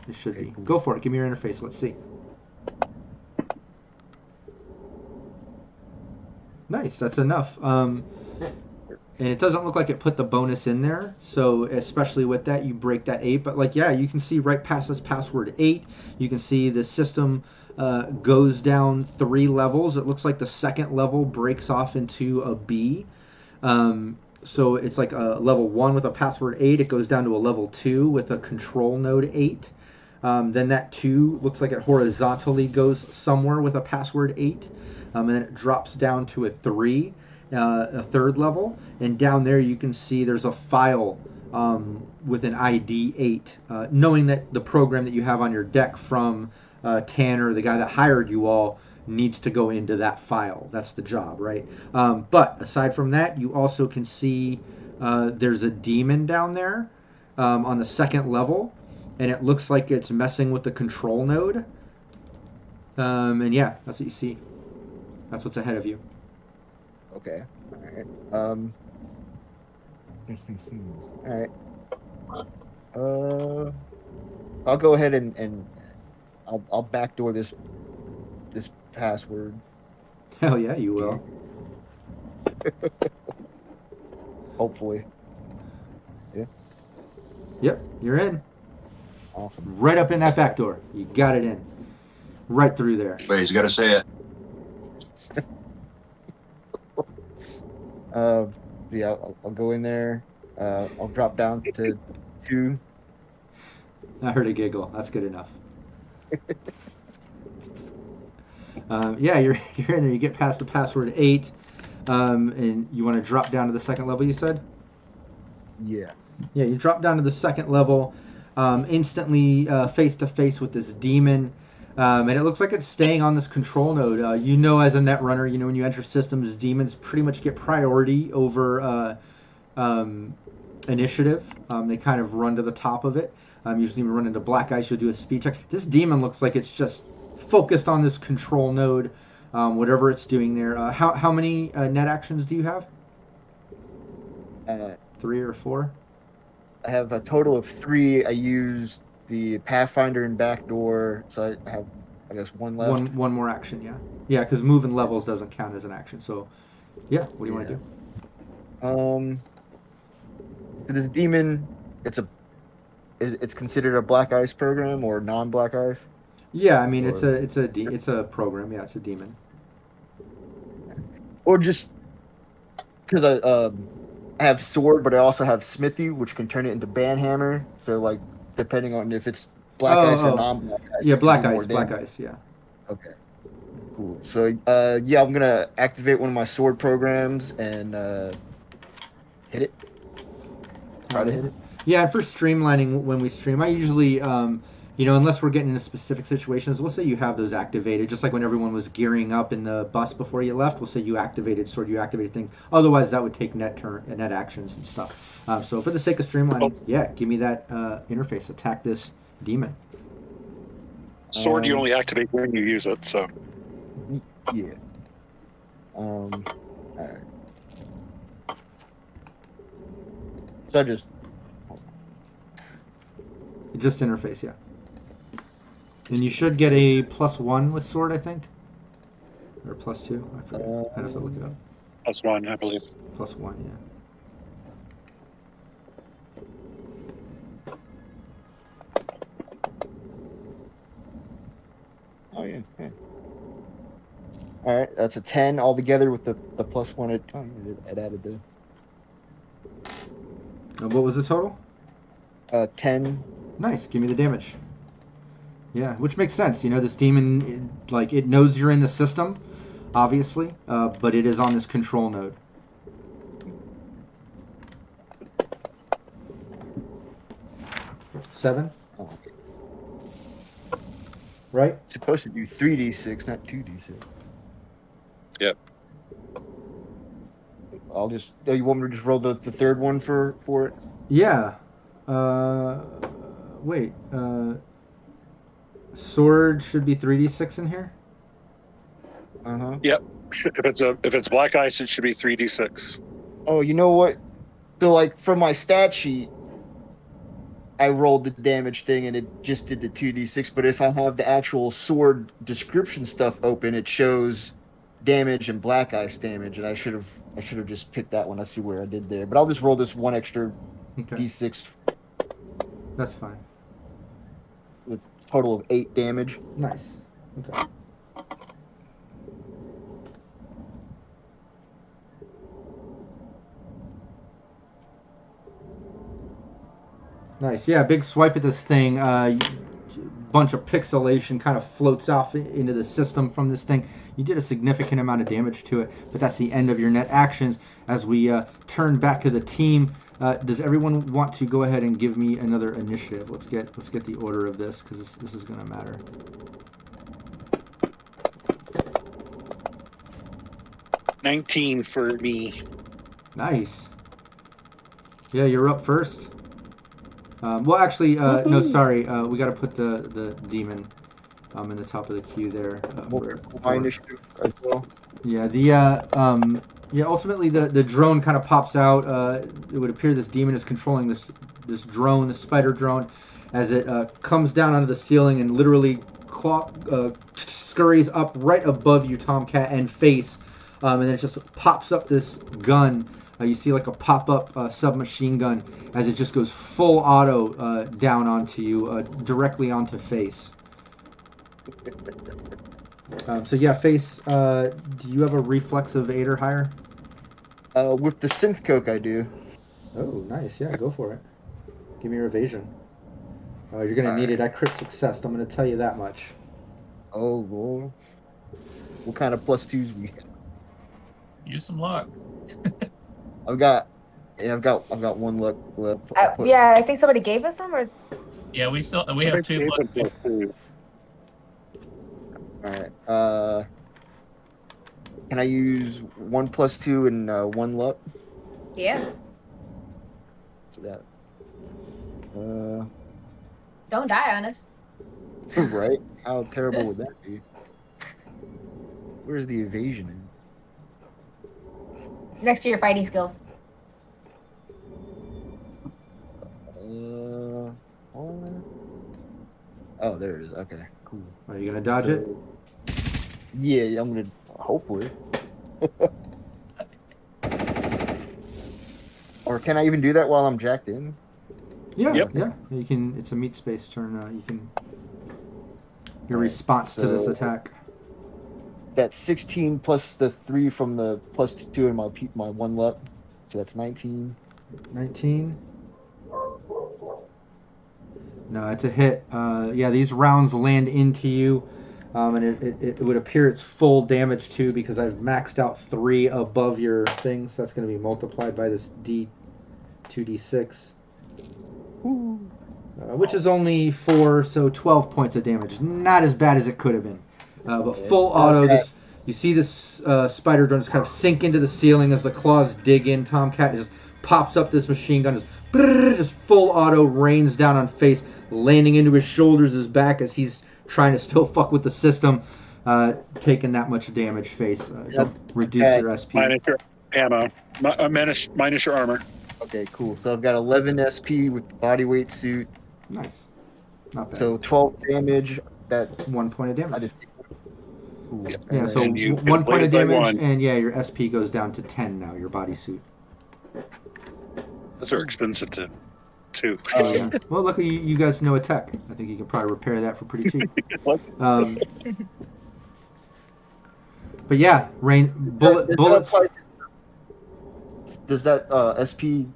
it should be. Cool. Go for it. Give me your interface. Let's see. Nice. That's enough. And it doesn't look like it put the bonus in there. So especially with that, you break that 8. But you can see right past this password 8, you can see the system goes down 3 levels. It looks like the second level breaks off into a B. So it's like a level 1 with a password 8. It goes down to a level 2 with a control node 8. Then that 2 looks like it horizontally goes somewhere with a password 8. And then it drops down to a 3. A third level, and down there you can see there's a file with an ID 8, knowing that the program that you have on your deck from Tanner, the guy that hired you all, needs to go into that file. That's the job, right? But aside from that, you also can see there's a demon down there on the second level, and it looks like it's messing with the control node. And yeah, that's what you see. That's what's ahead of you. Okay. All right. All right. I'll go ahead and I'll backdoor this password. Hell yeah, you will. Hopefully. Yeah. Yep, you're in. Awesome. Right up in that back door. You got it in. Right through there. Wait, he's got to say it. Yeah, I'll go in there. I'll drop down to 2. I heard a giggle. That's good enough. Yeah, you're in there. You get past the password 8, and you want to drop down to the second level. You said. Yeah. Yeah, you drop down to the second level, instantly face to face with this demon. And it looks like it's staying on this control node. As a net runner, when you enter systems, demons pretty much get priority over initiative. They kind of run to the top of it. Usually when we run into black ice, you'll do a speed check. This demon looks like it's just focused on this control node, whatever it's doing there. How many net actions do you have? 3 or 4? I have a total of 3. I used the Pathfinder and backdoor, so I have I guess one left. One more action, yeah. Yeah, because moving levels doesn't count as an action. So, yeah, what do you want to do? So this demon, it's considered a black ice program or non-black ice, Yeah, I mean or it's a program. Yeah, it's a demon. or just because I have sword, but I also have smithy, which can turn it into banhammer. So like depending on if it's black ice or Oh, non-black ice, yeah, it can black do more ice, black damage. ice. Yeah. Okay, cool. So yeah, I'm gonna activate one of my sword programs and hit it. Try to hit it. Yeah, and for streamlining when we stream, I usually, unless we're getting into specific situations, we'll say you have those activated. Just like when everyone was gearing up in the bus before you left, we'll say you activated sword, you activated things. Otherwise, that would take net actions and stuff. So for the sake of streamlining, yeah, give me that interface. Attack this demon. Sword you only activate when you use it, so. Yeah. All right. So I just interface, yeah. And you should get a +1 with sword, I think, or +2. I forget. I'd have to look it up. +1, I believe. +1, yeah. Oh yeah. All right, that's a 10 altogether with the +1. It added the What was the total? 10. Nice. Give me the damage. Yeah, which makes sense. This demon, it knows you're in the system, obviously, but it is on this control node. Seven. Oh, okay. Right? It's supposed to do 3d6, not 2d6. Yep. I'll just. Oh, you want me to just roll the third one for it? Yeah. Wait. Sword should be 3d6 in here. Yep. If it's black ice, it should be 3d6. Oh, you know what? So like for my stat sheet, I rolled the damage thing and it just did the 2d6. But if I have the actual sword description stuff open, it shows damage and black ice damage, and I should have just picked that one. I see where I did there, but I'll just roll this one extra d6. That's fine. With a total of 8 damage. Nice. Okay. Nice. Yeah, big swipe at this thing. Bunch of pixelation kind of floats off into the system from this thing. You did a significant amount of damage to it, but that's the end of your net actions. As we turn back to the team, does everyone want to go ahead and give me another initiative? Let's get the order of this, because this is going to matter. $19 for me. Nice. Yeah, you're up first. Well, actually, no, sorry. We got to put the demon in the top of the queue there. My initiative as well. Yeah, ultimately the drone kind of pops out. It would appear this demon is controlling this drone, the spider drone, as it comes down onto the ceiling and literally scurries up right above you, Tomcat, and face, and then it just pops up this gun. You see like a pop-up submachine gun as it just goes full auto down onto you, directly onto face. So yeah, face, do you have a reflex of 8 or higher? With the synth coke, I do. Oh, nice. Yeah, go for it. Give me your evasion. You're going to need it at crit success, I'm going to tell you that much. Oh, Lord. What kind of +2s we got? Use some luck. I've got one luck left. Yeah, I think somebody gave us some, or Yeah, we have 2 luck. All right. Can I use 1 +2 and 1 luck? yeah. So that. Don't die on us. Right? How terrible would that be? Where's the evasion in? Next to your fighting skills. Oh, Oh, there it is. Okay, cool. Are you gonna dodge it? Yeah, I'm gonna hopefully. Or can I even do that while I'm jacked in? Yeah, Yep. yeah. You can. It's a meat space turn. You can. Your Alright, response to this so- attack. That's 16 plus the 3 from the plus 2 in my one luck, so that's 19. 19. No, it's a hit. Yeah, these rounds land into you, and it would appear it's full damage too because I've maxed out 3 above your thing, so that's going to be multiplied by this 2d6, which is only 4, so 12 points of damage. Not as bad as it could have been, but full auto. This you see this spider drone just kind of sink into the ceiling as the claws dig in. Tomcat just pops up this machine gun, just full auto rains down on face, landing into his shoulders, his back as he's trying to still fuck with the system, taking that much damage. Face, don't reduce your SP. Minus your ammo. Minus your armor. Okay, cool. So I've got 11 SP with the body weight suit. Nice, not bad. So 12 damage. That 1 point of I damage. just. Cool. Yeah, so And you 1 point of inflated by damage, 1. and yeah, your SP goes down to 10 now. Your bodysuit. Those are expensive too. Well, luckily you guys know a tech. I think you can probably repair that for pretty cheap. But yeah, bullets. Does that SP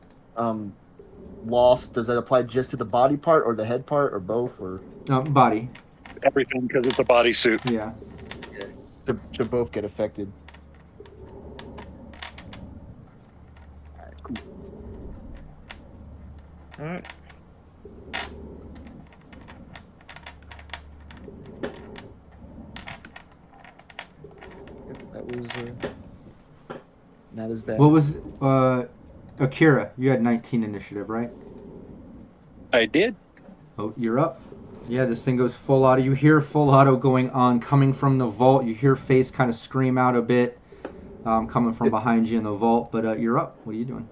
loss, does that apply just to the body part or the head part or both, or Body. Everything because it's a bodysuit. Yeah. to both get affected? Alright, cool. Alright. That was not as bad. What was Akira? You had 19 initiative, right? I did. Oh, you're up. Yeah, this thing goes full auto. You hear full auto going on, coming from the vault. You hear Face kind of scream out a bit, coming from behind you in the vault. But you're up. What are you doing?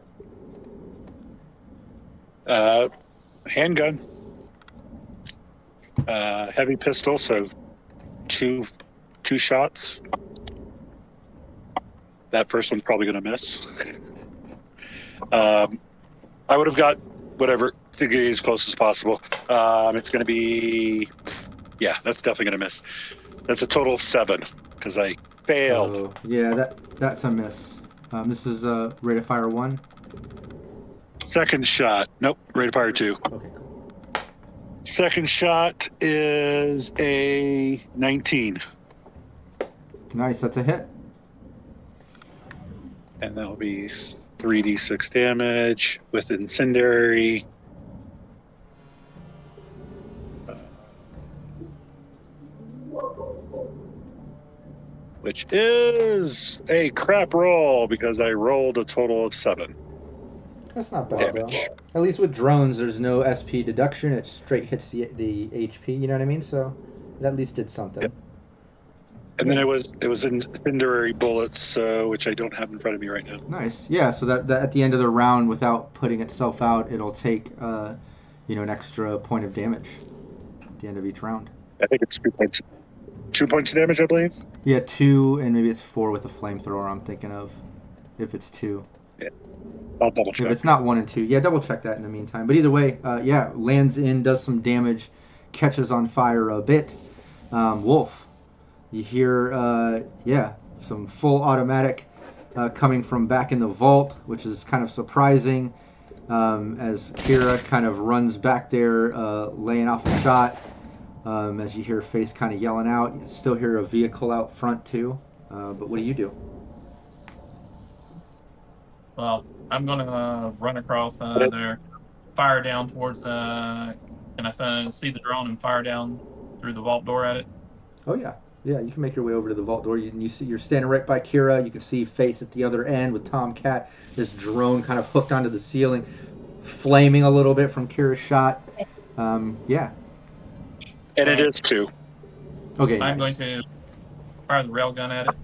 Handgun. Heavy pistol, so two shots. That first one's probably going to miss. I would have got whatever to get as close as possible. It's going to be, yeah, that's definitely going to miss. That's a total of 7 because I failed. Oh, yeah, that's a miss. This is rate of fire 1. Second shot, nope, rate of fire 2. Okay, cool. Second shot is a 19. Nice, that's a hit. And that'll be 3d6 damage with incendiary. Which is a crap roll because I rolled a total of 7 That's not bad, damage. though. At least with drones, there's no SP deduction. It straight hits the HP. You know what I mean? So it at least did something. Yep. And then it was incendiary bullets, which I don't have in front of me right now. Nice. Yeah. So that at the end of the round, without putting itself out, it'll take an extra point of damage at the end of each round. I think it's 2 points. 2 points of damage, I believe. Yeah, 2, and maybe it's 4 with a flamethrower. I'm thinking of if it's 2. I'll double check. If it's not 1 and 2, yeah, double check that in the meantime. But either way, yeah, lands in, does some damage, catches on fire a bit. Wolf, you hear, some full automatic coming from back in the vault, which is kind of surprising. As Kira kind of runs back there, laying off a shot. As you hear Face kind of yelling out, you still hear a vehicle out front too. But what do you do? Well, I'm gonna run across there, fire down towards the. Can I see the drone and fire down through the vault door at it? Oh yeah, you can make your way over to the vault door. You're standing right by Kira. You can see Face at the other end with Tomcat. This drone kind of hooked onto the ceiling, flaming a little bit from Kira's shot. Yeah. And it is 2. Okay. I'm nice. going to fire the railgun at it.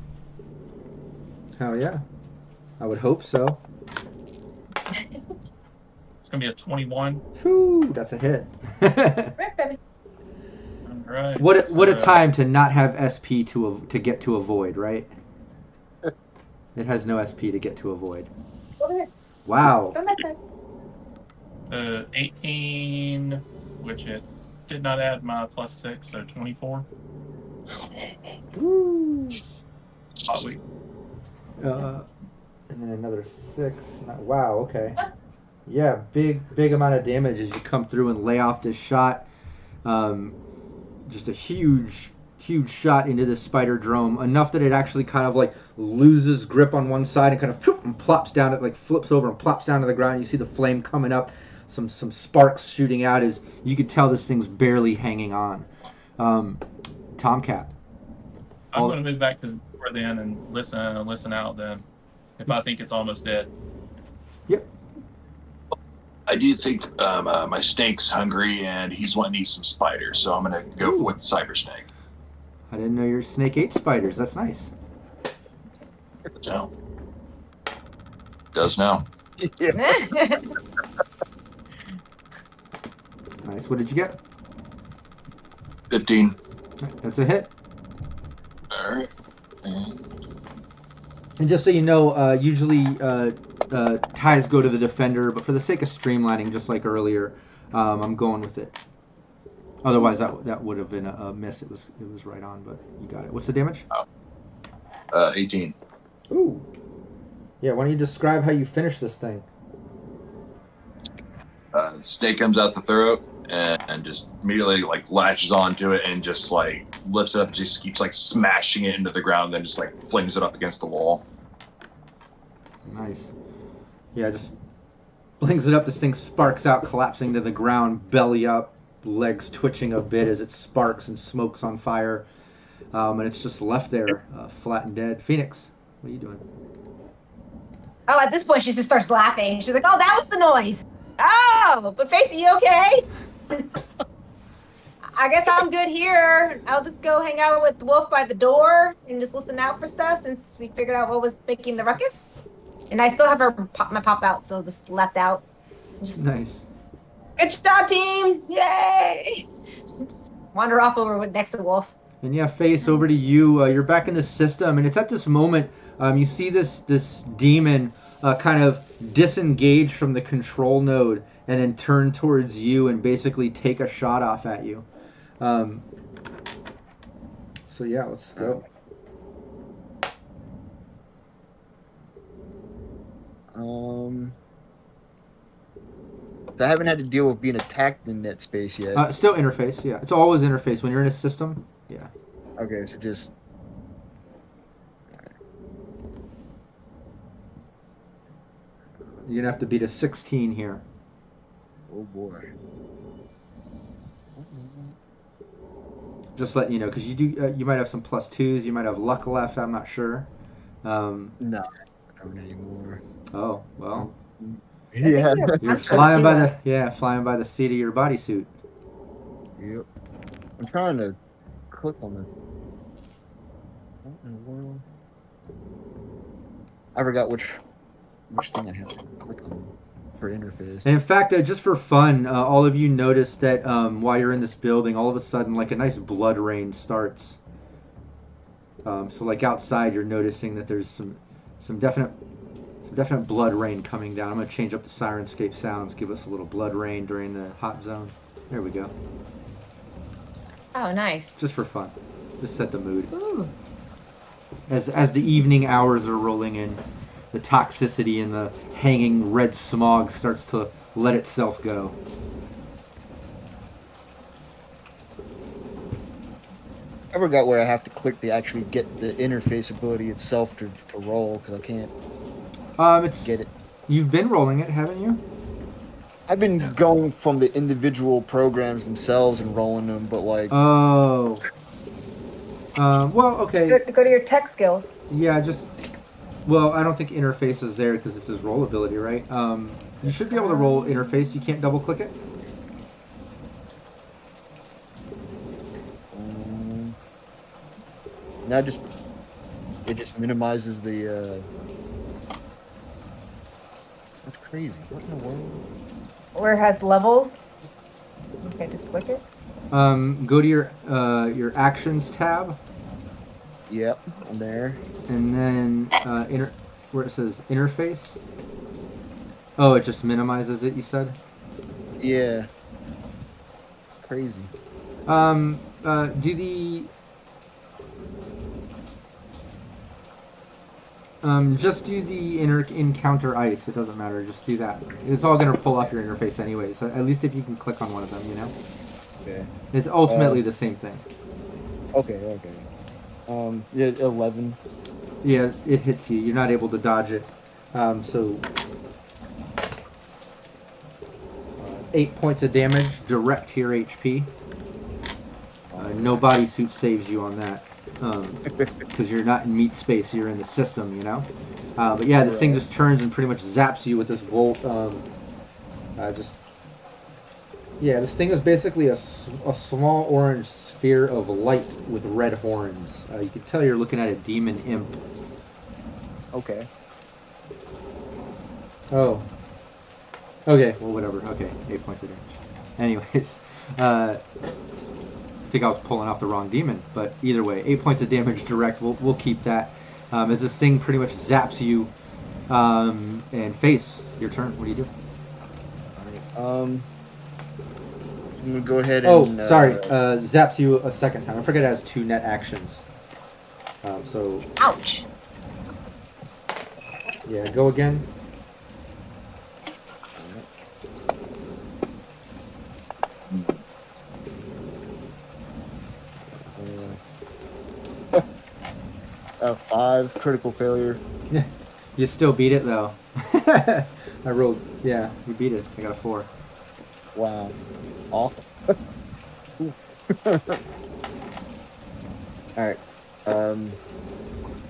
Hell yeah. I would hope so. It's gonna be a 21. Whew, that's a hit. Right, baby. Right. What a so- time to not have SP to get to a void, right? It has no SP to get to a void. Go ahead. Wow. Go that side. 18, which it did not add my +6, so 24. Woo. Hot week. And then another 6. Wow. Okay. Yeah, big amount of damage as you come through and lay off this shot. Just a huge shot into this spider drome, enough that it actually kind of like loses grip on one side and kind of and plops down. It like flips over and plops down to the ground. You see the flame coming up, some sparks shooting out. As you could tell, this thing's barely hanging on. Tomcat. I'm going to move back to where then and listen out then, if I think it's almost dead. Yep. I do think my snake's hungry and he's wanting to eat some spiders, so I'm going to go with cyber snake. I didn't know your snake ate spiders. That's nice. No. Does now. Yeah. Nice. What did you get? 15. That's a hit. All right. And just so you know, usually ties go to the defender, but for the sake of streamlining, just like earlier, I'm going with it. Otherwise, that would have been a miss. It was right on, but you got it. What's the damage? 18. Ooh. Yeah. Why don't you describe how you finish this thing? The snake comes out the throat and just immediately like latches onto it and just like lifts it up, just keeps like smashing it into the ground, then just like flings it up against the wall. Nice. Yeah, just flings it up. This thing sparks out, collapsing to the ground, belly up, legs twitching a bit as it sparks and smokes on fire. And it's just left there, flat and dead. Phoenix, what are you doing? Oh, at this point, she just starts laughing. She's like, "Oh, that was the noise." Oh, but Facey, you okay? I guess I'm good here. I'll just go hang out with the wolf by the door and just listen out for stuff since we figured out what was making the ruckus. And I still have my pop out, so just left out. Just, Nice. good job, team! Yay! Just wander off over next to the wolf. And yeah, Face, over to you. You're back in the system, and it's at this moment you see this demon kind of disengage from the control node and then turn towards you and basically take a shot off at you. So yeah, let's go. I haven't had to deal with being attacked in that space yet. Still interface, yeah. It's always interface when you're in a system. Yeah. Okay, so just You're gonna have to beat a 16 here. oh boy. Just letting you know, because you do. You might have some +2s. You might have luck left. I'm not sure. No, I don't anymore. Oh well. Yeah. You're flying by the seat of your bodysuit. Yep. I'm trying to click on the. What in the world? I forgot which thing I have to click on for interface. And in fact, just for fun, all of you notice that while you're in this building, all of a sudden, like a nice blood rain starts. So, like outside, you're noticing that there's some definite blood rain coming down. I'm gonna change up the Sirenscape sounds, give us a little blood rain during the hot zone. There we go. Oh, nice. Just for fun, just set the mood. Ooh. As the evening hours are rolling in, the toxicity and the hanging red smog starts to let itself go. I forgot where I have to click to actually get the interface ability itself to roll, because I can't get it. You've been rolling it, haven't you? I've been going from the individual programs themselves and rolling them, but like... Oh. Well, okay. Go to your tech skills. Yeah, just... Well, I don't think interface is there because this is roll ability, right? You should be able to roll interface. You can't double click it? Now it just minimizes the... That's crazy. What in the world? Where it has levels. Okay, just click it. Go to your actions tab, Yep, I'm there. and then where it says interface. Oh, it just minimizes it. You said. Yeah. Crazy. Do the just do the encounter ice. It doesn't matter. Just do that. It's all gonna pull off your interface anyway. So at least if you can click on one of them, you know. Okay. It's ultimately the same thing. Okay. Yeah, 11. Yeah, it hits you. You're not able to dodge it. So 8 points of damage direct to your HP. No bodysuit saves you on that. Because you're not in meat space, you're in the system, you know? But yeah, this thing just turns and pretty much zaps you with this bolt. This thing is basically a small orange sphere of light with red horns. You can tell you're looking at a demon imp. Okay. Oh. Okay, well, whatever. Okay, 8 points of damage. Anyways, I think I was pulling off the wrong demon, but either way, 8 points of damage direct. We'll keep that. As this thing pretty much zaps you, and face your turn. What do you do? I'm gonna go ahead Oh, and. sorry. Zaps you a second time. I forget it has 2 net actions. So. Ouch. Yeah, go again. A 5 critical failure. You still beat it though. I rolled. Yeah, you beat it. I got a 4. Wow. Awful. Alright.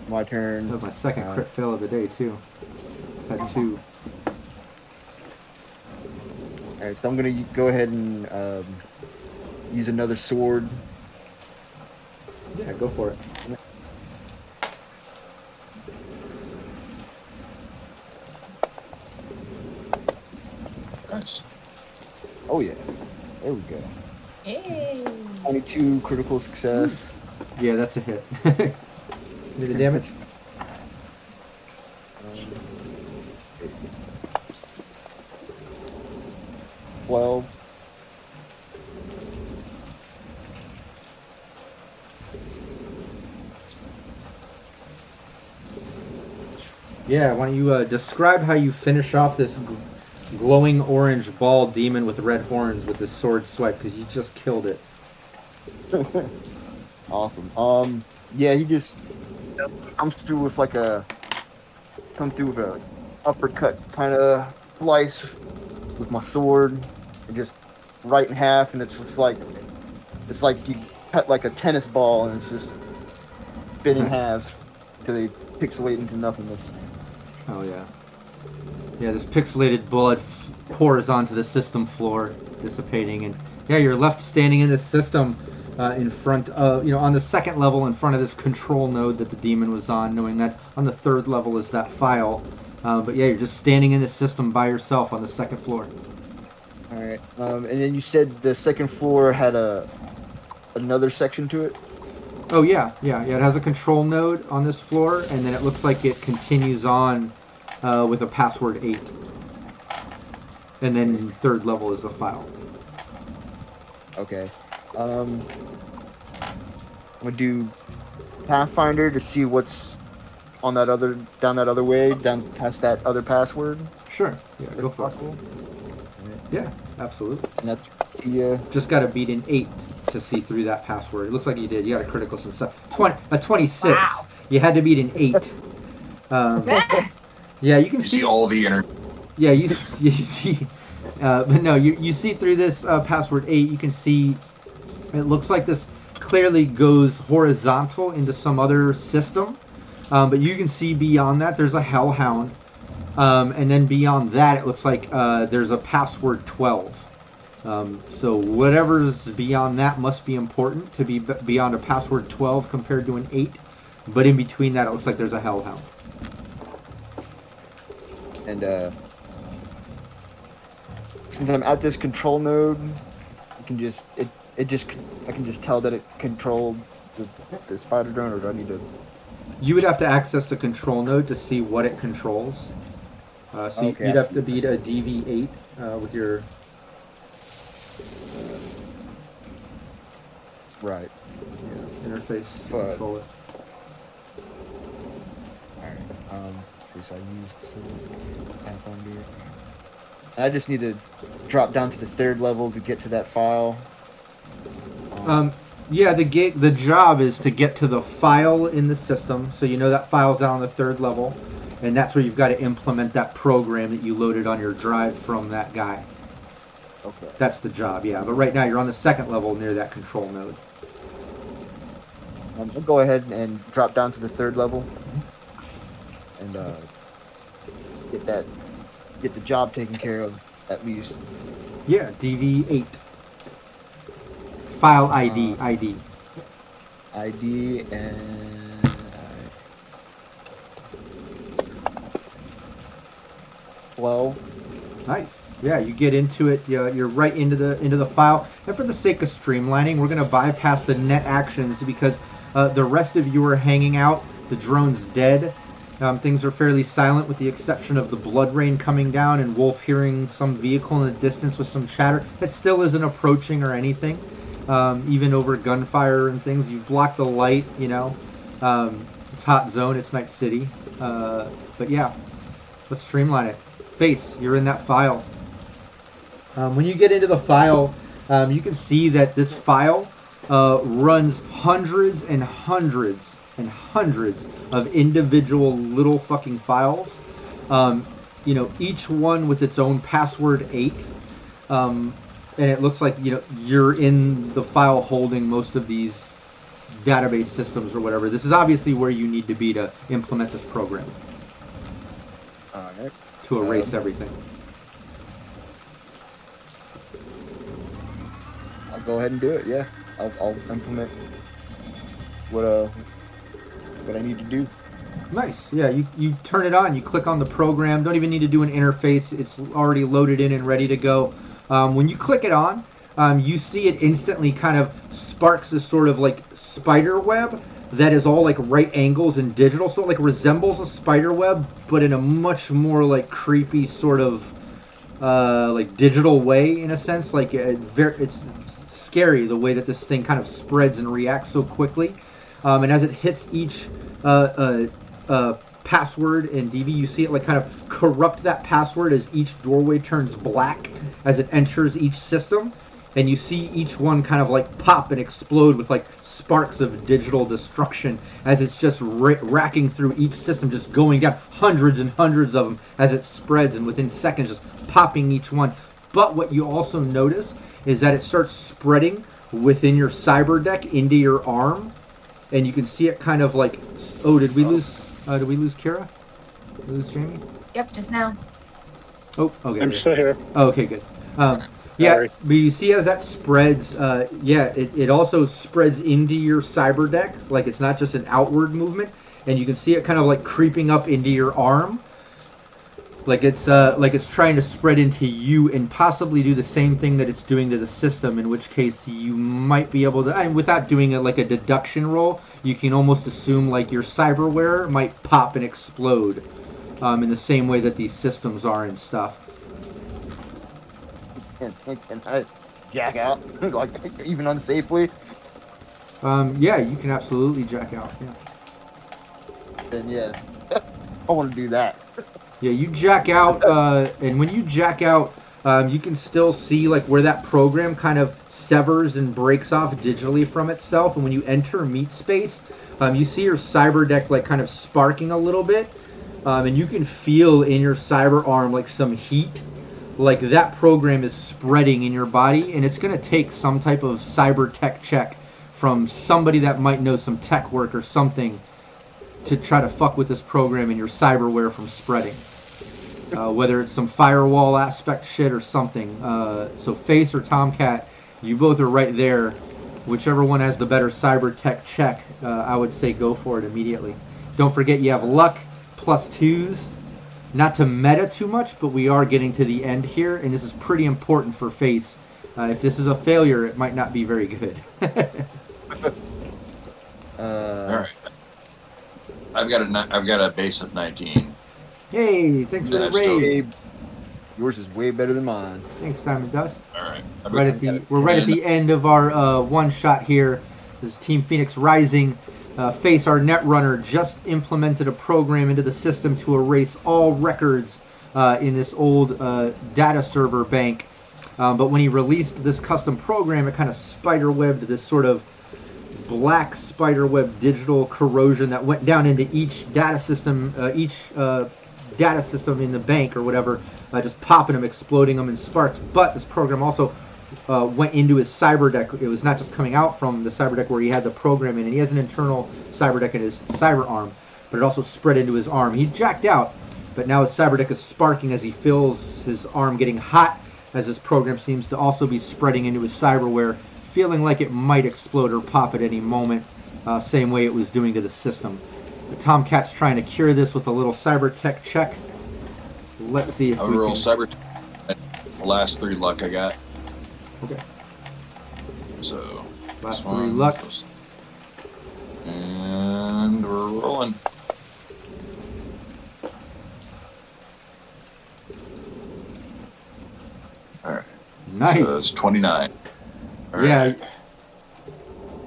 My turn. That was my second crit fail of the day too. Had 2. Alright, so I'm gonna go ahead and use another sword. Yeah, go for it. Nice. Oh yeah. There we go. Yay. 22 critical success. Yeah, that's a hit. Do the damage? 12. Yeah, why don't you describe how you finish off this glowing orange ball demon with red horns with this sword swipe, because you just killed it. Awesome. Yeah, he just comes through with a uppercut kind of slice with my sword, and just right in half, and it's like you cut like a tennis ball, and it's just spin in half until they pixelate into nothingness. Oh yeah. Yeah, this pixelated blood pours onto the system floor, dissipating, and yeah, you're left standing in this system in front of, on the second level in front of this control node that the demon was on, knowing that on the third level is that file. But yeah, you're just standing in this system by yourself on the second floor. All right. And then you said the second floor had another section to it? Oh yeah. It has a control node on this floor, and then it looks like it continues on with a password 8. And then third level is the file. Okay. I'm gonna do Pathfinder to see what's on down that other way, down past that other password. Sure. Yeah, go If for it. possible. Yeah, absolutely. And that's see Just got to beat an 8 to see through that password. It looks like you did. You got a critical success. A 26. Wow. You had to beat an 8. Yeah, you can You see all the inner. Yeah, you see. But no, you see through this password 8. You can see. It looks like this clearly goes horizontal into some other system. But you can see beyond that there's a hellhound. And then beyond that, it looks like there's a password 12. So whatever's beyond that must be important to be beyond a password 12 compared to an 8. But in between that, it looks like there's a hellhound. and since I'm at this control node, you can just it just I can just tell that it controlled the spider drone, or do I need to? You would have to access the control node to see what it controls. So Okay, you'd I have to see. beat a DV8 with your Right. interface to But- control it. Alright. Okay, so I used some tap on here. I just need to drop down to the 3rd level to get to that file. Yeah, the job is to get to the file in the system, so you know that file's down on the 3rd level, and that's where you've got to implement that program that you loaded on your drive from that guy. Okay. That's the job, yeah. But right now you're on the 2nd level near that control node. I'll go ahead and drop down to the 3rd level and get the job taken care of at least. Yeah, DV8. File ID, ID. ID and flow. Nice. Yeah, you get into it. You're right into the file. And for the sake of streamlining, we're going to bypass the net actions because the rest of you are hanging out. The drone's dead. Things are fairly silent with the exception of the blood rain coming down and Wolf hearing some vehicle in the distance with some chatter. That still isn't approaching or anything. Even over gunfire and things. You've blocked the light, you know. It's hot zone. It's Night City. But yeah, let's streamline it. Face, you're in that file. When you get into the file, you can see that this file runs hundreds and hundreds and hundreds of individual little fucking files. You know, each one with its own password 8. And it looks like, you know, you're in the file holding most of these database systems or whatever. This is obviously where you need to be to implement this program. Alright. To erase everything. I'll go ahead and do it, yeah. I'll implement what I need to do. Nice. Yeah, you turn it on, you click on the program, don't even need to do an interface, it's already loaded in and ready to go. When you click it on, you see it instantly kind of sparks this sort of like spider web that is all like right angles and digital, so it like resembles a spider web, but in a much more like creepy sort of like digital way in a sense. Like it's scary the way that this thing kind of spreads and reacts so quickly. And as it hits each password in DV, you see it like kind of corrupt that password as each doorway turns black as it enters each system. And you see each one kind of like pop and explode with like sparks of digital destruction as it's just racking through each system, just going down, hundreds and hundreds of them as it spreads, and within seconds just popping each one. But what you also notice is that it starts spreading within your cyber deck into your arm, and you can see it kind of like, oh, did we lose Kira? Did we lose Jamie? Yep, just now. Oh, okay. I'm still here. Oh, okay, good. Yeah, Sorry. but you see as that spreads, it also spreads into your cyber deck. Like it's not just an outward movement, and you can see it kind of like creeping up into your arm. Like it's trying to spread into you and possibly do the same thing that it's doing to the system. In which case, you might be able to, without doing it like a deduction roll, you can almost assume like your cyberware might pop and explode, in the same way that these systems are and stuff. Can I jack out like even unsafely? Yeah, you can absolutely jack out. Yeah. Then yeah, I want to do that. Yeah, you jack out, and when you jack out, you can still see like where that program kind of severs and breaks off digitally from itself. And when you enter meat space, you see your cyber deck like kind of sparking a little bit, and you can feel in your cyber arm like some heat. Like that program is spreading in your body, and it's going to take some type of cyber tech check from somebody that might know some tech work or something to try to fuck with this program and your cyberware from spreading. Whether it's some firewall aspect shit or something. So Face or Tomcat, you both are right there. Whichever one has the better cyber tech check, I would say go for it immediately. Don't forget you have luck +2s. Not to meta too much, but we are getting to the end here, and this is pretty important for Face. If this is a failure, it might not be very good. All right. I've got a base of 19. Hey, thanks for the raid. Yours is way better than mine. Thanks, Diamond Dust. All right. We're right at the end of our one shot here. This is Team Phoenix Rising. Face, our netrunner, just implemented a program into the system to erase all records in this old data server bank. But when he released this custom program, it kind of spiderwebbed this sort of black spiderweb digital corrosion that went down into each data system in the bank or whatever, just popping them, exploding them in sparks. But this program also went into his cyber deck. It was not just coming out from the cyber deck where he had the program in, and he has an internal cyber deck in his cyber arm, but it also spread into his arm. He jacked out, but now his cyber deck is sparking as he feels his arm getting hot, as his program seems to also be spreading into his cyberware, feeling like it might explode or pop at any moment, same way it was doing to the system. But Tomcat's trying to cure this with a little cyber tech check. Let's see if we roll can... cyber. Last 3 luck I got. Okay. So last 3 luck. And we're rolling. All right. Nice. So it's 29. All yeah. Right.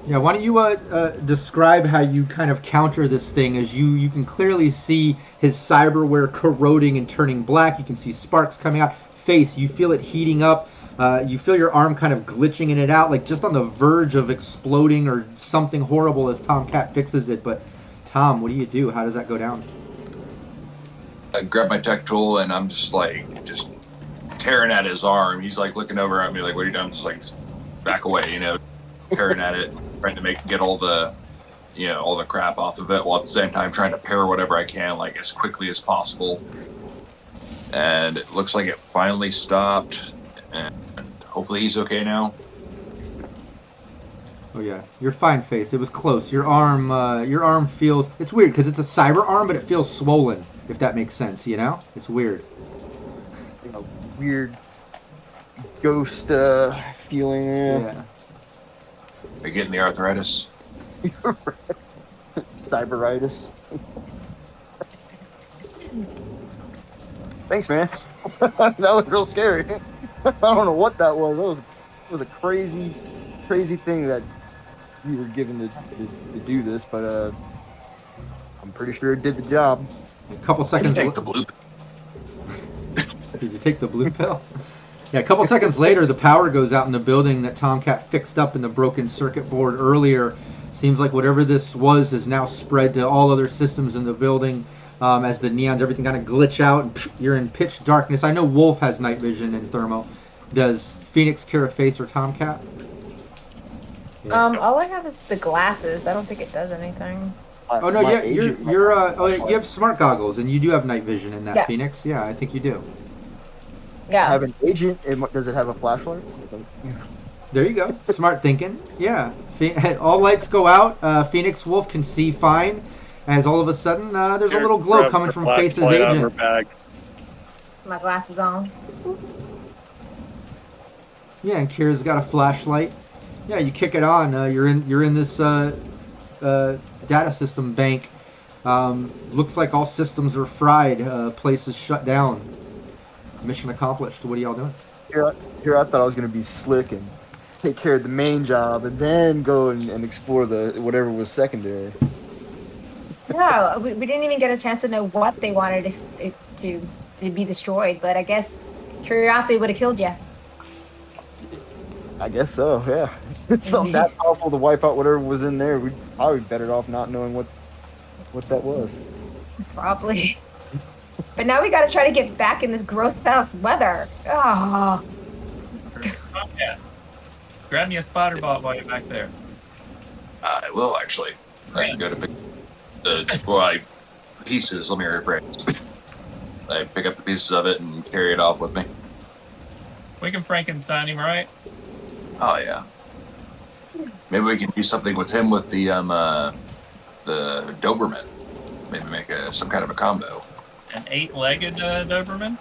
Yeah. Why don't you describe how you kind of counter this thing? As you can clearly see his cyberware corroding and turning black. You can see sparks coming out. Face, you feel it heating up. You feel your arm kind of glitching in and out, like just on the verge of exploding or something horrible as Tomcat fixes it. But Tom, what do you do? How does that go down? I grab my tech tool and I'm just tearing at his arm. He's like looking over at me like, what are you doing? I'm just like, back away, tearing at it, trying to get all the crap off of it, while at the same time trying to pair whatever I can, like as quickly as possible. And it looks like it finally stopped, and hopefully he's okay now. Oh yeah, you're fine, Face. It was close. Your arm feels... It's weird because it's a cyber arm, but it feels swollen, if that makes sense, It's weird. Weird ghost feeling. Yeah. Are you getting the arthritis? Cyberitis. Thanks, man. That was real scary. I don't know what that was. It was a crazy thing that we were given to do this, but I'm pretty sure it did the job. A couple seconds. Take the blue. Did you take the blue pill? Yeah, a couple seconds later, the power goes out in the building that Tomcat fixed up in the broken circuit board earlier. Seems like whatever this was has now spread to all other systems in the building. As the neons, everything kind of glitch out, and you're in pitch darkness. I know Wolf has night vision and thermo. Does Phoenix care a Face or Tomcat? Yeah. All I have is the glasses. I don't think it does anything. Oh no, yeah, you have smart goggles, and you do have night vision in that, yeah. Phoenix. Yeah, I think you do. Yeah. I have an agent. Does it have a flashlight? There you go. Smart thinking. Yeah. All lights go out. Phoenix Wolf can see fine. As all of a sudden, there's a little glow coming from Face's agent. My glasses on. Yeah, and Kira's got a flashlight. Yeah, you kick it on. You're in this data system bank. Looks like all systems are fried. Place is shut down. Mission accomplished. What are y'all doing? Here, I thought I was gonna be slick and take care of the main job, and then go and explore the whatever was secondary. No, we didn't even get a chance to know what they wanted to be destroyed, but I guess curiosity would have killed you. I guess so, yeah. Something that powerful to wipe out whatever was in there, we'd probably be better off not knowing what that was. Probably. But now we got to try to get back in this gross house weather. Oh. Yeah. Grab me a spider bot while you're back there. I will actually. I can go to pick pieces. Let me rephrase. I pick up the pieces of it and carry it off with me. We can Frankenstein him, right? Oh yeah. Maybe we can do something with him with the Doberman. Maybe make some kind of a combo. An 8-legged Doberman?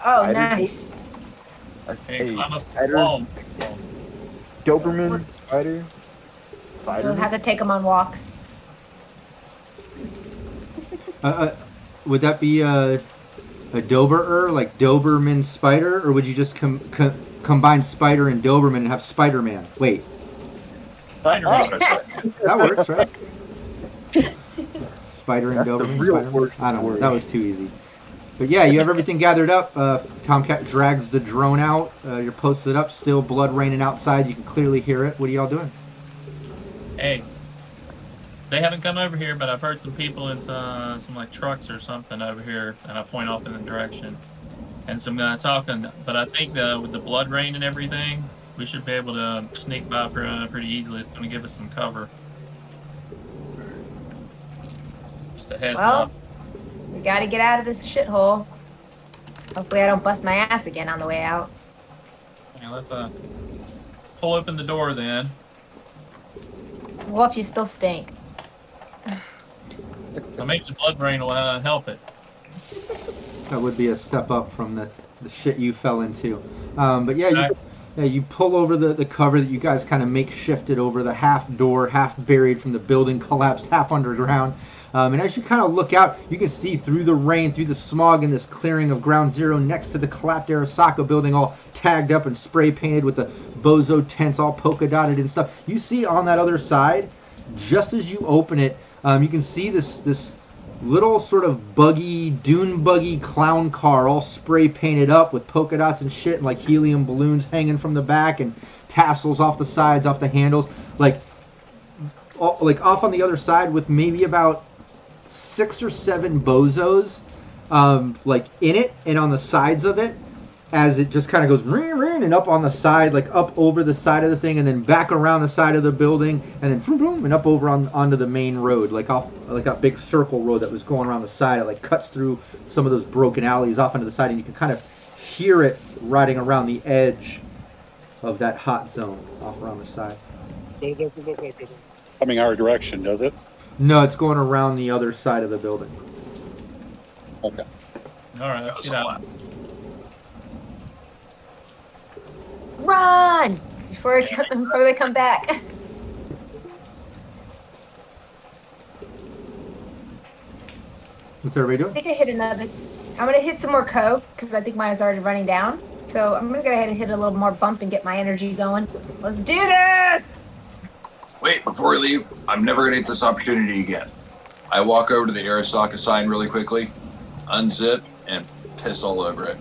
Oh, nice. Hey, Hey, climb up the spider, wall. Doberman, spider, You'll have to take them on walks. Would that be a Doberer, like Doberman Spider, or would you just combine Spider and Doberman and have Spider-Man? Wait, Spider-Man. That's right. that works, right? Spider and That's the Doberman. real Spider-Man? origin I don't know. story. That was too easy. But yeah, you have everything gathered up. Tomcat drags the drone out. You're posted up. Still blood raining outside. You can clearly hear it. What are y'all doing? Hey, they haven't come over here, but I've heard some people in some like trucks or something over here, and I point off in the direction, and some guy talking. But I think with the blood rain and everything, we should be able to sneak by pretty easily. It's going to give us some cover. Just a heads Well, up. we gotta get out of this shithole. Hopefully I don't bust my ass again on the way out. Yeah, let's pull open the door then. Wolf, you still stink. I'll make the blood rain will help it. That would be a step up from the shit you fell into. But yeah, you pull over the cover that you guys kind of makeshifted over the half door, half buried from the building, collapsed, half underground. And as you kind of look out, you can see through the rain, through the smog in this clearing of Ground Zero next to the collapsed Arasaka building, all tagged up and spray painted with the bozo tents all polka dotted and stuff. You see on that other side, just as you open it, you can see this little sort of buggy, dune buggy clown car all spray painted up with polka dots and shit and like helium balloons hanging from the back and tassels off the sides, off the handles. Like off on the other side with maybe about 6 or 7 bozos like in it and on the sides of it as it just kind of goes ring and up on the side, like up over the side of the thing and then back around the side of the building and then boom, boom, and up over onto the main road, like off like a big circle road that was going around the side. It like cuts through some of those broken alleys off onto the side and you can kind of hear it riding around the edge of that hot zone off around the side. It doesn't look like it's coming our direction, does it? No, it's going around the other side of the building. Okay. All right, let's get out. Run! Before they come back. What's everybody I doing? think I hit another. I'm gonna hit some more coke because I think mine is already running down. So I'm gonna go ahead and hit a little more bump and get my energy going. Let's do this! Wait, before we leave, I'm never going to get this opportunity again. I walk over to the Arasaka sign really quickly, unzip, and piss all over it.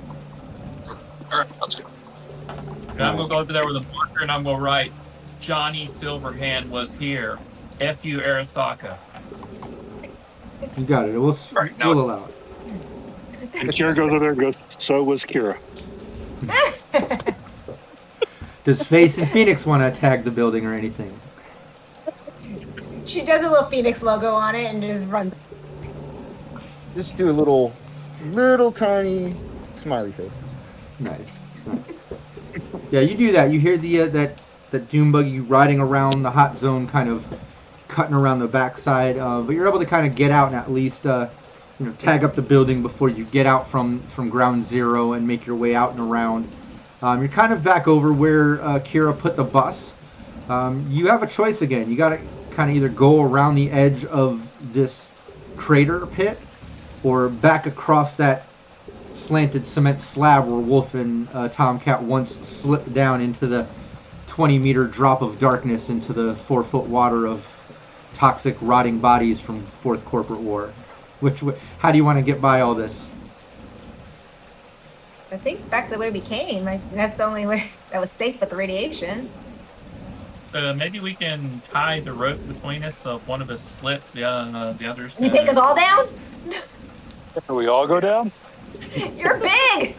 All right, let's go. And I'm going to go over there with a marker and I'm going to write, Johnny Silverhand was here. F.U. Arasaka. You got it. We'll allow it. Kira goes over there and goes, so was Kira. Does Face and Phoenix want to tag the building or anything? She does a little Phoenix logo on it and just runs. Just do a little tiny smiley face. Nice. Yeah, you do that. You hear the that Doom buggy riding around the hot zone, kind of cutting around the backside. But you're able to kind of get out and at least tag up the building before you get out from Ground Zero and make your way out and around. You're kind of back over where Kira put the bus. You have a choice again. You got to kind of either go around the edge of this crater pit or back across that slanted cement slab where Wolf and Tomcat once slipped down into the 20-meter drop of darkness into the 4-foot water of toxic, rotting bodies from Fourth Corporate War. How do you want to get by all this? I think back the way we came. That's the only way that was safe with the radiation. So maybe we can tie the rope between us so if one of us slips, the others You take us all down? Do we all go down? You're big!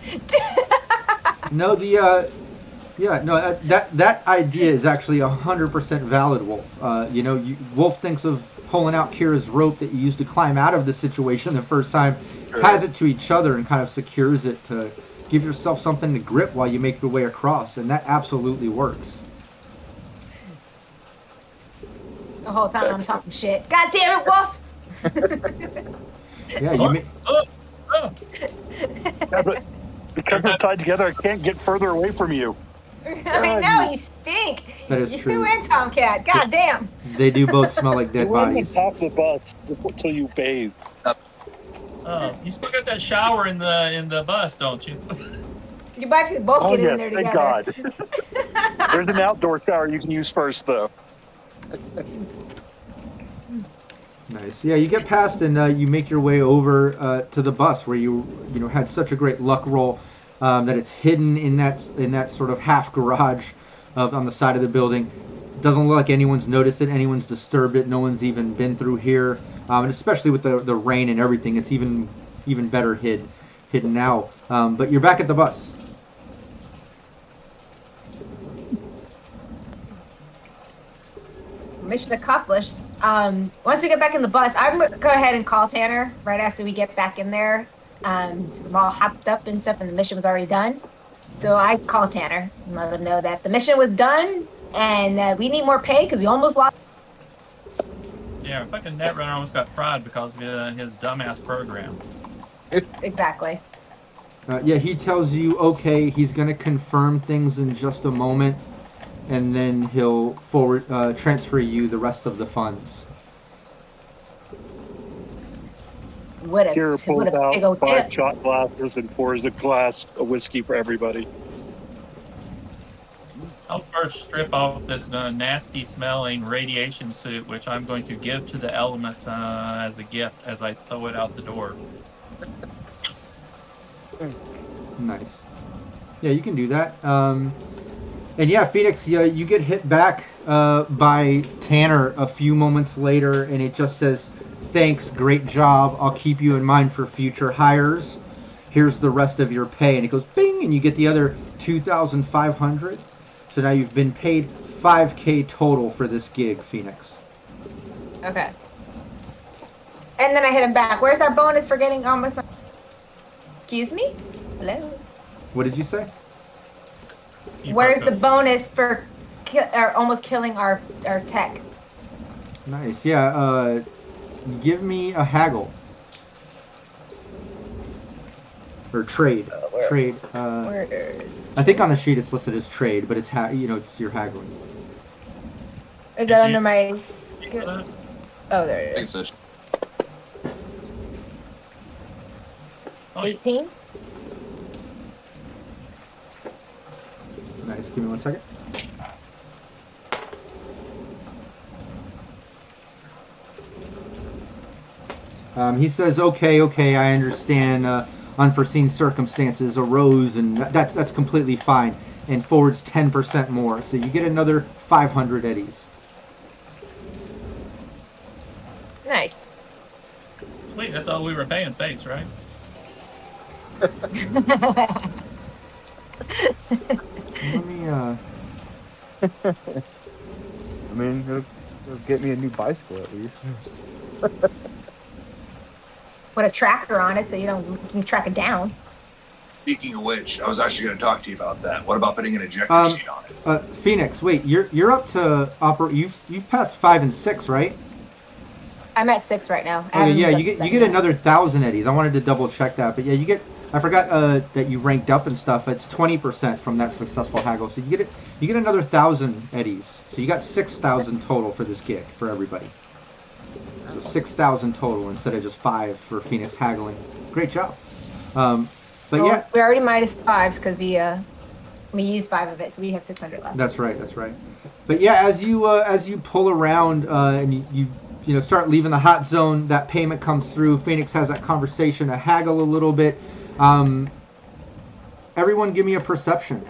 No, that idea is actually 100% valid, Wolf. Wolf thinks of pulling out Kira's rope that you used to climb out of the situation the first time, ties it to each other and kind of secures it to give yourself something to grip while you make your way across, and that absolutely works. The whole time I'm talking shit. God damn it, Wolf! Yeah, you Because we're tied together, I can't get further away from you. I know, you stink. That is you true. and Tomcat. God damn. They do both smell like dead You're on the bodies. top of the bus until you bathe. Oh, you still got that shower in the bus, don't you? You might both Oh, get yes, in there thank together. God. There's an outdoor shower you can use first, though. Nice. Yeah, you get past and you make your way over to the bus where you had such a great luck roll that it's hidden in that sort of half garage on the side of the building. Doesn't look like anyone's noticed it, anyone's disturbed it, no one's even been through here, and especially with the rain and everything, it's even better hidden now. But you're back at the bus. Mission accomplished. Once we get back in the bus, I'm gonna go ahead and call Tanner right after we get back in there. Since I'm all hopped up and stuff, and the mission was already done. So I call Tanner and let him know that the mission was done and that we need more pay because we almost lost. Yeah, fucking Netrunner almost got fried because of his dumbass program. Exactly. Yeah, he tells you, okay, he's going to confirm things in just a moment, and then he'll transfer you the rest of the funds. What a Kira pulls big out old 5 tip. shot glasses and pours a glass of whiskey for everybody. I'll first strip off this nasty smelling radiation suit, which I'm going to give to the elements as a gift as I throw it out the door. Nice. Yeah, you can do that. And yeah, Phoenix, you get hit back by Tanner a few moments later, and it just says, "Thanks, great job. I'll keep you in mind for future hires. Here's the rest of your pay." And it goes bing, and you get the other 2,500. So now you've been paid 5K total for this gig, Phoenix. Okay. And then I hit him back. Where's our bonus for getting almost? Excuse me? Hello? What did you say? Where's the bonus for almost killing our tech? Nice. Yeah, give me a haggle. Or trade. Where? Trade. Where? I think on the sheet it's listed as trade, but it's it's your haggling. Is that under my... Oh, there I it think is. so. 18? Nice. Give me 1 second. He says, okay, I understand. Unforeseen circumstances arose, and that's completely fine. And forwards 10% more, so you get another 500 eddies. Nice. Sweet, that's all we were paying face, right? Let me I mean, it'll get me a new bicycle at least. Put a tracker on it so you can track it down. Speaking of which, I was actually going to talk to you about that. What about putting an ejector seat on it? Phoenix, wait, you're up to you've passed 5 and 6, right? I'm at 6 right now. Okay, yeah, you get another 1,000 eddies. I wanted to double check that, but yeah, you get. I forgot that you ranked up and stuff. It's 20% from that successful haggle, so you get another 1,000 eddies. So you got 6,000 total for this gig for everybody. So 6,000 total instead of just 5 for Phoenix haggling. Great job. But yeah, we're already minus 5s because we used 5 of it, so we have 600 left. That's right. But yeah, as you pull around and you start leaving the hot zone, that payment comes through. Phoenix has that conversation, a haggle a little bit. Everyone, give me a perception.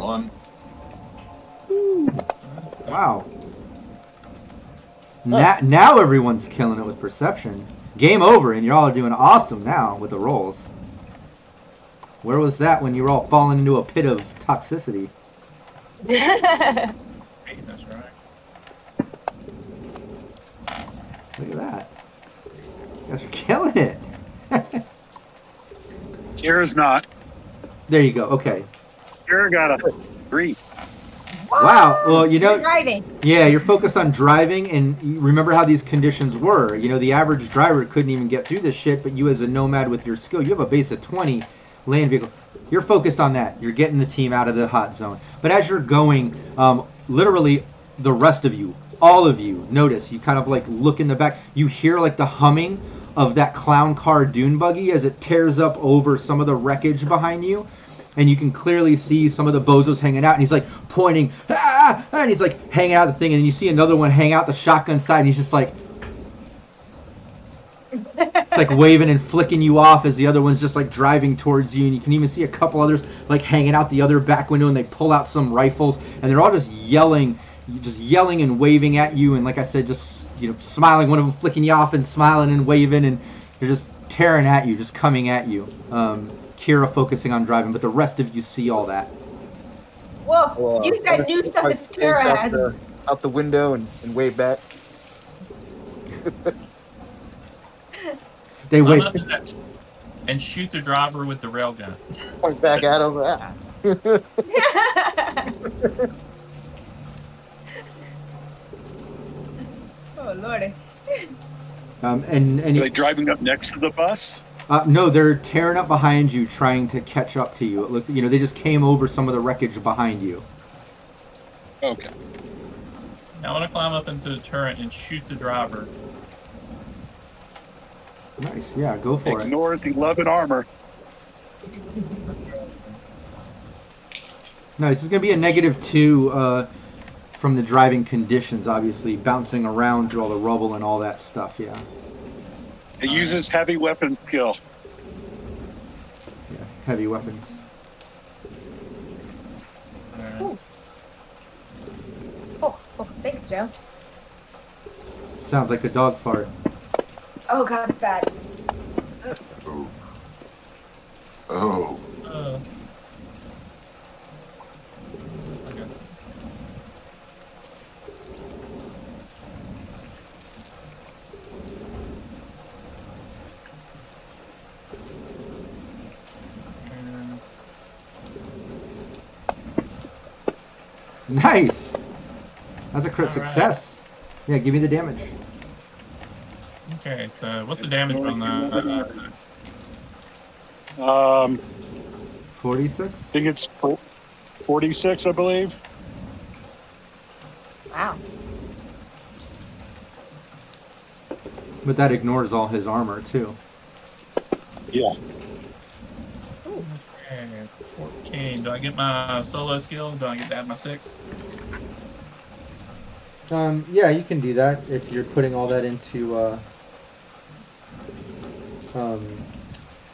One. Wow. Now everyone's killing it with perception. Game over, and you're all doing awesome now with the rolls. Where was that when you were all falling into a pit of toxicity? That's right. Look at that. You guys are killing it. Kira's not. There you go. Okay. Kira got a 3. Wow. Well, you know, driving. yeah, you're focused on driving, and you remember how these conditions were. You know, the average driver couldn't even get through this shit, but you as a nomad with your skill, you have a base of 20 land vehicle. You're focused on that. You're getting the team out of the hot zone. But as you're going, literally the rest of you, all of you, notice, you kind of like look in the back. You hear like the humming of that clown car dune buggy as it tears up over some of the wreckage behind you. And you can clearly see some of the bozos hanging out, and he's like pointing, and he's like hanging out the thing, and you see another one hang out the shotgun side, and he's just like, it's like waving and flicking you off as the other one's just like driving towards you, and you can even see a couple others like hanging out the other back window, and they pull out some rifles, and they're all just yelling and waving at you, and like I said, just smiling. One of them flicking you off and smiling and waving, and they're just tearing at you, just coming at you. Kira focusing on driving, but the rest of you see all that. Well, use that new stuff that Kira has. Out the window and wave back. They wave. And shoot the driver with the railgun. Point back at him. Oh Lordy. And Like driving up next to the bus? no, they're tearing up behind you, trying to catch up to you. It looks, they just came over some of the wreckage behind you. Okay. Now I want to climb up into the turret and shoot the driver. Nice, yeah, go for it. Ignore the 11 armor. Nice. This is going to be a -2 from the driving conditions, obviously, bouncing around through all the rubble and all that stuff, yeah. It uses heavy weapon skill. Yeah, heavy weapons. Oh, thanks, Joe. Sounds like a dog fart. Oh God, it's bad. Oh. Oh. Okay. Nice! That's a crit All right. success. Yeah, give me the damage. Okay, so what's the damage on the? 46? I think it's 46, I believe. Wow. But that ignores all his armor, too. Yeah. Okay, 14. Do I get my solo skill? Do I get to add my 6? Yeah, you can do that if you're putting all that into,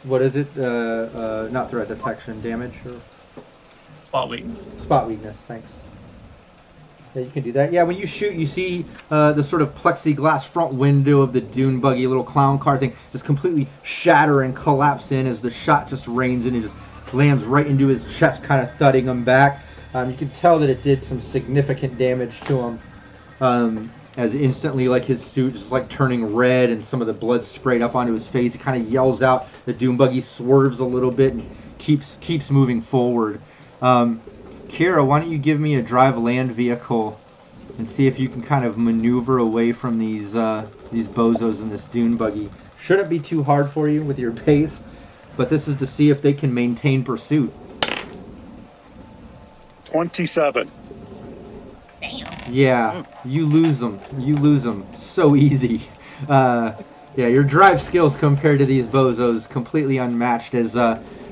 what is it? Not threat detection, damage, or Spot weakness. spot weakness, thanks. Yeah, you can do that. Yeah, when you shoot, you see the sort of plexiglass front window of the dune buggy, little clown car thing, just completely shatter and collapse in as the shot just rains in and just lands right into his chest, kind of thudding him back. You can tell that it did some significant damage to him. As instantly, like, his suit just like turning red and some of the blood sprayed up onto his face. He kind of yells out. The dune buggy swerves a little bit and keeps moving forward. Kira, why don't you give me a drive land vehicle and see if you can kind of maneuver away from these bozos in this dune buggy. Shouldn't be too hard for you with your pace, but this is to see if they can maintain pursuit. 27. Yeah, you lose them. You lose them so easy. Yeah, your drive skills compared to these bozos completely unmatched. As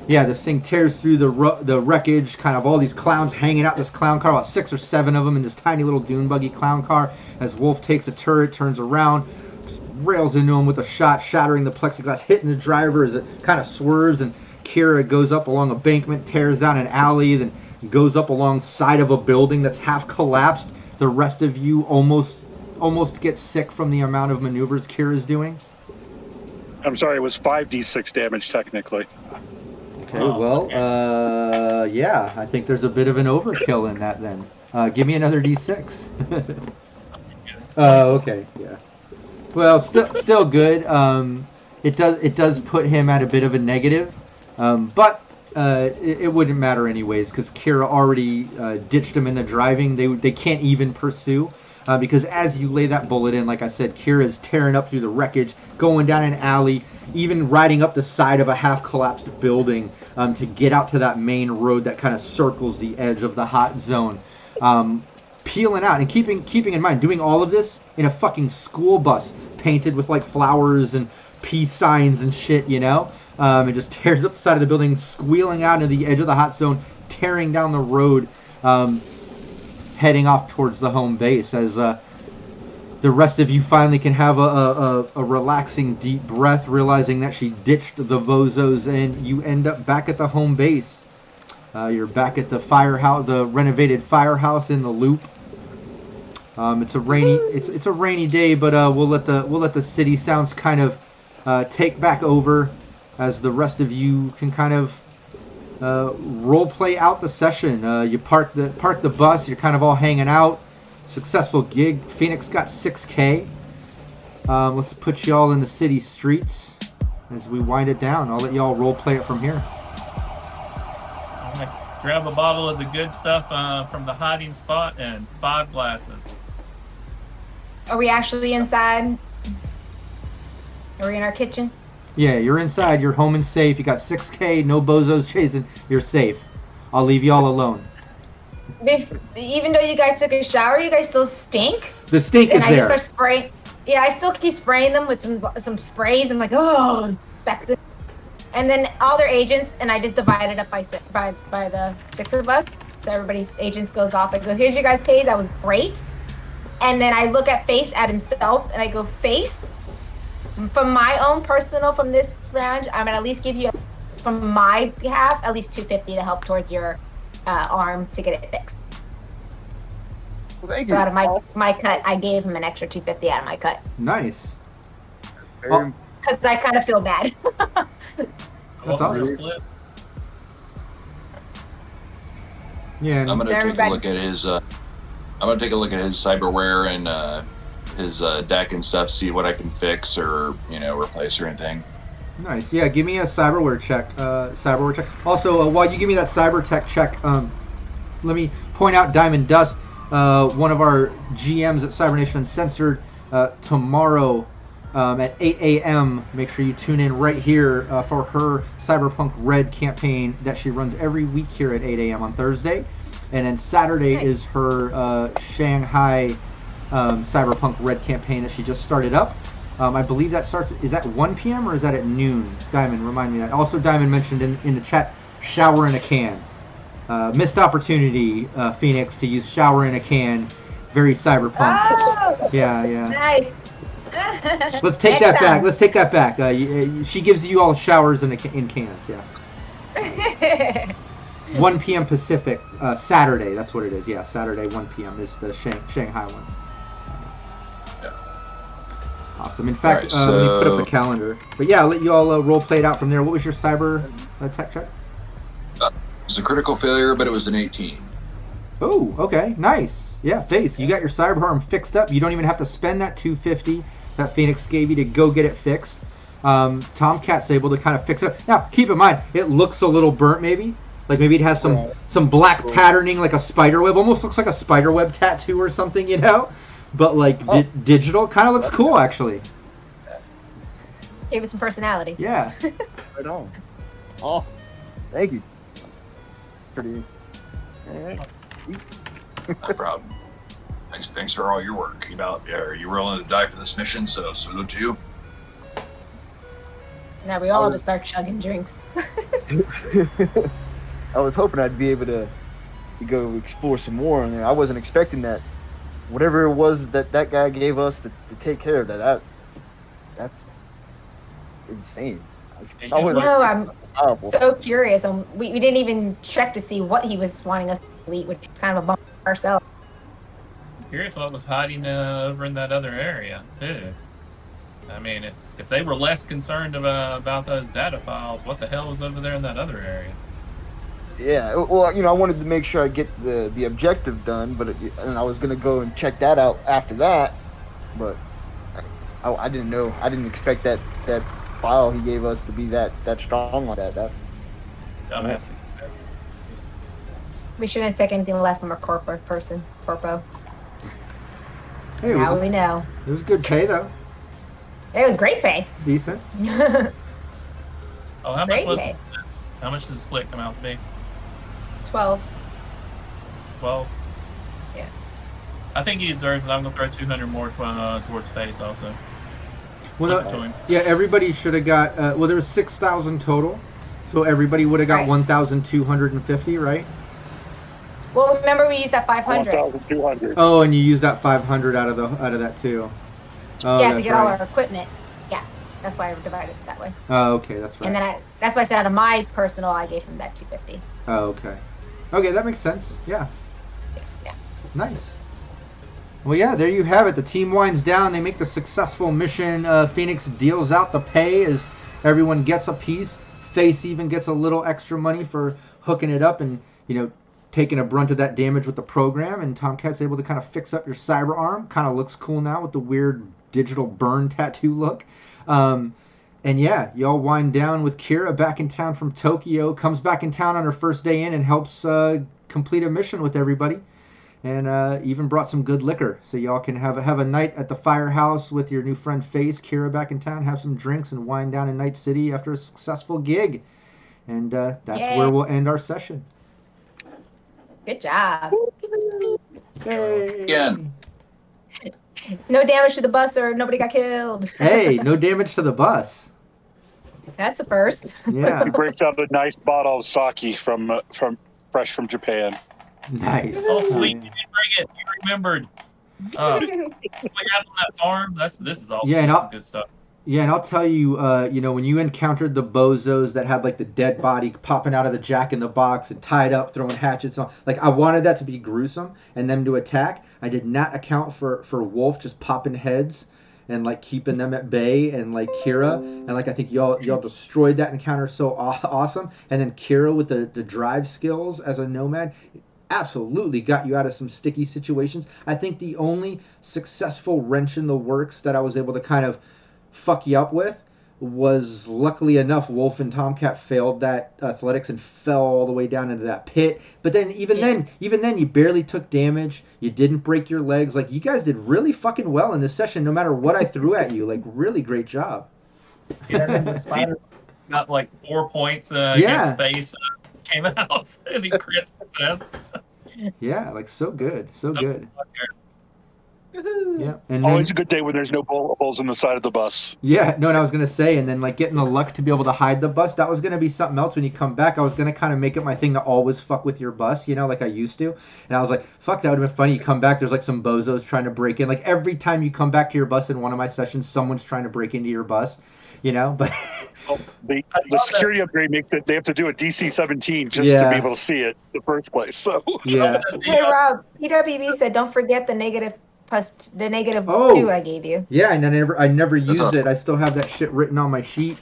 yeah, this thing tears through the wreckage. Kind of all these clowns hanging out this clown car, about 6 or 7 of them in this tiny little dune buggy clown car. As Wolf takes a turret, turns around, just rails into him with a shot, shattering the plexiglass, hitting the driver as it kind of swerves. And Kira goes up along a embankment, tears down an alley, then goes up alongside of a building that's half collapsed. The rest of you almost get sick from the amount of maneuvers Kira's doing. I'm sorry, it was 5d6 damage technically. Okay, well, yeah, I think there's a bit of an overkill in that then. Give me another d6. Okay, yeah. Well, still good. It does put him at a bit of a negative, but it wouldn't matter anyways because Kira already ditched him in the driving. They can't even pursue because as you lay that bullet in, like I said, Kira's tearing up through the wreckage, going down an alley, even riding up the side of a half-collapsed building to get out to that main road that kind of circles the edge of the hot zone. Peeling out and keeping in mind, doing all of this in a fucking school bus painted with like flowers and peace signs and shit, you know? It just tears up the side of the building, squealing out into the edge of the hot zone, tearing down the road, heading off towards the home base as the rest of you finally can have a relaxing deep breath, realizing that she ditched the Vozos, and you end up back at the home base. You're back at the firehouse, the renovated firehouse in the loop. It's a rainy day, but we'll let the city sounds kind of take back over as the rest of you can kind of role play out the session. You park the bus. You're kind of all hanging out. Successful gig. Phoenix got 6K. Let's put you all in the city streets as we wind it down. I'll let y'all role play it from here. I'm gonna grab a bottle of the good stuff from the hiding spot and 5 glasses. Are we actually inside? Are we in our kitchen? Yeah, you're inside. You're home and safe. You got 6K. No bozos chasing. You're safe. I'll leave y'all alone. Even though you guys took a shower, you guys still stink. The stink and is I there. just start spraying. Yeah, I still keep spraying them with some sprays. I'm like, oh, infected. And then all their agents, and I just divide it up by the 6 of us. So everybody's agents goes off. I go, here's your guys' pay. That was great. And then I look at Face at himself, and I go, Face, from my own personal, from this round, I'm gonna at least give you, from my behalf, at least $250 to help towards your arm to get it fixed. Well, thank So you. out of my cut, I gave him an extra $250 out of my cut Nice. Very- because I kind of feel bad. That's What was the awesome. split? Yeah. I'm gonna take a Everybody- look at his. I'm gonna take a look at his cyberware and his deck and stuff. See what I can fix or replace or anything. Nice. Yeah, give me a cyberware check. Also, while you give me that cyber tech check, let me point out Diamond Dust, one of our GMs at Cybernation Uncensored, tomorrow at 8 a.m. Make sure you tune in right here for her Cyberpunk Red campaign that she runs every week here at 8 a.m. on Thursday. And then Saturday Nice. is her Shanghai Cyberpunk Red campaign that she just started up. I believe that starts, is that 1 p.m. or is that at noon? Diamond, remind me of that. Also, Diamond mentioned in the chat, shower in a can. Missed opportunity, Phoenix, to use shower in a can. Very cyberpunk. Oh, Yeah. nice. Let's take that back. Let's take that back. She gives you all showers in cans, yeah. 1 p.m. Pacific, Saturday, that's what it is. Yeah, Saturday, 1 p.m. is the Shanghai one. Yeah. Awesome. In fact, All right, let me put up so- a calendar. But yeah, I'll let you all role play it out from there. What was your cyber tech check? It's a critical failure, but it was an 18. Oh, okay, nice. Yeah, Face, you got your cyber arm fixed up. You don't even have to spend that $250 that Phoenix gave you to go get it fixed. Tomcat's able to kind of fix it. Now, keep in mind, it looks a little burnt maybe. Like maybe it has some black patterning like a spider web. Almost looks like a spider web tattoo or something, you know? But like digital, kind of looks cool actually. Gave it some personality. Yeah. Right on. Oh, thank you. Pretty. All right. No problem. Thanks for all your work. You were willing to die for this mission, so salute to you. Now we all have to start chugging drinks. I was hoping I'd be able to go explore some more in there. I wasn't expecting that. Whatever it was that guy gave us to take care of that's insane. I was No, I'm powerful. so curious. We didn't even check to see what he was wanting us to delete, which is kind of a bummer ourselves. Curious what was hiding over in that other area too. I mean, if they were less concerned about those data files, what the hell was over there in that other area? Yeah, well, I wanted to make sure I get the objective done, and I was gonna go and check that out after that, but I didn't know. I didn't expect that file he gave us to be that strong like that. Dumbass. We shouldn't take anything less from a corpo person. Corpo. Hey, Now we know. it was good pay though. It was great pay. Decent. Oh, how much Great was pay. how much did the split come out to be? 12. 12. Yeah. I think he deserves it. I'm gonna throw 200 more towards face also. Well, Flip it to him. yeah, everybody should have got. Well, there was 6,000 total, so everybody would have got Right. 1,250, right? Well, remember we used that 500. 1,200. Oh, and you used that 500 out of that too. Oh, Yeah, to that's get all right. our equipment. Yeah, that's why I divided it that way. Oh, okay, that's right. And then that's why I said out of my personal, I gave him that 250. Oh, okay. Okay, that makes sense. Yeah. Yeah. Nice. Well, yeah, there you have it. The team winds down. They make the successful mission. Phoenix deals out the pay as everyone gets a piece. Face even gets a little extra money for hooking it up and, taking a brunt of that damage with the program. And Tomcat's able to kind of fix up your cyber arm. Kind of looks cool now with the weird digital burn tattoo look. And yeah, y'all wind down with Kira back in town from Tokyo. Comes back in town on her first day in and helps complete a mission with everybody. And even brought some good liquor, so y'all can have a night at the firehouse with your new friend Face. Kira back in town, have some drinks, and wind down in Night City after a successful gig. And that's Yay. where we'll end our session. Good job. Hey. Again. No damage to the bus or nobody got killed. Hey, no damage to the bus. That's a first. Yeah, He breaks out a nice bottle of sake from fresh from Japan. nice. Oh, sweet! You did bring it. You remembered. We had on that farm. This is all. Yeah, and this is I'll- good stuff. Yeah, and I'll tell you, when you encountered the bozos that had like the dead body popping out of the jack in the box and tied up, throwing hatchets on, like I wanted that to be gruesome and them to attack. I did not account for Wolf just popping heads and like keeping them at bay, and like Kira, and like I think y'all destroyed that encounter so awesome. And then Kira with the drive skills as a nomad absolutely got you out of some sticky situations. I think the only successful wrench in the works that I was able to kind of fuck you up with was, luckily enough, Wolf and Tomcat failed that athletics and fell all the way down into that pit. But then even then you barely took damage. You didn't break your legs. Like, you guys did really fucking well in this session, no matter what I threw at you. Like, really great job. Got like 4 points Yeah. against face. Came out and he crit success. Yeah, like so good. So good. Woohoo. Yeah. And then, Always a good day when there's no holes in the side of the bus. yeah, no, and I was gonna say, and then like getting the luck to be able to hide the bus, that was gonna be something else when you come back. I was gonna kind of make it my thing to always fuck with your bus, like I used to. And I was like, fuck, that would have been funny. You come back, there's like some bozos trying to break in. Like every time you come back to your bus in one of my sessions, someone's trying to break into your bus, But Well, the security upgrade makes it. They have to do a DC-17 just to be able to see it in the first place. So yeah, Hey Rob, PWB said don't forget the negative Oh. 2 I gave you. yeah, and I never That's used awesome. it. I still have that shit written on my sheet,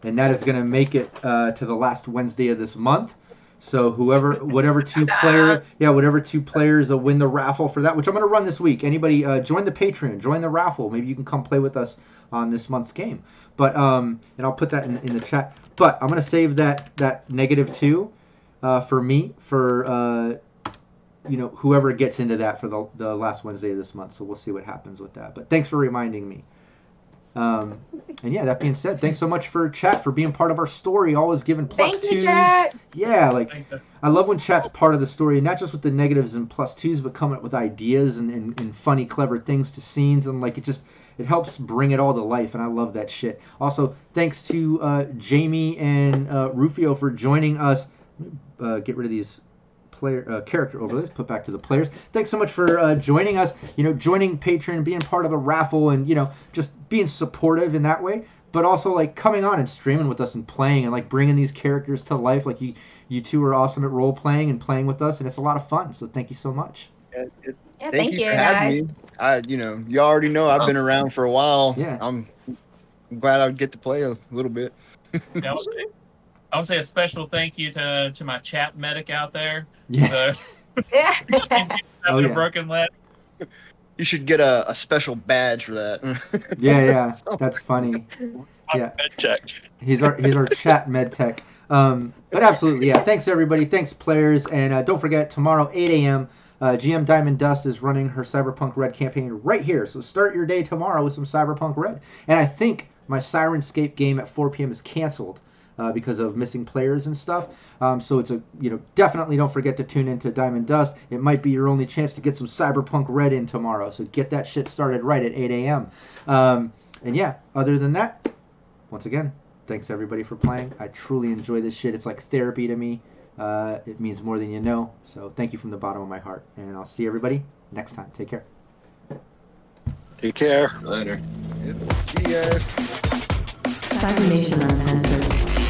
and that is gonna make it to the last Wednesday of this month. So whatever two players win the raffle for that, which I'm gonna run this week. Anybody join the Patreon, join the raffle. Maybe you can come play with us on this month's game. But and I'll put that in the chat. But I'm gonna save that -2 for me for whoever gets into that for the last Wednesday of this month. So we'll see what happens with that. But thanks for reminding me. And yeah, that being said, thanks so much for chat for being part of our story. Always giving plus Thank twos. you, chat. Yeah, like Thanks, I love when chat's part of the story, not just with the negatives and plus twos, but coming up with ideas and funny, clever things to scenes, and like it helps bring it all to life, and I love that shit. Also, thanks to Jamie and Rufio for joining us. Get rid of these character overlays, put back to the players. Thanks so much for joining us, joining Patreon, being part of the raffle, and just being supportive in that way, but also like coming on and streaming with us and playing and like bringing these characters to life. Like you two are awesome at role playing and playing with us, and it's a lot of fun, so thank you so much. Yeah, thank you for guys. having me. You already know I've been around for a while. Yeah. I'm glad I get to play a little bit. Yeah, I want to say a special thank you to my chat medic out there. Yeah. Yeah. Having Oh, yeah. a broken leg. You should get a special badge for that. Yeah, that's funny. Yeah. Check. He's our chat med tech. But absolutely, yeah. Thanks everybody. Thanks players, and don't forget tomorrow 8 a.m. GM Diamond Dust is running her Cyberpunk Red campaign right here. So start your day tomorrow with some Cyberpunk Red. And I think my Sirenscape game at 4 p.m. is canceled because of missing players and stuff. So it's definitely don't forget to tune into Diamond Dust. It might be your only chance to get some Cyberpunk Red in tomorrow. So get that shit started right at 8 a.m. And yeah, other than that, once again, thanks everybody for playing. I truly enjoy this shit. It's like therapy to me. It means more than you know. So thank you from the bottom of my heart. And I'll see everybody next time. Take care. Take care. Later. See ya. Cybernation Uncensored.